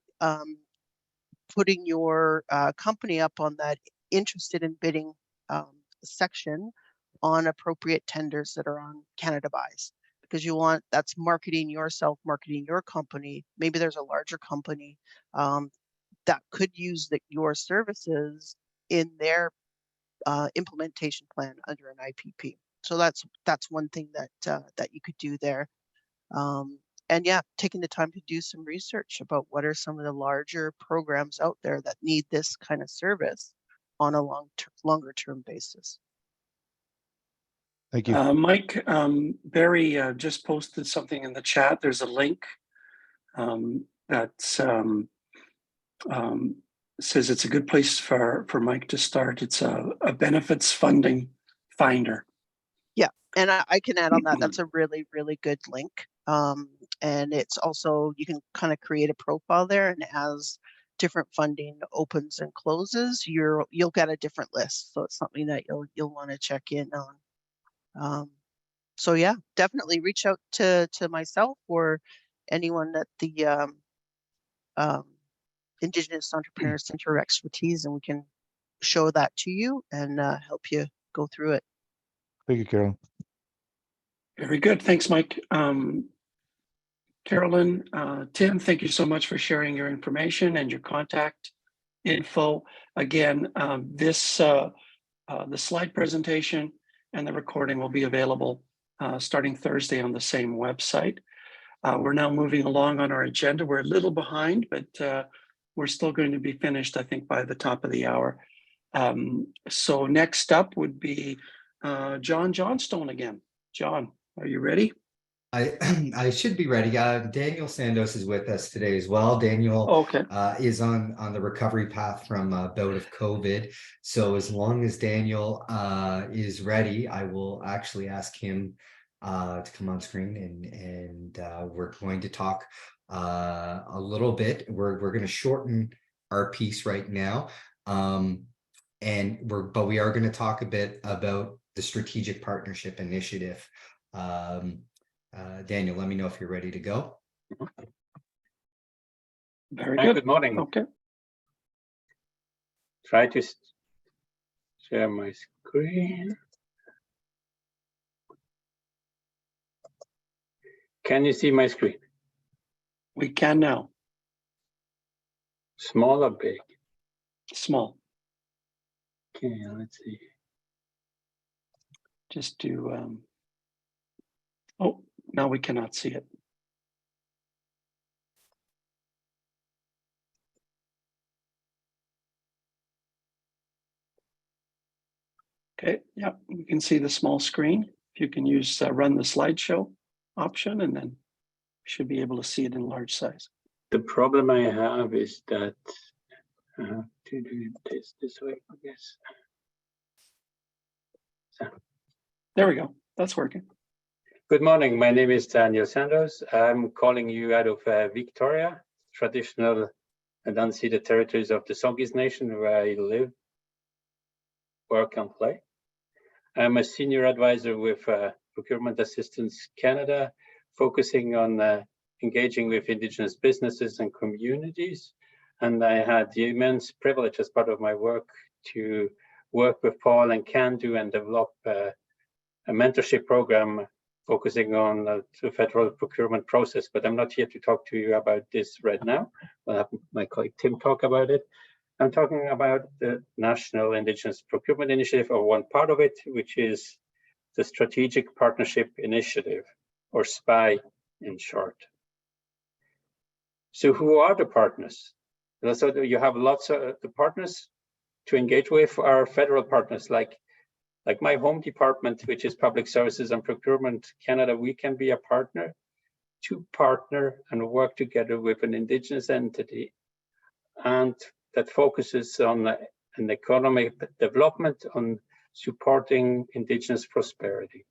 putting your company up on that interested in bidding section on appropriate tenders that are on Canada Buys. Because you want, that's marketing yourself, marketing your company. Maybe there's a larger company that could use your services in their implementation plan under an IPP. So that's one thing that you could do there. And yeah, taking the time to do some research about what are some of the larger programs out there that need this kind of service on a longer term basis. Thank you. Mike, Barry just posted something in the chat. There's a link that says it's a good place for Mike to start. It's a benefits funding finder. Yeah, and I can add on that. That's a really, really good link. And it's also, you can kind of create a profile there, and as different funding opens and closes, you'll get a different list. So it's something that you'll want to check in on. So yeah, definitely reach out to myself or anyone at the Indigenous Entrepreneur Center of Expertise, and we can show that to you and help you go through it. Thank you, Carolyn. Very good. Thanks, Mike. Carolyn, Tim, thank you so much for sharing your information and your contact info. Again, the slide presentation and the recording will be available starting Thursday on the same website. We're now moving along on our agenda. We're a little behind, but we're still going to be finished, I think, by the top of the hour. So next up would be John Johnstone again. John, are you ready? I should be ready. Daniel Sandos is with us today as well. Daniel is on the recovery path from a bout of COVID. So as long as Daniel is ready, I will actually ask him to come on screen, and we're going to talk a little bit. We're going to shorten our piece right now, but we are going to talk a bit about the strategic partnership initiative. Daniel, let me know if you're ready to go. Very good. Good morning. Okay. Try to share my screen. Can you see my screen? We can now. Small or big? Small. Okay, let's see. Just do. Oh, now we cannot see it. Okay, yeah, we can see the small screen. If you can use run the slideshow option, and then you should be able to see it in large size. The problem I have is that I have to do this way, I guess. There we go. That's working. Good morning. My name is Daniel Santos. I'm calling you out of Victoria, traditional and unceded territories of the Songhees Nation, where I live, work, and play. I'm a senior advisor with Procurement Assistance Canada, focusing on engaging with Indigenous businesses and communities. And I had the immense privilege as part of my work to work with Paul and Cando and develop a mentorship program focusing on the federal procurement process. But I'm not here to talk to you about this right now. I'll have my colleague Tim talk about it. I'm talking about the National Indigenous Procurement Initiative, or one part of it, which is the Strategic Partnership Initiative, or SPI in short. So who are the partners? So you have lots of the partners to engage with are federal partners, like my home department, which is Public Services and Procurement Canada. We can be a partner to partner and work together with an Indigenous entity, and that focuses on an economic development, on supporting Indigenous prosperity.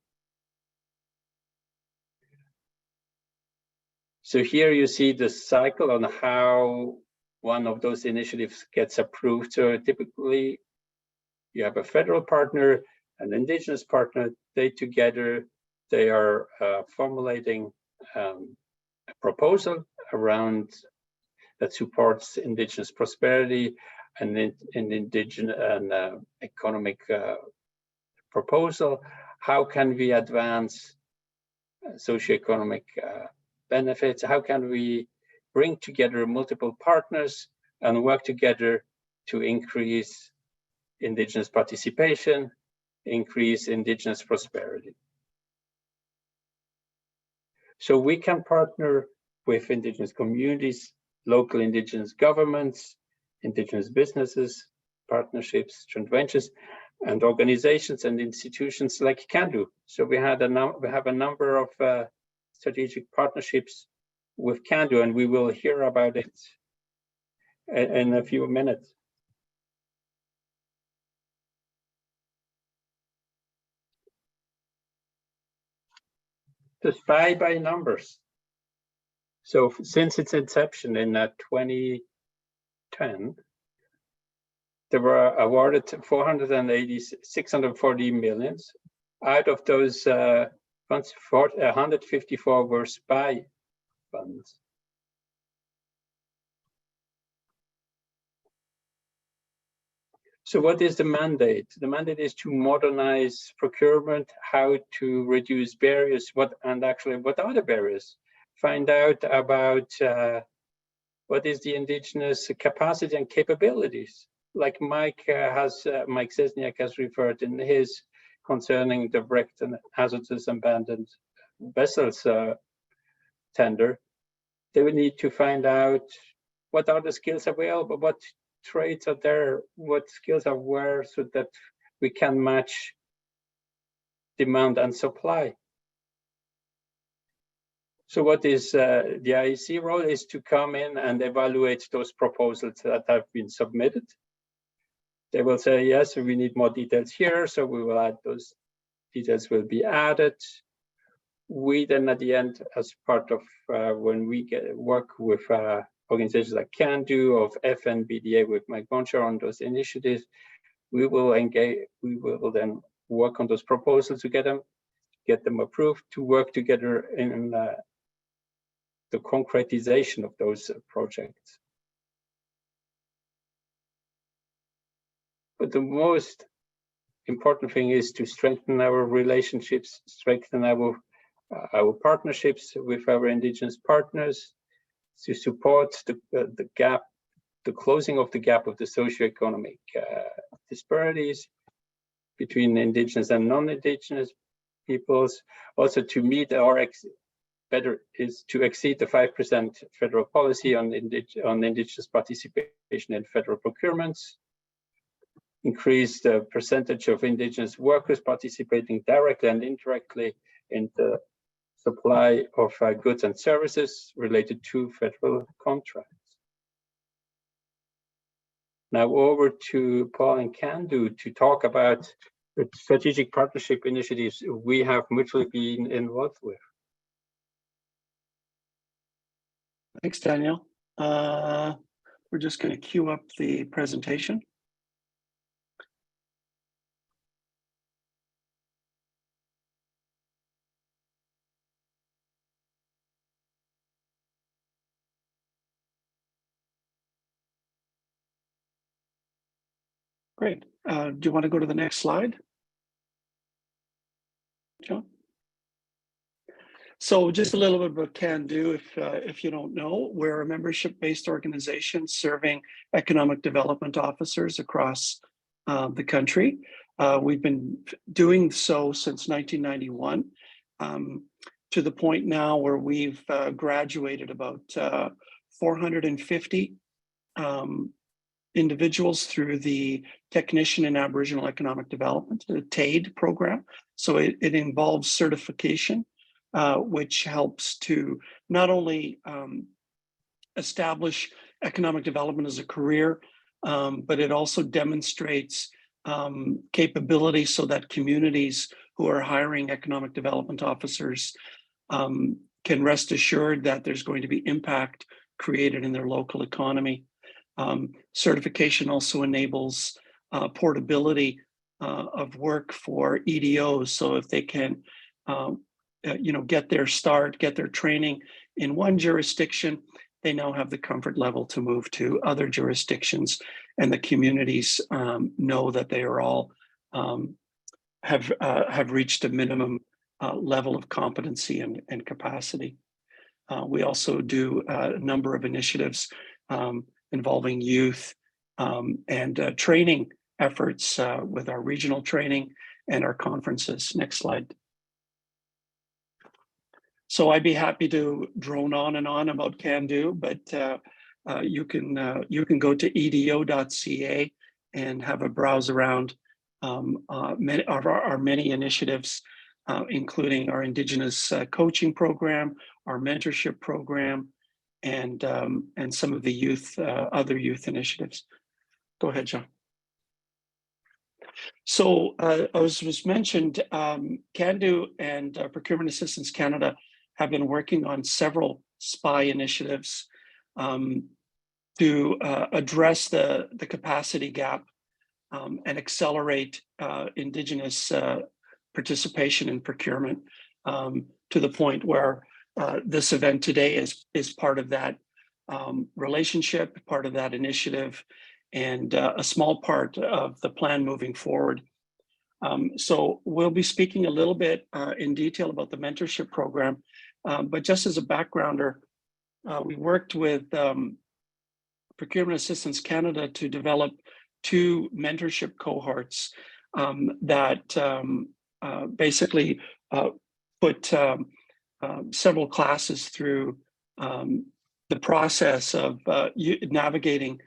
So here you see the cycle on how one of those initiatives gets approved. So typically you have a federal partner, an Indigenous partner, they together, they are formulating a proposal around that supports Indigenous prosperity and an Indigenous and economic proposal. How can we advance socioeconomic benefits? How can we bring together multiple partners and work together to increase Indigenous participation, increase Indigenous prosperity? So we can partner with Indigenous communities, local Indigenous governments, Indigenous businesses, partnerships, joint ventures, and organizations and institutions like Cando. So we have a number of strategic partnerships with Cando, and we will hear about it in a few minutes. Just by numbers. So since its inception in 2010, there were awarded 640 millions. Out of those funds, 154 were SPI funds. So what is the mandate? The mandate is to modernize procurement, how to reduce barriers, what are the barriers? Find out about what is the Indigenous capacity and capabilities. Like Mike Cesniak has referred in his concerning the wrecked and hazardous abandoned vessels tender. They will need to find out what are the skills available, what trades are there, what skills are where, so that we can match demand and supply. So what is the IEC role is to come in and evaluate those proposals that have been submitted. They will say, yes, we need more details here, so we will add those details will be added. We then at the end, as part of when we work with organizations like Cando, of FNBDA with Mike Boncher on those initiatives, we will engage, we will then work on those proposals to get them approved, to work together in the concretization of those projects. But the most important thing is to strengthen our relationships, strengthen our partnerships with our Indigenous partners, to support the gap, the closing of the gap of the socioeconomic disparities between Indigenous and non-Indigenous peoples. Also to meet or better is to exceed the 5% federal policy on Indigenous participation in federal procurements, increase the percentage of Indigenous workers participating directly and indirectly in the supply of goods and services related to federal contracts. Now over to Paul and Cando to talk about strategic partnership initiatives we have mutually been involved with. Thanks, Daniel. We're just going to queue up the presentation. Great. Do you want to go to the next slide, John? So just a little bit about Cando, if you don't know, we're a membership-based organization serving economic development officers across the country. We've been doing so since 1991, to the point now where we've graduated about 450 individuals through the Technician in Aboriginal Economic Development, the TADE program. So it involves certification, which helps to not only establish economic development as a career, but it also demonstrates capability so that communities who are hiring economic development officers can rest assured that there's going to be impact created in their local economy. Certification also enables portability of work for EDOs. So if they can, get their start, get their training in one jurisdiction, they now have the comfort level to move to other jurisdictions, and the communities know that they are all have reached a minimum level of competency and capacity. We also do a number of initiatives involving youth and training efforts with our regional training and our conferences. Next slide. So I'd be happy to drone on and on about Cando, but you can go to edo.ca and have a browse around our many initiatives, including our Indigenous coaching program, our mentorship program, and some of the youth, other youth initiatives. Go ahead, John. So as was mentioned, Cando and Procurement Assistance Canada have been working on several SPI initiatives to address the capacity gap and accelerate Indigenous participation in procurement to the point where this event today is part of that relationship, part of that initiative, and a small part of the plan moving forward. So we'll be speaking a little bit in detail about the mentorship program, but just as a backgrounder, we worked with Procurement Assistance Canada to develop 2 mentorship cohorts that basically put several classes through the process of navigating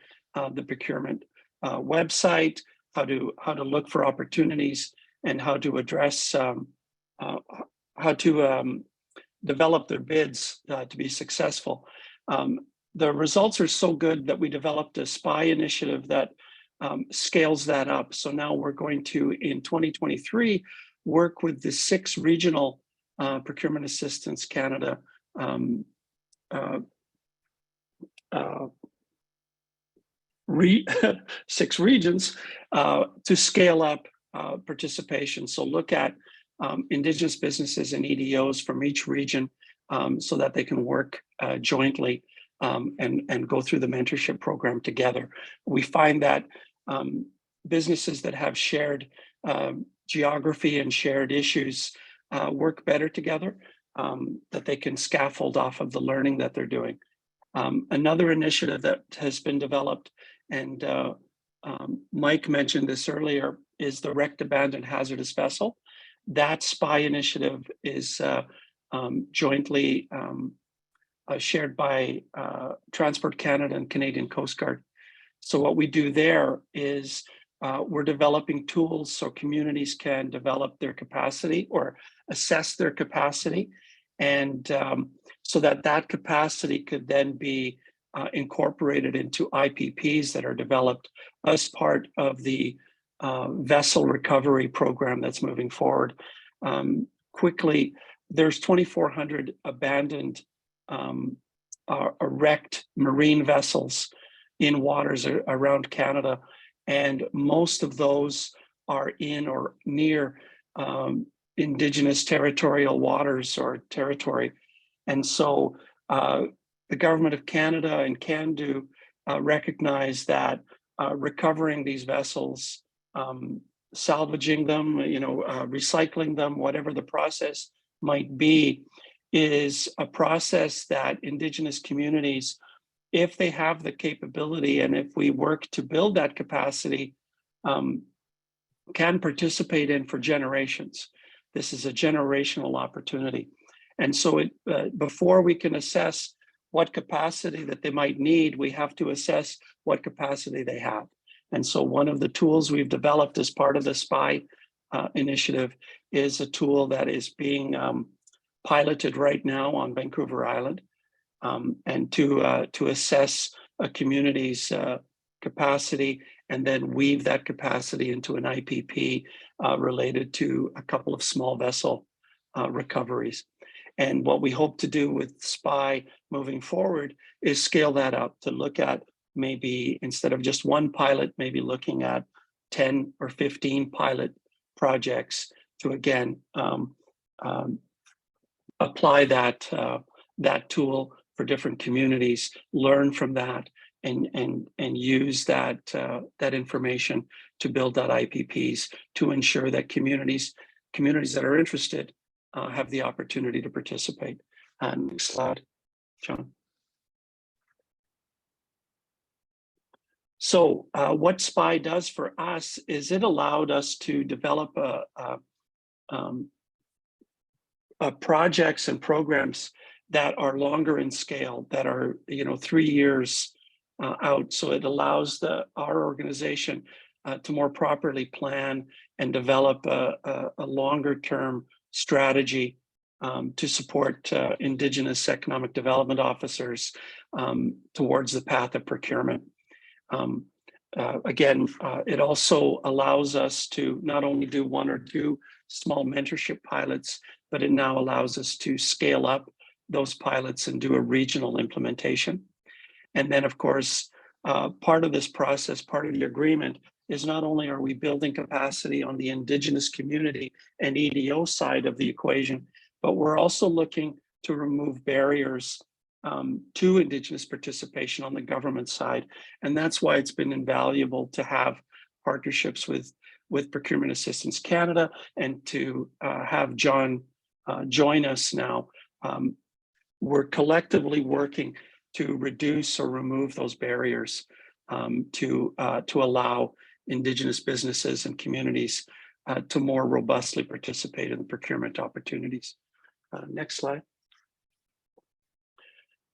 the procurement website, how to look for opportunities, and how to address how to develop their bids to be successful. The results are so good that we developed a SPI initiative that scales that up. So now we're going to, in 2023, work with the 6 regional Procurement Assistance Canada 6 regions to scale up participation. So look at Indigenous businesses and EDOs from each region so that they can work jointly and go through the mentorship program together. We find that businesses that have shared geography and shared issues work better together, that they can scaffold off of the learning that they're doing. Another initiative that has been developed, and Mike mentioned this earlier, is the Wrecked, Abandoned, Hazardous Vessel. That SPI initiative is jointly shared by Transport Canada and Canadian Coast Guard. So what we do there is we're developing tools so communities can develop their capacity or assess their capacity, and so that capacity could then be incorporated into IPPs that are developed as part of the vessel recovery program that's moving forward. Quickly, there's 2,400 abandoned wrecked marine vessels in waters around Canada, and most of those are in or near Indigenous territorial waters or territory. And so the Government of Canada and Cando recognize that recovering these vessels, salvaging them, recycling them, whatever the process might be, is a process that Indigenous communities, if they have the capability and if we work to build that capacity, can participate in for generations. This is a generational opportunity. And so before we can assess what capacity that they might need, we have to assess what capacity they have. And so one of the tools we've developed as part of the SPY initiative is a tool that is being piloted right now on Vancouver Island, and to assess a community's capacity and then weave that capacity into an IPP related to a couple of small vessel recoveries. And what we hope to do with SPY moving forward is scale that up to look at maybe, instead of just one pilot, maybe looking at 10 or 15 pilot projects to again apply that tool for different communities, learn from that, and use that information to build that IPPs to ensure that communities that are interested have the opportunity to participate. Next slide, John. So what SPY does for us is it allowed us to develop projects and programs that are longer in scale, that are 3 years out. So it allows our organization to more properly plan and develop a longer term strategy to support Indigenous economic development officers towards the path of procurement. Again, it also allows us to not only do 1 or 2 small mentorship pilots, but it now allows us to scale up those pilots and do a regional implementation. And then, of course, part of this process, part of the agreement, is not only are we building capacity on the Indigenous community and EDO side of the equation, but we're also looking to remove barriers to Indigenous participation on the government side. And that's why it's been invaluable to have partnerships with Procurement Assistance Canada and to have John join us now. We're collectively working to reduce or remove those barriers to allow Indigenous businesses and communities to more robustly participate in the procurement opportunities. Next slide.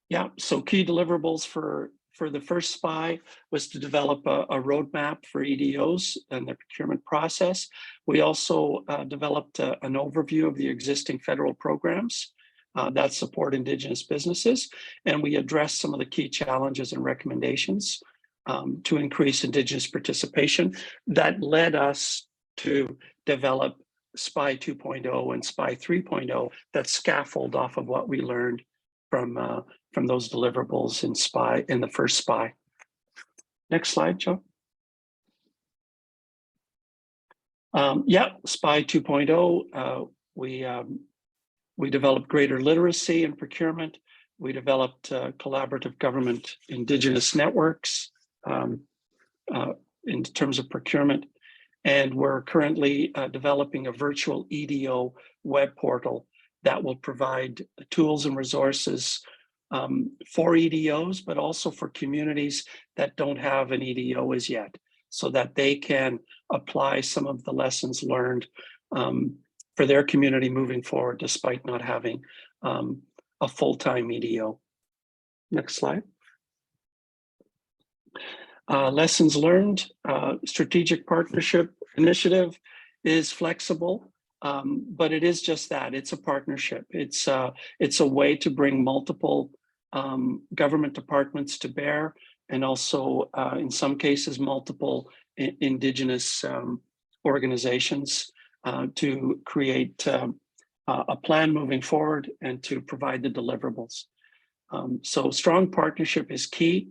Yeah, so key deliverables for the first SPY was to develop a roadmap for EDOs and the procurement process. We also developed an overview of the existing federal programs that support Indigenous businesses, and we addressed some of the key challenges and recommendations to increase Indigenous participation that led us to develop SPY 2.0 and SPY 3.0 that scaffold off of what we learned from those deliverables in the first SPY. Next slide, Joe. Yeah, SPY 2.0, we developed greater literacy in procurement. We developed collaborative government Indigenous networks in terms of procurement. And we're currently developing a virtual EDO web portal that will provide tools and resources for EDOs, but also for communities that don't have an EDO as yet, so that they can apply some of the lessons learned for their community moving forward, despite not having a full-time EDO. Next slide. Lessons learned, strategic partnership initiative is flexible, but it is just that. It's a partnership. It's a way to bring multiple government departments to bear, and also in some cases multiple Indigenous organizations to create a plan moving forward and to provide the deliverables. So strong partnership is key.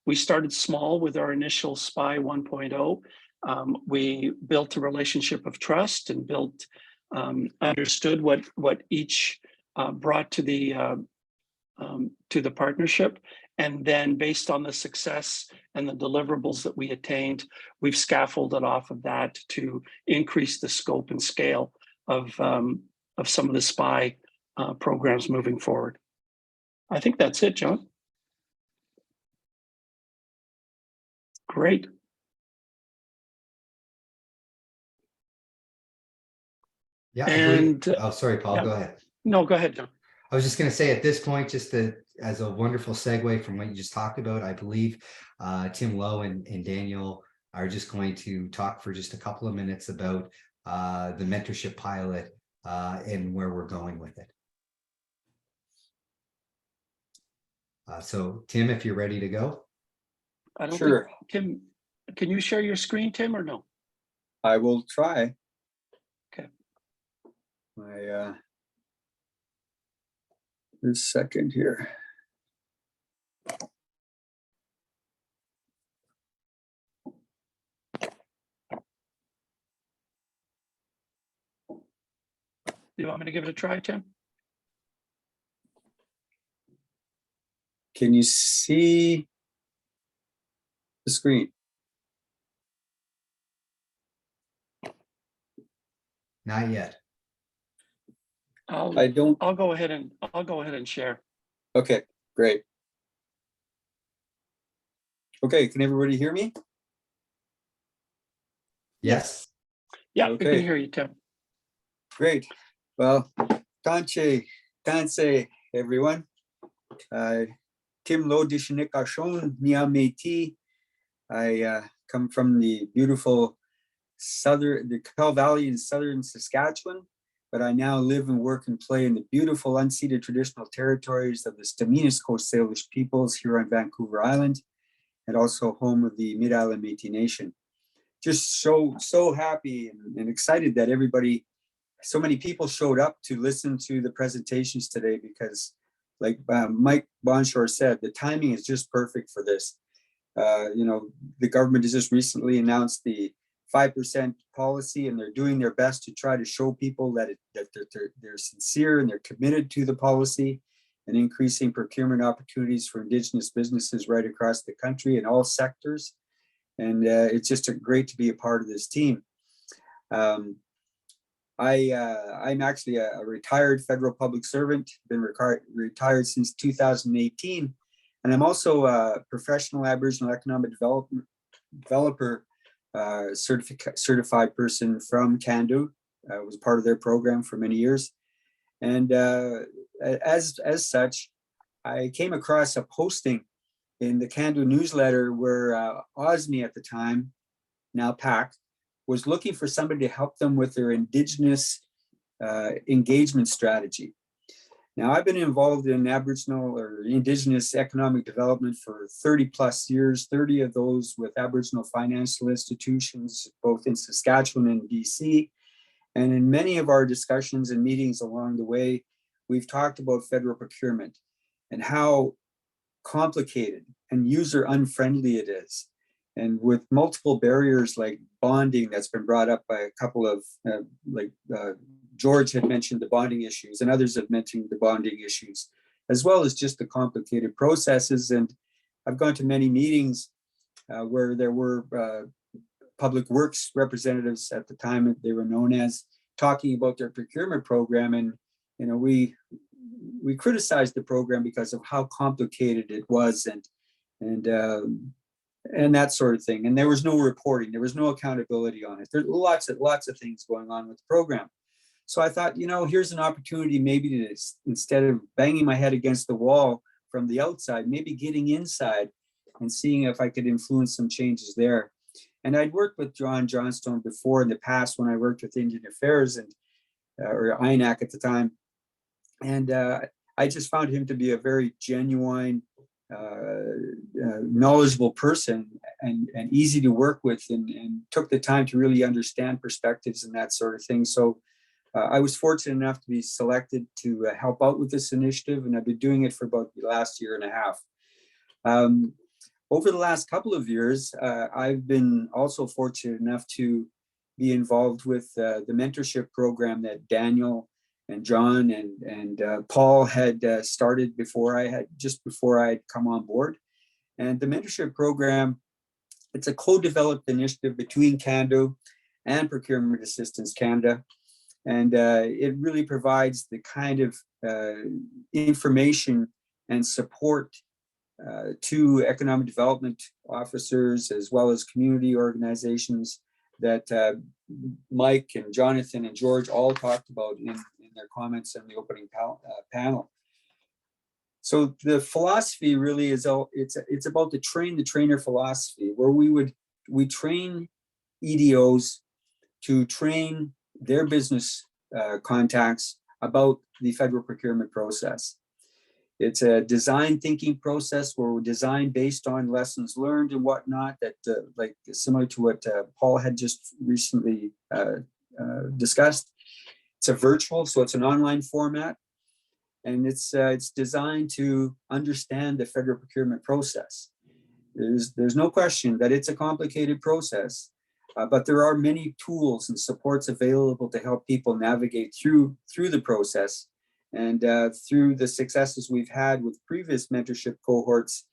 We started small with our initial SPI 1.0. We built a relationship of trust and understood what each brought to the partnership. And then based on the success and the deliverables that we attained, we've scaffolded off of that to increase the scope and scale of some of the SPI programs moving forward. I think that's it, John. Great. Yeah, and oh, sorry, Paul, go ahead. No, go ahead, John. I was just going to say at this point, just as a wonderful segue from what you just talked about, I believe Tim Lowe and Daniel are just going to talk for just a couple of minutes about the mentorship pilot and where we're going with it. So Tim, if you're ready to go. I don't Sure. think, Tim, can you share your screen, Tim, or no? I will try. Okay. This second here. Do you want me to give it a try, Tim? Can you see the screen? Not yet. I'll go ahead and share. Okay, great. Okay, can everybody hear me? Yes. Yeah, we Okay. can hear you, Tim. Great. Well, Tanche, everyone. Tim Lo Dishinikashon, Nia Métis. I come from the beautiful the Capel Valley in southern Saskatchewan, but I now live and work and play in the beautiful unceded traditional territories of the Staminas Coast Salish peoples here on Vancouver Island, and also home of the Mid-Island Métis Nation. Just so happy and excited that so many people showed up to listen to the presentations today, because like Mike Bonshore said, the timing is just perfect for this. The government has just recently announced the 5% policy, and they're doing their best to try to show people that they're sincere and they're committed to the policy and increasing procurement opportunities for Indigenous businesses right across the country in all sectors. And it's just great to be a part of this team. I'm actually a retired federal public servant, been retired since 2018. And I'm also a professional Aboriginal economic developer certified person from Cando. I was part of their program for many years. And as such, I came across a posting in the Cando newsletter where OSME at the time, now PAC, was looking for somebody to help them with their Indigenous engagement strategy. Now, I've been involved in Aboriginal or Indigenous economic development for 30 plus years, 30 of those with Aboriginal financial institutions, both in Saskatchewan and BC. And in many of our discussions and meetings along the way, we've talked about federal procurement and how complicated and user unfriendly it is. And with multiple barriers like bonding that's been brought up by a couple of, George had mentioned the bonding issues, and others have mentioned the bonding issues, as well as just the complicated processes. And I've gone to many meetings where there were public works representatives at the time that they were known as, talking about their procurement program. And, we criticized the program because of how complicated it was and that sort of thing. And there was no reporting, there was no accountability on it. There's lots of things going on with the program. So I thought, here's an opportunity maybe to, instead of banging my head against the wall from the outside, maybe getting inside and seeing if I could influence some changes there. And I'd worked with John Johnstone before in the past when I worked with Indian Affairs or INAC at the time. And I just found him to be a very genuine, knowledgeable person and easy to work with, and took the time to really understand perspectives and that sort of thing. So I was fortunate enough to be selected to help out with this initiative, and I've been doing it for about the last year and a half. Over the last couple of years, I've been also fortunate enough to be involved with the mentorship program that Daniel and John and Paul had started before I had come on board. And the mentorship program, it's a co-developed initiative between Cando and Procurement Assistance Canada. And it really provides the kind of information and support to economic development officers as well as community organizations that Mike and Jonathan and George all talked about in their comments in the opening panel. So the philosophy really is, it's about the trainer philosophy, where we train EDOs to train their business contacts about the federal procurement process. It's a design thinking process where we design based on lessons learned and whatnot, that like similar to what Paul had just recently discussed. It's a virtual, so it's an online format, and it's designed to understand the federal procurement process. There's no question that it's a complicated process, but there are many tools and supports available to help people navigate through the process. And through the successes we've had with previous mentorship cohorts,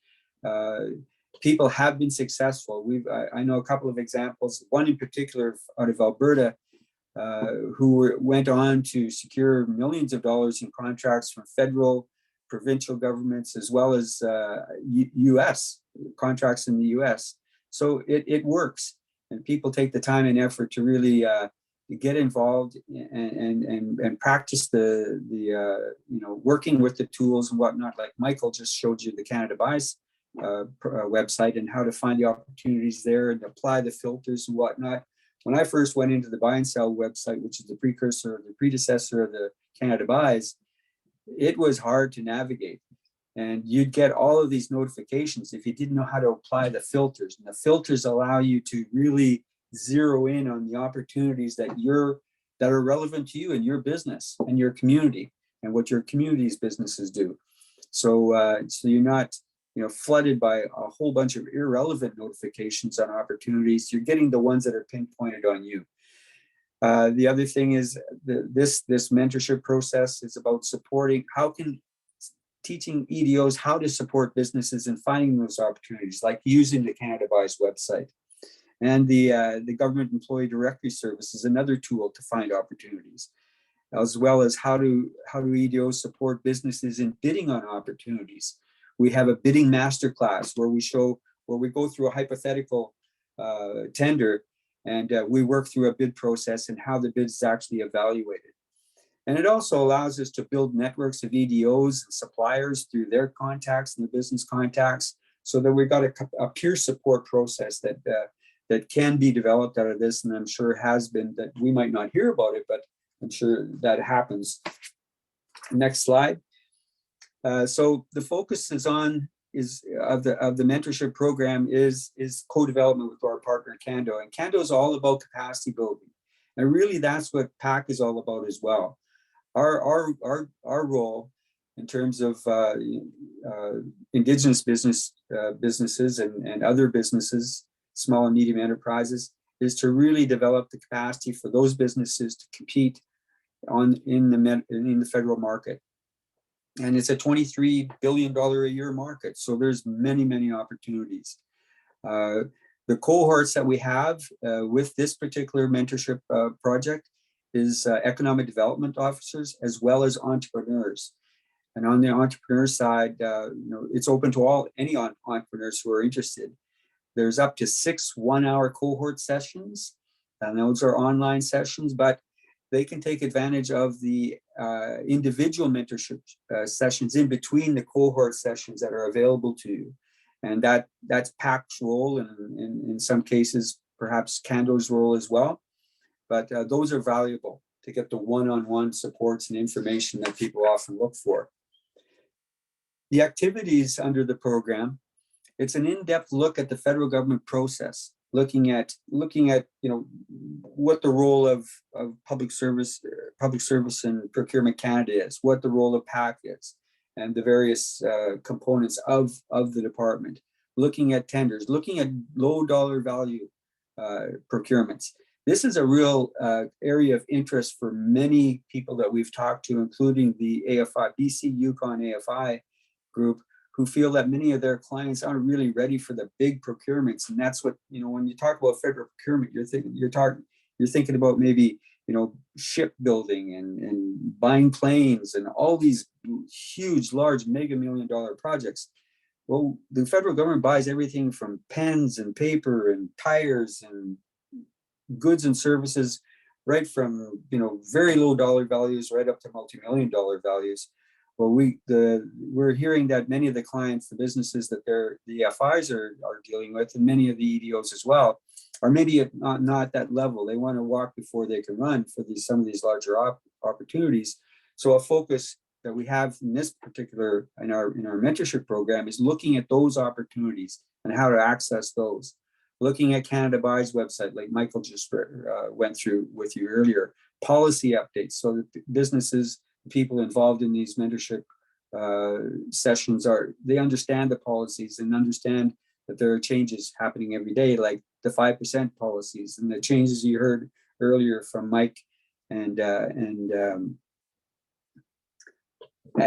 people have been successful. I know a couple of examples, one in particular out of Alberta, who went on to secure millions of dollars in contracts from federal, provincial governments, as well as US, contracts in the US. So it works, and people take the time and effort to really get involved and practice the working with the tools and whatnot. Like Michael just showed you the Canada Buys website and how to find the opportunities there and apply the filters and whatnot. When I first went into the Buy and Sell website, which is the predecessor of the Canada Buys, it was hard to navigate. And you'd get all of these notifications if you didn't know how to apply the filters. And the filters allow you to really zero in on the opportunities that are relevant to you and your business and your community and what your community's businesses do. So so you're not flooded by a whole bunch of irrelevant notifications on opportunities. You're getting the ones that are pinpointed on you. The other thing is this mentorship process is about teaching EDOs how to support businesses in finding those opportunities, like using the Canada Buys website. And the Government Employee Directory Service is another tool to find opportunities, as well as how do EDOs support businesses in bidding on opportunities. We have a bidding masterclass where we go through a hypothetical tender, and we work through a bid process and how the bid is actually evaluated. And it also allows us to build networks of EDOs and suppliers through their contacts and the business contacts, so that we've got a peer support process that can be developed out of this, and I'm sure has been, that we might not hear about it, but I'm sure that happens. Next slide. So the focus of the mentorship program is co-development with our partner Cando, and Cando is all about capacity building, and really that's what PAC is all about as well. Our role in terms of Indigenous businesses and other businesses, small and medium enterprises, is to really develop the capacity for those businesses to compete in the federal market. And it's a $23 billion a year market. So there's many opportunities. The cohorts that we have with this particular mentorship project is economic development officers as well as entrepreneurs. And on the entrepreneur side, it's open to any entrepreneurs who are interested. There's up to 6 one-hour cohort sessions, and those are online sessions, but they can take advantage of the individual mentorship sessions in between the cohort sessions that are available to you. And that's PAC's role, and in some cases, perhaps Cando's role as well. But those are valuable to get the one-on-one supports and information that people often look for. The activities under the program, it's an in-depth look at the federal government process, looking at what the role of public service and Procurement Canada is, what the role of PAC is, and the various components of the department. Looking at tenders, looking at low dollar value procurements. This is a real area of interest for many people that we've talked to, including the AFI, BC Yukon AFI group, who feel that many of their clients aren't really ready for the big procurements. And that's what, when you talk about federal procurement, you're thinking about maybe, shipbuilding and buying planes and all these huge, large, mega $1 million projects. Well, the federal government buys everything from pens and paper and tires and goods and services, right from very low dollar values right up to multi-million dollar values. Well, we're hearing that many of the clients, the businesses that the FIs are dealing with, and many of the EDOs as well, are maybe not at that level. They want to walk before they can run for some of these larger opportunities. So a focus that we have in this particular in our mentorship program is looking at those opportunities and how to access those. Looking at Canada Buy's website, like Michael just went through with you earlier, policy updates so that the businesses, people involved in these mentorship sessions they understand the policies and understand that there are changes happening every day, like the 5% policies and the changes you heard earlier from Mike and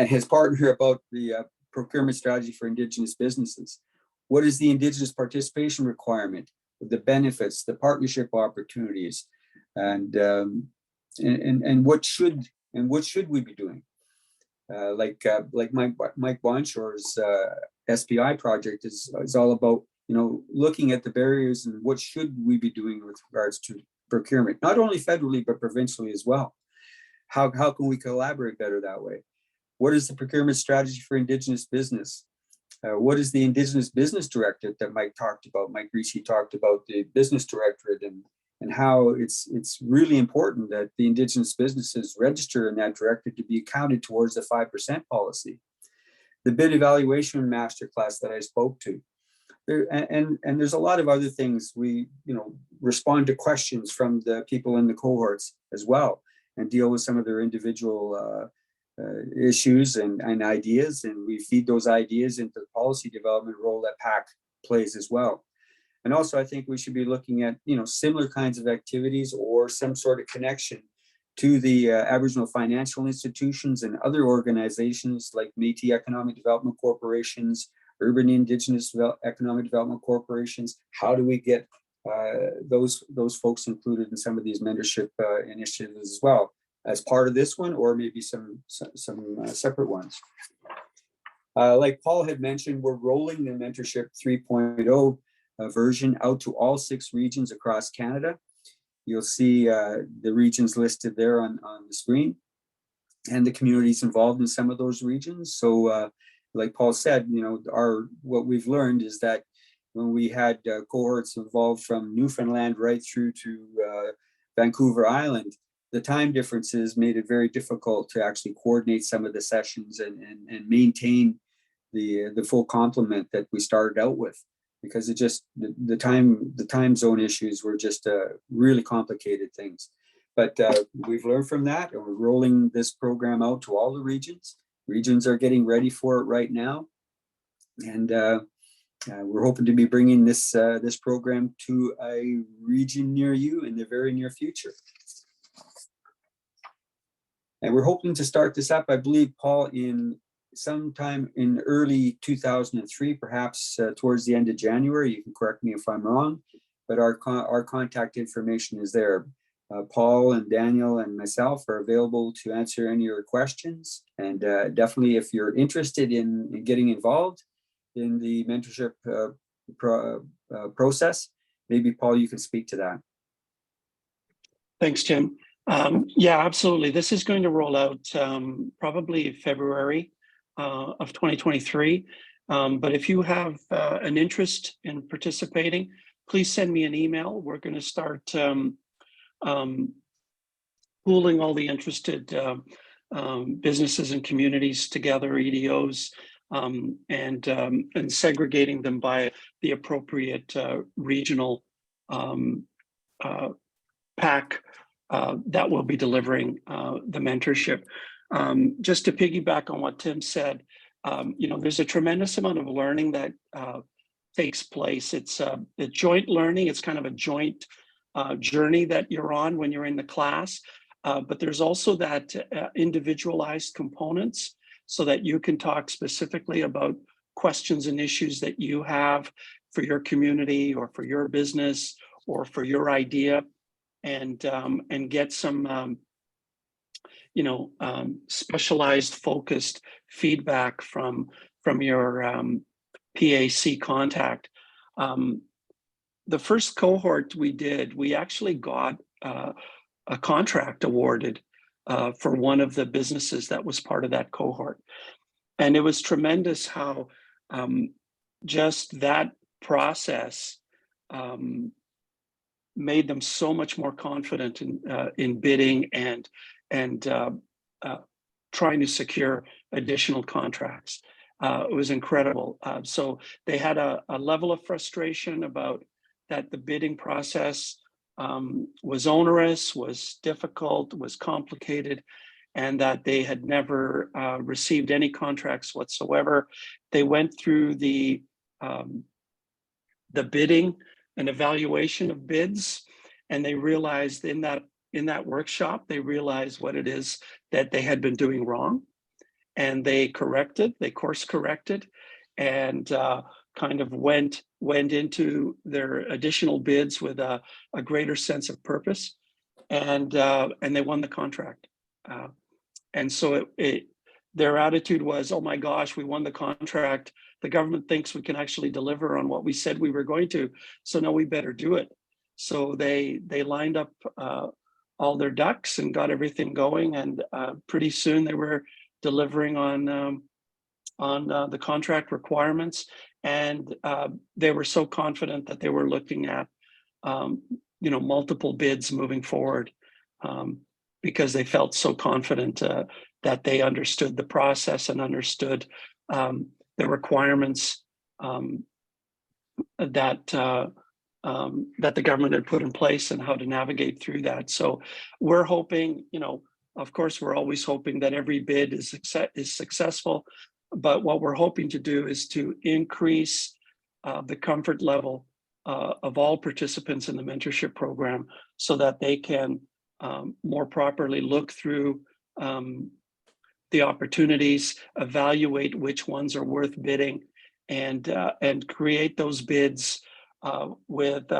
his partner about the procurement strategy for Indigenous businesses. What is the Indigenous participation requirement, the benefits, the partnership opportunities, and what should we be doing? Like Mike Bonshore's SPI project is all about looking at the barriers and what should we be doing with regards to procurement, not only federally but provincially as well. How can we collaborate better that way? What is the procurement strategy for Indigenous business? What is the Indigenous Business Directorate that Mike talked about? Mike Ricci talked about the Business Directorate and how it's really important that the Indigenous businesses register in that directorate to be counted towards the 5% policy. The bid evaluation masterclass that I spoke to. And there's a lot of other things. We respond to questions from the people in the cohorts as well and deal with some of their individual issues and ideas, and we feed those ideas into the policy development role that PAC plays as well. And also, I think we should be looking at similar kinds of activities or some sort of connection to the Aboriginal financial institutions and other organizations like Métis Economic Development Corporations, Urban Indigenous Economic Development Corporations. How do we get those folks included in some of these mentorship initiatives as well, as part of this one, or maybe some separate ones. Like Paul had mentioned, we're rolling the Mentorship 3.0 version out to all 6 regions across Canada. You'll see the regions listed there on the screen and the communities involved in some of those regions. So like Paul said, what we've learned is that when we had cohorts involved from Newfoundland right through to Vancouver Island, the time differences made it very difficult to actually coordinate some of the sessions and maintain the full complement that we started out with, because it just the time zone issues were just really complicated things. But we've learned from that, and we're rolling this program out to all the regions. Regions are getting ready for it right now, and we're hoping to be bringing this program to a region near you in the very near future. And we're hoping to start this up, I believe, Paul, in sometime in early 2003, perhaps towards the end of January. You can correct me if I'm wrong, but our contact information is there. Paul and Daniel and myself are available to answer any of your questions. And definitely, if you're interested in getting involved in the mentorship process, maybe, Paul, you can speak to that. Thanks, Tim. Yeah, absolutely. This is going to roll out probably February of 2023. But if you have an interest in participating, please send me an email. We're going to start pooling all the interested businesses and communities together, EDOs, and segregating them by the appropriate regional PAC that will be delivering the mentorship. Just to piggyback on what Tim said, there's a tremendous amount of learning that takes place. It's a joint learning. It's kind of a joint journey that you're on when you're in the class, but there's also that individualized components so that you can talk specifically about questions and issues that you have for your community or for your business or for your idea, and get some specialized focused feedback from your PAC contact. The first cohort we actually got a contract awarded for one of the businesses that was part of that cohort. And it was tremendous how just that process made them so much more confident in bidding and trying to secure additional contracts. It was incredible. So they had a level of frustration about that the bidding process was onerous, was difficult, was complicated, and that they had never received any contracts whatsoever. They went through the bidding and evaluation of bids, and they realized in that workshop, they realized what it is that they had been doing wrong, and they course corrected, and kind of went into their additional bids with a greater sense of purpose, and they won the contract. And so their attitude was, oh my gosh, we won the contract. The government thinks we can actually deliver on what we said we were going to, so now we better do it. So they lined up all their ducks and got everything going, and pretty soon they were delivering on the contract requirements, and they were so confident that they were looking at multiple bids moving forward, because they felt so confident that they understood the process and understood the requirements that the government had put in place and how to navigate through that. So we're hoping, of course, we're always hoping that every bid is successful, but what we're hoping to do is to increase the comfort level of all participants in the mentorship program so that they can more properly look through the opportunities, evaluate which ones are worth bidding, and create those bids with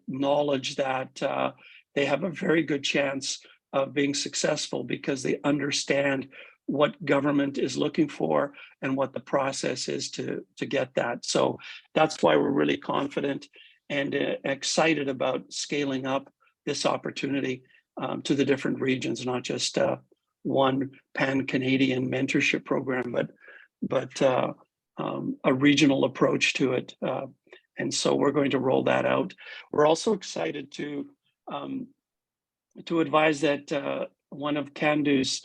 knowledge that they have a very good chance of being successful because they understand what government is looking for and what the process is to get that. So that's why we're really confident and excited about scaling up this opportunity to the different regions, not just one pan-Canadian mentorship program, but a regional approach to it. And so we're going to roll that out. We're also excited to advise that one of Cando's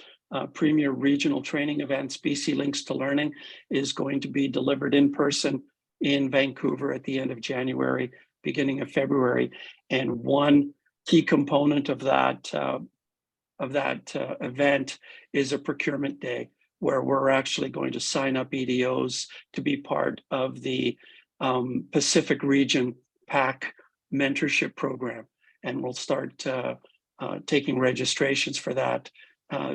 premier regional training events, BC Links to Learning, is going to be delivered in person in Vancouver at the end of January, beginning of February. And one key component of that event is a procurement day, where we're actually going to sign up EDOs to be part of the Pacific Region PAC mentorship program. And we'll start taking registrations for that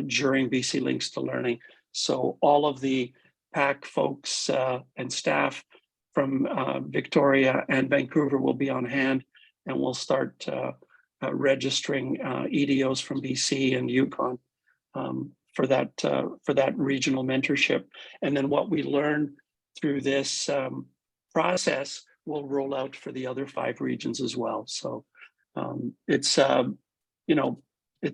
during BC Links to Learning. So all of the PAC folks and staff from Victoria and Vancouver will be on hand, and we'll start registering EDOs from BC and Yukon for that regional mentorship. And then what we learn through this process will roll out for the other 5 regions as well. So it's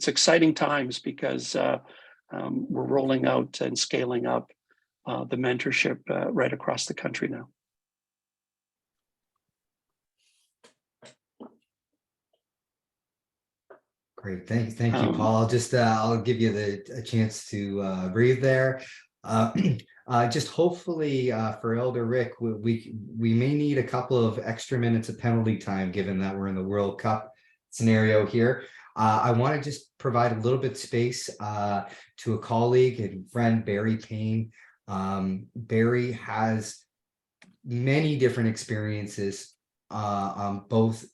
exciting times because we're rolling out and scaling up the mentorship right across the country now. Great, thank you, Paul. Just I'll give you a chance to breathe there. Just hopefully for Elder Rick, we may need a couple of extra minutes of penalty time, given that we're in the World Cup scenario here. I want to just provide a little bit space to a colleague and friend, Barry Payne. Barry has many different experiences on both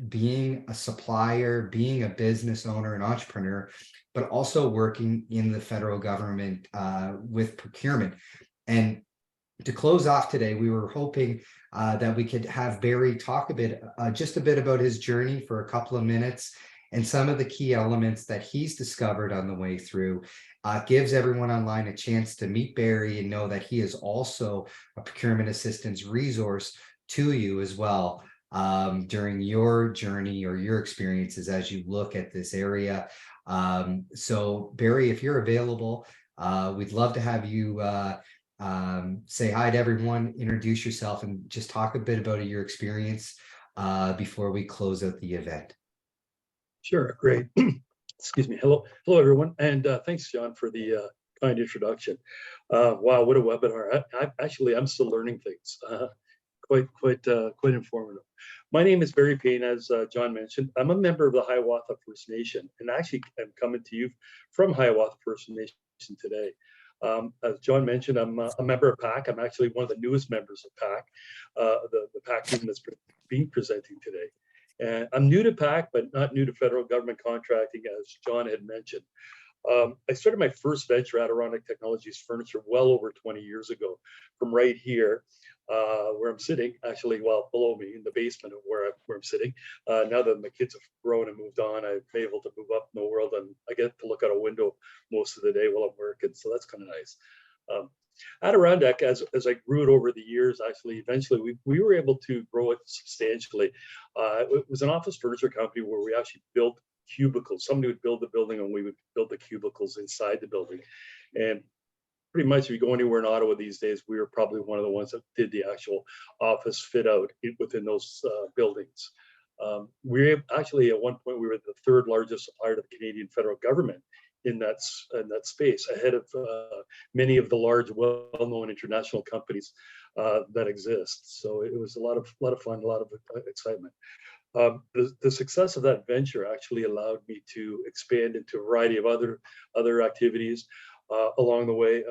being a supplier, being a business owner, an entrepreneur, but also working in the federal government with procurement. And to close off today, we were hoping that we could have Barry talk just a bit about his journey for a couple of minutes and some of the key elements that he's discovered on the way through. Gives everyone online a chance to meet Barry and know that he is also a procurement assistance resource to you as well during your journey or your experiences as you look at this area. So Barry, if you're available, we'd love to have you say hi to everyone, introduce yourself, and just talk a bit about your experience before we close out the event. Sure, great. Excuse me. Hello, everyone, and thanks, John, for the kind introduction. Wow, what a webinar! I'm still learning things. Quite informative. My name is Barry Payne, as John mentioned. I'm a member of the Hiawatha First Nation, and actually I'm coming to you from Hiawatha First Nation today. As John mentioned, I'm a member of PAC. I'm actually one of the newest members of PAC, the PAC team that's being presenting today. And I'm new to PAC, but not new to federal government contracting, as John had mentioned. I started my first venture, Adirondack Technologies Furniture, well over 20 years ago, from right here, where I'm sitting, actually, well, below me in the basement of where I'm sitting. Now that my kids have grown and moved on, I've been able to move up in the world, and I get to look out a window most of the day while I'm working, so that's kind of nice. Adirondack, as I grew it over the years, actually, eventually we were able to grow it substantially. It was an office furniture company where we actually built cubicles. Somebody would build the building and we would build the cubicles inside the building. And pretty much if you go anywhere in Ottawa these days, we were probably one of the ones that did the actual office fit out within those buildings. We actually, at one point, we were the third largest supplier to the Canadian federal government in that space, ahead of many of the large, well-known international companies that exist. So it was a lot of fun, a lot of excitement. The success of that venture actually allowed me to expand into a variety of other activities along the way.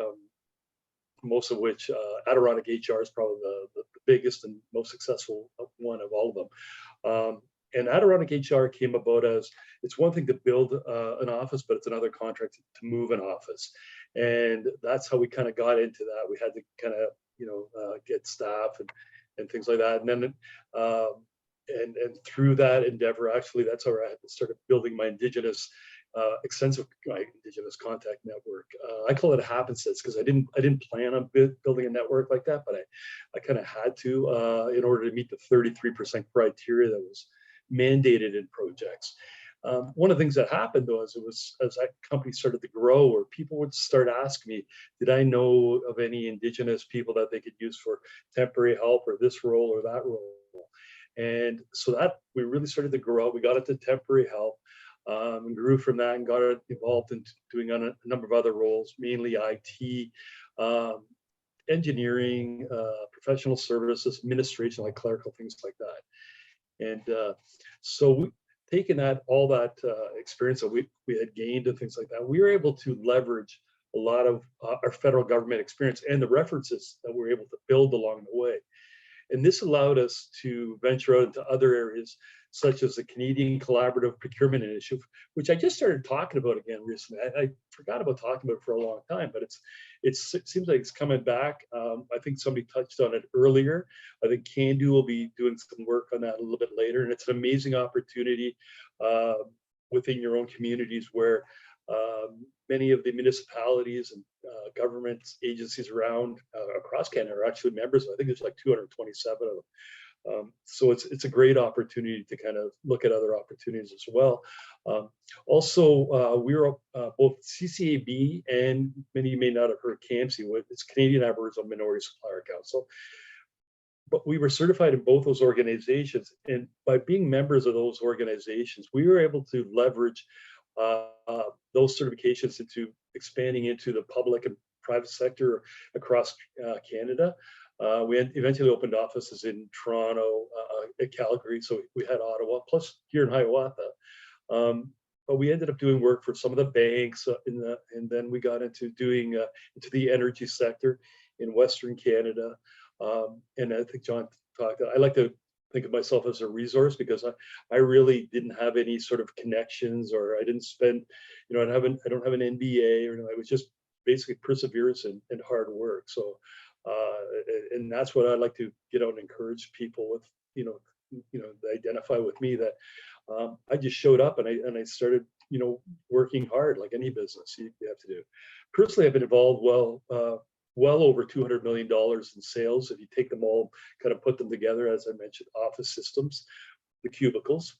Most of which Adirondack HR is probably the biggest and most successful one of all of them. And Adirondack HR came about as, it's one thing to build an office, but it's another contract to move an office. And that's how we kind of got into that. We had to kind of, get staff and things like that. And then, and through that endeavor, actually, that's how I started building my Indigenous extensive Indigenous contact network. I call it a happenstance because I didn't plan on building a network like that, but I kind of had to in order to meet the 33% criteria that was mandated in projects. One of the things that happened though, as that company started to grow, or people would start asking me, did I know of any Indigenous people that they could use for temporary help or this role or that role? And so that we really started to grow. We got into temporary help. And grew from that and got involved in doing a number of other roles, mainly IT, engineering, professional services, administration, like clerical things like that. And so taking all that experience that we had gained and things like that, we were able to leverage a lot of our federal government experience and the references that we were able to build along the way. And this allowed us to venture out into other areas, such as the Canadian Collaborative Procurement Initiative, which I just started talking about again recently. I forgot about talking about it for a long time, but it seems like it's coming back. I think somebody touched on it earlier. I think Cando will be doing some work on that a little bit later, and it's an amazing opportunity within your own communities where many of the municipalities and government agencies around across Canada are actually members. I think there's like 227 of them. So it's a great opportunity to kind of look at other opportunities as well. Also, we were both CCAB and many you may not have heard CAMC, it's Canadian Aboriginal Minority Supplier Council. But we were certified in both those organizations, and by being members of those organizations, we were able to leverage those certifications into expanding into the public and private sector across Canada. We had eventually opened offices in Toronto, Calgary, so we had Ottawa, plus here in Hiawatha. But we ended up doing work for some of the banks and then we got into doing into the energy sector in Western Canada. And I think John talked, I like to think of myself as a resource because I really didn't have any sort of connections, or I didn't spend, you know, I don't have an MBA, or I was just basically perseverance and hard work. So, and that's what I like to get out and encourage people with, you know, identify with me that I just showed up and I started, you know, working hard like any business you have to do. Personally, I've been involved well over $200 million in sales. If you take them all, kind of put them together, as I mentioned, office systems, the cubicles,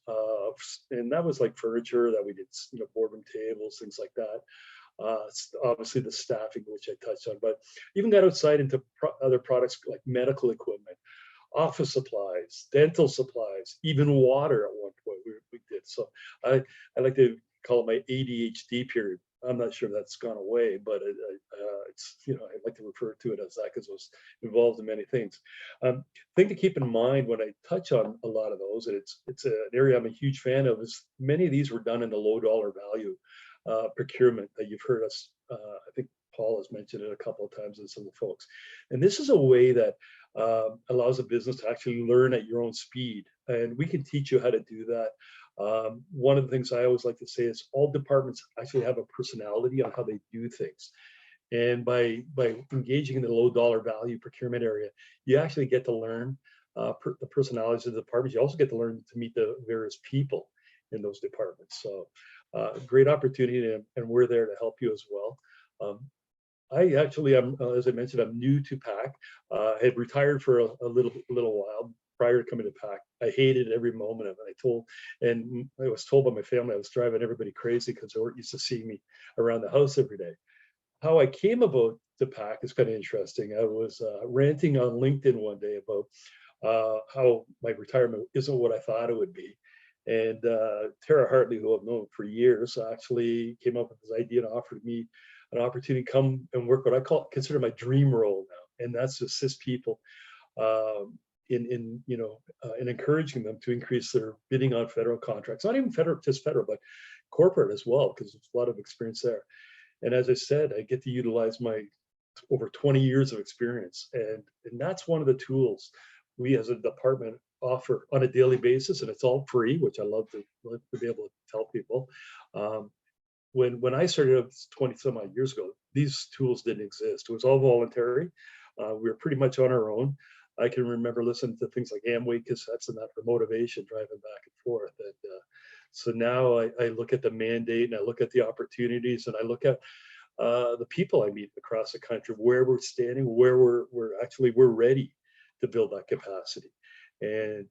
and that was like furniture that we did, you know, boardroom tables, things like that. Obviously the staffing, which I touched on, but even got outside into other products like medical equipment, office supplies, dental supplies, even water at one point we did. So I like to call it my ADHD period. I'm not sure that's gone away, but it's, you know, I like to refer to it as that because I was involved in many things. Thing to keep in mind when I touch on a lot of those, and it's an area I'm a huge fan of, is many of these were done in the low dollar value procurement that you've heard us, I think Paul has mentioned it a couple of times and some of the folks. And this is a way that allows a business to actually learn at your own speed. And we can teach you how to do that. One of the things I always like to say is all departments actually have a personality on how they do things. And by engaging in the low dollar value procurement area, you actually get to learn the personalities of the departments. You also get to learn to meet the various people in those departments. So great opportunity, and we're there to help you as well. I actually am, as I mentioned, I'm new to PAC. I had retired for a little while prior to coming to PAC. I hated every moment of it. I was told by my family I was driving everybody crazy because they weren't used to seeing me around the house every day. How I came about to PAC is kind of interesting. I was ranting on LinkedIn one day about how my retirement isn't what I thought it would be. And Tara Hartley, who I've known for years, actually came up with this idea and offered me an opportunity to come and work what I consider my dream role now, and that's to assist people in encouraging them to increase their bidding on federal contracts. Not even just federal, but corporate as well, because there's a lot of experience there. And as I said, I get to utilize my over 20 years of experience, and that's one of the tools we as a department offer on a daily basis, and it's all free, which I love to be able to tell people. When I started up 20 some odd years ago, these tools didn't exist. It was all voluntary. We were pretty much on our own. I can remember listening to things like Amway cassettes and that for motivation, driving back and forth. And so now I look at the mandate and I look at the opportunities and I look at the people I meet across the country, where we're standing, where we're ready to build that capacity. And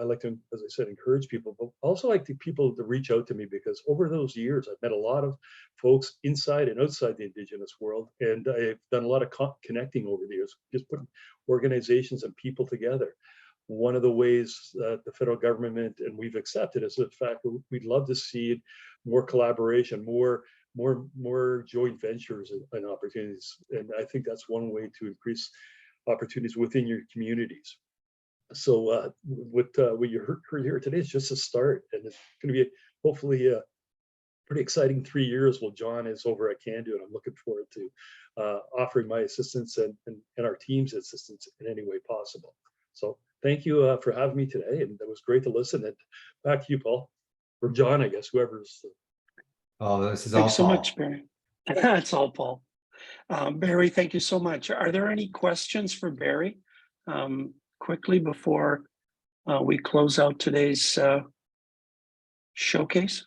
I like to, as I said, encourage people, but also like people to reach out to me, because over those years, I've met a lot of folks inside and outside the Indigenous world. And I've done a lot of connecting over the years, just putting organizations and people together. One of the ways that the federal government, and we've accepted, is the fact that we'd love to see more collaboration, more joint ventures and opportunities. And I think that's one way to increase opportunities within your communities. So what you heard here today is just a start, and it's going to be hopefully a pretty exciting 3 years while John is over at Cando, and I'm looking forward to offering my assistance and our team's assistance in any way possible. So thank you for having me today, and it was great to listen. And back to you, Paul, or John, I guess, whoever's. Oh, this is all. Thanks so much, Barry. That's all, Paul. Barry, thank you so much. Are there any questions for Barry? Quickly before we close out today's showcase?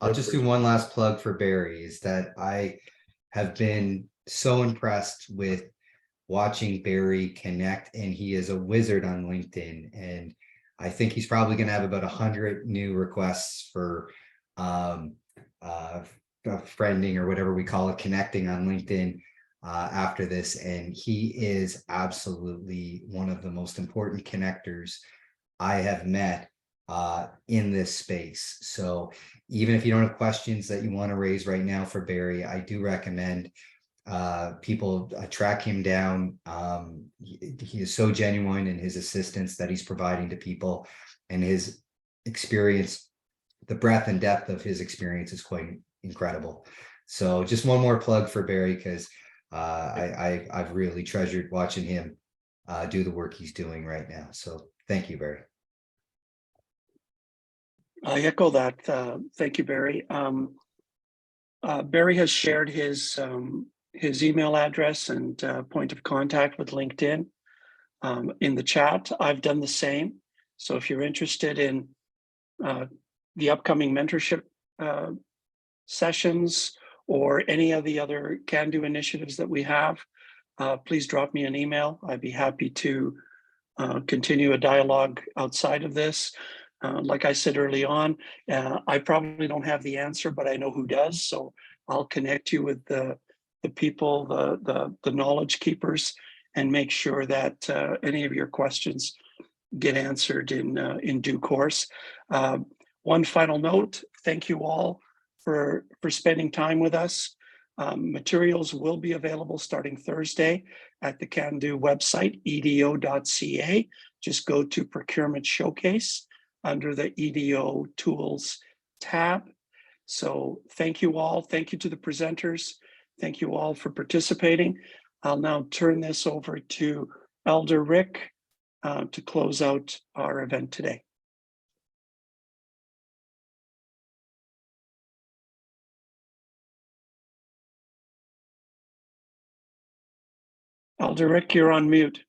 I'll just do one last plug for Barry, is that I have been so impressed with watching Barry connect, and he is a wizard on LinkedIn. And I think he's probably going to have about 100 new requests for friending, or whatever we call it, connecting on LinkedIn after this. And he is absolutely one of the most important connectors I have met in this space. So even if you don't have questions that you want to raise right now for Barry, I do recommend people track him down. He is so genuine in his assistance that he's providing to people, and his experience, the breadth and depth of his experience is quite incredible. So just one more plug for Barry, because I've really treasured watching him do the work he's doing right now. So thank you, Barry. I echo that. Thank you, Barry. Barry has shared his email address and point of contact with LinkedIn in the chat. I've done the same. So if you're interested in the upcoming mentorship sessions or any of the other Cando initiatives that we have, please drop me an email. I'd be happy to continue a dialogue outside of this. Like I said early on, I probably don't have the answer, but I know who does. So I'll connect you with the people, the knowledge keepers, and make sure that any of your questions get answered in due course. One final note: thank you all for spending time with us. Materials will be available starting Thursday at the Cando website, edo.ca. Just go to Procurement Showcase under the EDO Tools tab. So thank you all. Thank you to the presenters. Thank you all for participating. I'll now turn this over to Elder Rick to close out our event today. Elder Rick, you're on mute.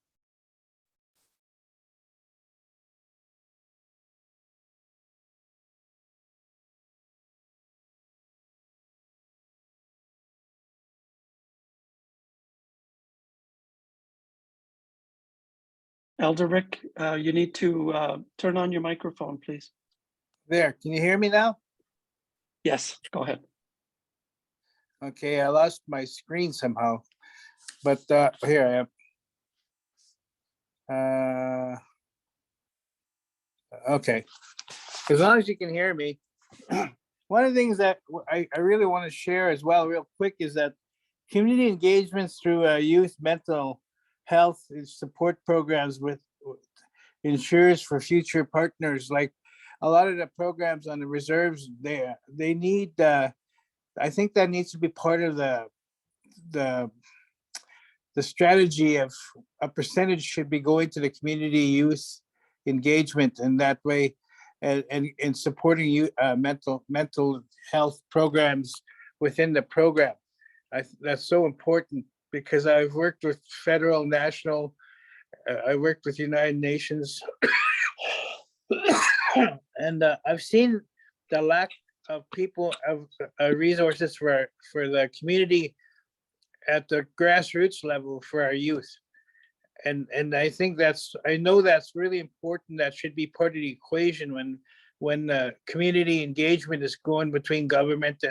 Elder Rick, you need to turn on your microphone, please. There, can you hear me now? Yes, go ahead. Okay, I lost my screen somehow, but here I am. Okay, as long as you can hear me. One of the things that I really want to share as well, real quick, is that community engagements through youth mental health support programs with ensures for future partners. Like a lot of the programs on the reserves, they need. I think that needs to be part of the strategy of a percentage should be going to the community youth engagement in that way, and supporting you mental health programs within the program. That's so important, because I've worked with federal, national, I worked with United Nations, and I've seen the lack of people of resources for the community at the grassroots level for our youth. And I think I know that's really important. That should be part of the equation when community engagement is going between government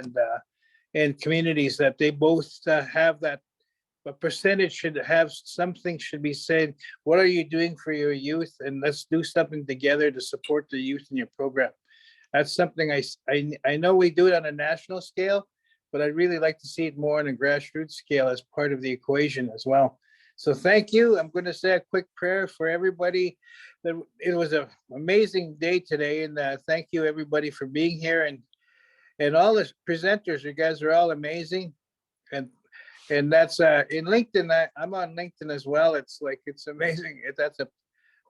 and communities, that they both have that. A percentage should have something, should be said, what are you doing for your youth? And let's do something together to support the youth in your program. That's something I know we do it on a national scale, but I'd really like to see it more on a grassroots scale as part of the equation as well. So thank you. I'm going to say a quick prayer for everybody. It was an amazing day today, and thank you everybody for being here, and all the presenters. You guys are all amazing, and that's in LinkedIn. I'm on LinkedIn as well. It's amazing. That's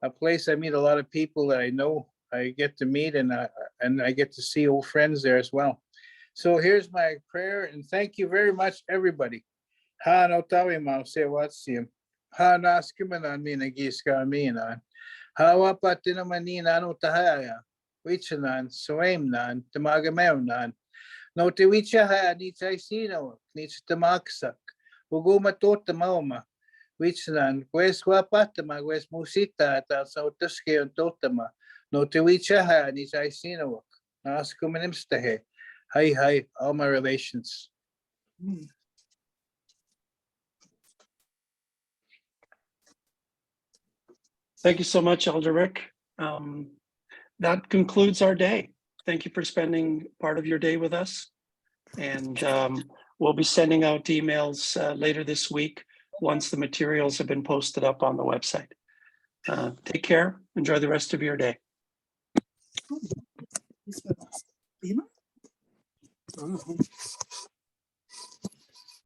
a place I meet a lot of people that I know. I get to meet, and I get to see old friends there as well. So here's my prayer, and thank you very much, everybody. Ha no tawi mau se watsiam. Ha naskimanan mi nagiska minan. Ha wapatina manina no tahaya. Wichanan, soemnan, tamagameunan. No te wicha ha ni taisino, ni tamaksak. Ugo matota mauma. Wichanan, gues wapatama, gues musita, ta sautaske on totama. No te wicha ha ni taisino. Naskumanimstahe. Hi, all my relations. Thank you so much, Elder Rick. that concludes our day. Thank you for spending part of your day with us. And we'll be sending out emails later this week once the materials have been posted up on the website. Take care. Enjoy the rest of your day.